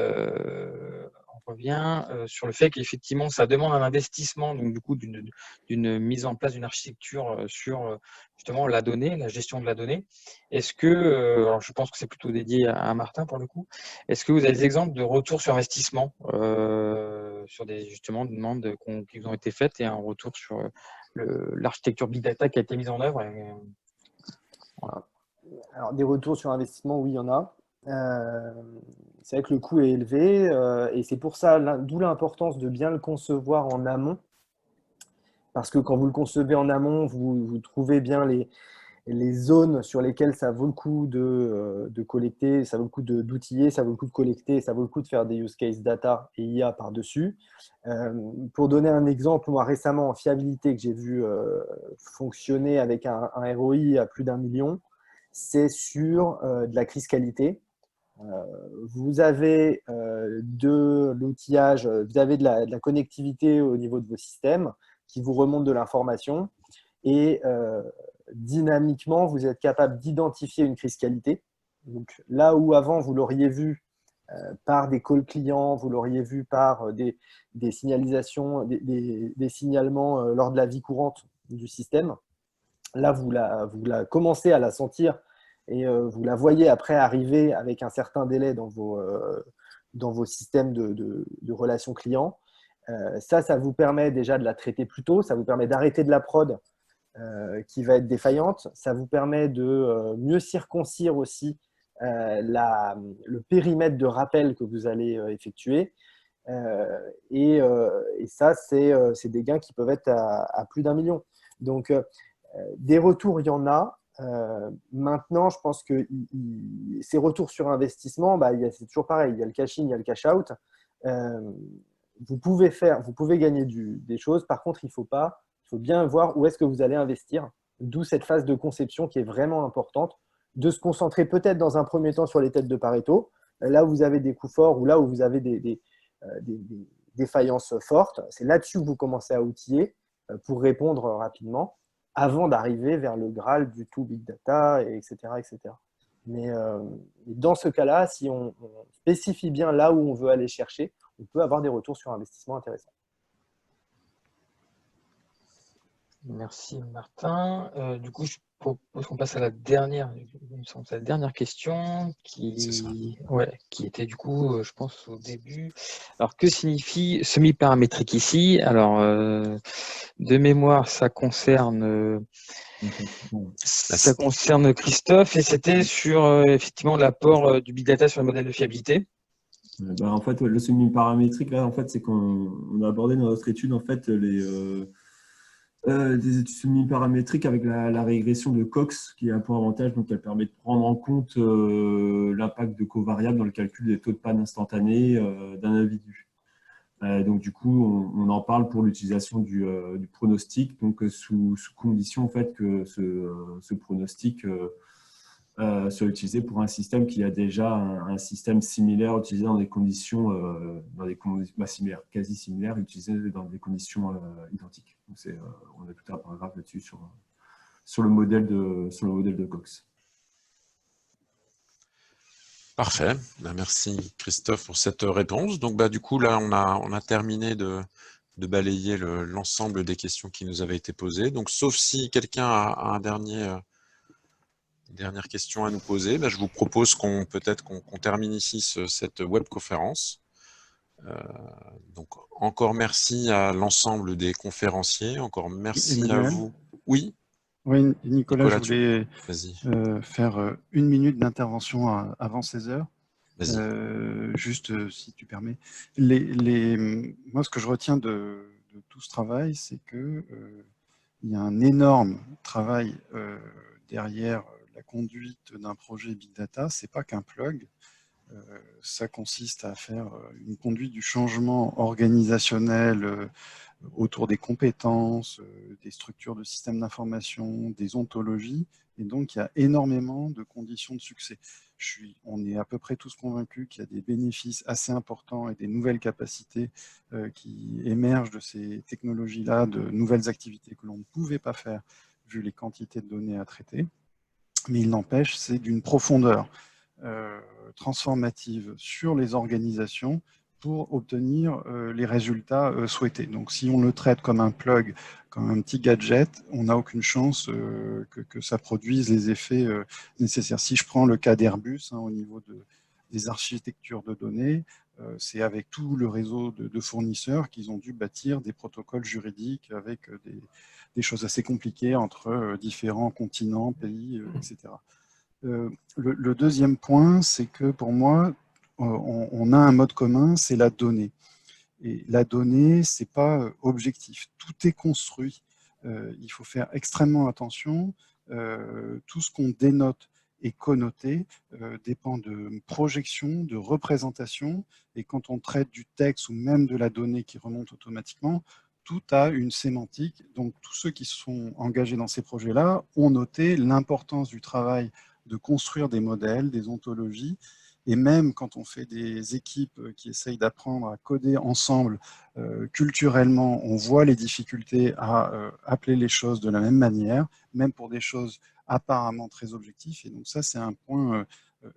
revient sur le fait qu'effectivement, ça demande un investissement, donc du coup, d'une mise en place d'une architecture sur justement la donnée, la gestion de la donnée. Est-ce que, alors je pense que c'est plutôt dédié à Martin pour le coup, est-ce que vous avez des exemples de retour sur investissement sur des justement demandes qui vous ont été faites et un retour sur l'architecture Big Data qui a été mise en œuvre Voilà. Alors, des retours sur investissement, oui, il y en a. C'est vrai que le coût est élevé et c'est pour ça, d'où l'importance de bien le concevoir en amont. Parce que quand vous le concevez en amont, vous trouvez bien les zones sur lesquelles ça vaut le coup de collecter, ça vaut le coup d'outiller, ça vaut le coup de collecter, ça vaut le coup de faire des use case data et IA par-dessus. Pour donner un exemple, moi récemment en fiabilité que j'ai vu fonctionner avec un ROI à plus d'1 million, c'est sur de la crise qualité. Vous avez de l'outillage, vous avez de la connectivité au niveau de vos systèmes qui vous remonte de l'information et dynamiquement, vous êtes capable d'identifier une crise qualité. Donc, là où avant, vous l'auriez vu par des calls clients, vous l'auriez vu par des signalisations, des signalements lors de la vie courante du système, là, vous la commencez à la sentir et vous la voyez après arriver avec un certain délai dans vos systèmes de relations clients. Ça vous permet déjà de la traiter plus tôt, ça vous permet d'arrêter de la prod qui va être défaillante, ça vous permet de mieux circoncire aussi le périmètre de rappel que vous allez effectuer. Et ça, c'est des gains qui peuvent être à plus d'1 million. Donc, des retours, il y en a. Maintenant, je pense que ces retours sur investissement, c'est toujours pareil. Il y a le cash-in, il y a le cash-out. Vous pouvez gagner des choses. Par contre, il faut bien voir où est-ce que vous allez investir. D'où cette phase de conception qui est vraiment importante, de se concentrer peut-être dans un premier temps sur les têtes de Pareto, là où vous avez des coûts forts ou là où vous avez des défaillances fortes. C'est là-dessus que vous commencez à outiller pour répondre rapidement avant d'arriver vers le Graal du tout Big Data, etc. etc. Mais dans ce cas-là, si on spécifie bien là où on veut aller chercher, on peut avoir des retours sur investissement intéressants. Merci Martin. Du coup, je propose qu'on passe à la dernière question qui était du coup, je pense au début. Alors, que signifie semi-paramétrique ici? Alors, de mémoire, ça concerne Christophe et c'était sur effectivement l'apport du big data sur le modèle de fiabilité. En fait, le semi-paramétrique, là, en fait, c'est qu'on a abordé dans notre étude en fait des études semi-paramétriques avec la régression de Cox, qui est un point avantage, donc elle permet de prendre en compte l'impact de covariables dans le calcul des taux de panne instantanés d'un individu. Donc du coup, on en parle pour l'utilisation du pronostic, donc sous condition en fait que ce pronostic soit utilisé pour un système qui a déjà un système similaire utilisé dans des conditions, similaires, quasi similaires, utilisé dans des conditions identiques. Donc on a tout un paragraphe là-dessus sur le modèle de Cox. Parfait. Merci Christophe pour cette réponse. Donc du coup là on a terminé de balayer l'ensemble des questions qui nous avaient été posées. Donc sauf si quelqu'un a un dernière question à nous poser, je vous propose qu'on termine ici cette webconférence. Donc encore merci à l'ensemble des conférenciers, encore merci à vous. Oui. Oui, Nicolas, Nicolas, je voulais vas-y. faire 1 minute d'intervention avant 16 heures. Vas-y. Si tu permets. Moi, ce que je retiens de tout ce travail, c'est que il y a un énorme travail derrière la conduite d'un projet Big Data. C'est pas qu'un plug. Ça consiste à faire une conduite du changement organisationnel autour des compétences, des structures de systèmes d'information, des ontologies. Et donc, il y a énormément de conditions de succès. On est à peu près tous convaincus qu'il y a des bénéfices assez importants et des nouvelles capacités qui émergent de ces technologies-là, de nouvelles activités que l'on ne pouvait pas faire vu les quantités de données à traiter. Mais il n'empêche, c'est d'une profondeur transformative sur les organisations pour obtenir les résultats souhaités. Donc, si on le traite comme un plug, comme un petit gadget, on n'a aucune chance que ça produise les effets nécessaires. Si je prends le cas d'Airbus, au niveau des architectures de données, c'est avec tout le réseau de fournisseurs qu'ils ont dû bâtir des protocoles juridiques avec des choses assez compliquées entre différents continents, pays, etc. Le deuxième point, c'est que pour moi, on a un mode commun, c'est la donnée. Et la donnée, ce n'est pas objectif. Tout est construit. Il faut faire extrêmement attention. Tout ce qu'on dénote et connoté dépend de projection, de représentation. Et quand on traite du texte ou même de la donnée qui remonte automatiquement, tout a une sémantique. Donc, tous ceux qui sont engagés dans ces projets-là ont noté l'importance du travail de construire des modèles, des ontologies. Et même quand on fait des équipes qui essayent d'apprendre à coder ensemble, culturellement, on voit les difficultés à appeler les choses de la même manière, même pour des choses apparemment très objectives. Et donc ça, c'est un point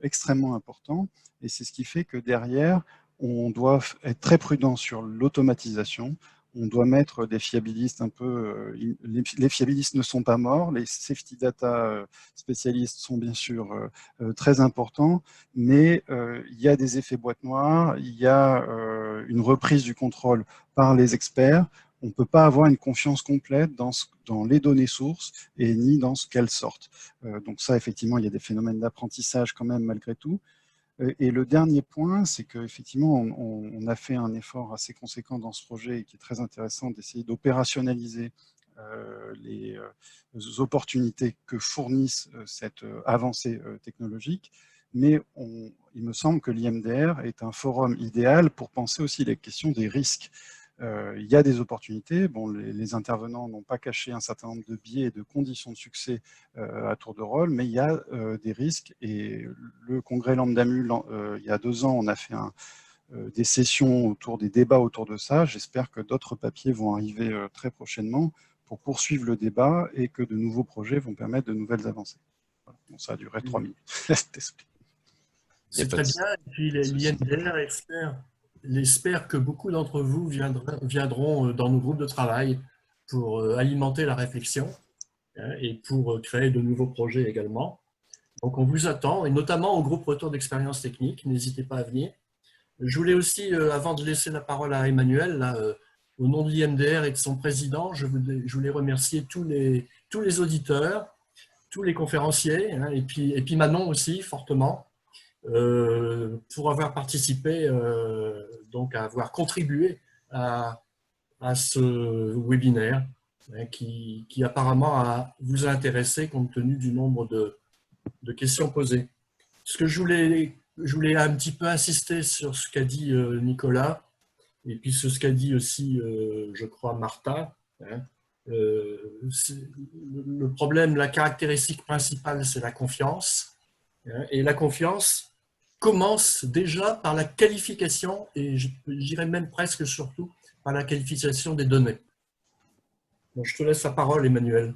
extrêmement important. Et c'est ce qui fait que derrière, on doit être très prudent sur l'automatisation. On doit mettre des fiabilistes un peu. Les fiabilistes ne sont pas morts. Les safety data spécialistes sont bien sûr très importants, mais il y a des effets boîte noire, il y a une reprise du contrôle par les experts. On ne peut pas avoir une confiance complète dans les données sources et ni dans ce qu'elles sortent. Donc ça, effectivement, il y a des phénomènes d'apprentissage quand même malgré tout. Et le dernier point, c'est qu'effectivement, on a fait un effort assez conséquent dans ce projet et qui est très intéressant d'essayer d'opérationnaliser les opportunités que fournissent cette avancée technologique. Mais il me semble que l'IMDR est un forum idéal pour penser aussi les questions des risques. Il y a des opportunités. Bon, les intervenants n'ont pas caché un certain nombre de biais et de conditions de succès à tour de rôle, mais il y a des risques. Et le congrès Lambda-Mul, il y a 2 ans, on a fait des sessions des débats autour de ça. J'espère que d'autres papiers vont arriver très prochainement pour poursuivre le débat et que de nouveaux projets vont permettre de nouvelles avancées. Voilà. Bon, ça a duré 3 minutes. C'est très bien. Et puis l'IMDR espère que beaucoup d'entre vous viendront dans nos groupes de travail pour alimenter la réflexion et pour créer de nouveaux projets également. Donc on vous attend, et notamment au groupe Retour d'expérience technique. N'hésitez pas à venir. Je voulais aussi, avant de laisser la parole à Emmanuel, là, au nom de l'IMDR et de son président, je voulais remercier tous les auditeurs, tous les conférenciers, et puis Manon aussi, fortement, pour avoir participé, donc à avoir contribué à ce webinaire qui apparemment vous a intéressé compte tenu du nombre de questions posées. Ce que je voulais un petit peu insister sur ce qu'a dit Nicolas, et puis ce qu'a dit aussi, je crois, Martha. Le problème, la caractéristique principale, c'est la confiance. Et la confiance commence déjà par la qualification, et je dirais même presque surtout par la qualification des données. Donc, je te laisse la parole, Emmanuel.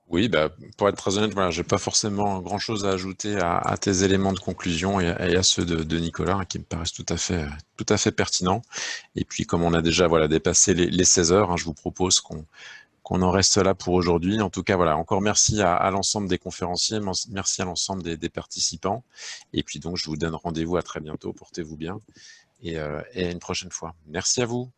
Oui, pour être très honnête, voilà, je n'ai pas forcément grand-chose à ajouter à tes éléments de conclusion et à ceux de Nicolas, qui me paraissent tout à fait pertinents. Et puis, comme on a déjà dépassé les 16 heures, je vous propose qu'on en reste là pour aujourd'hui. En tout cas, encore merci à l'ensemble des conférenciers, merci à l'ensemble des participants. Et puis donc, je vous donne rendez-vous à très bientôt. Portez-vous bien et à une prochaine fois. Merci à vous.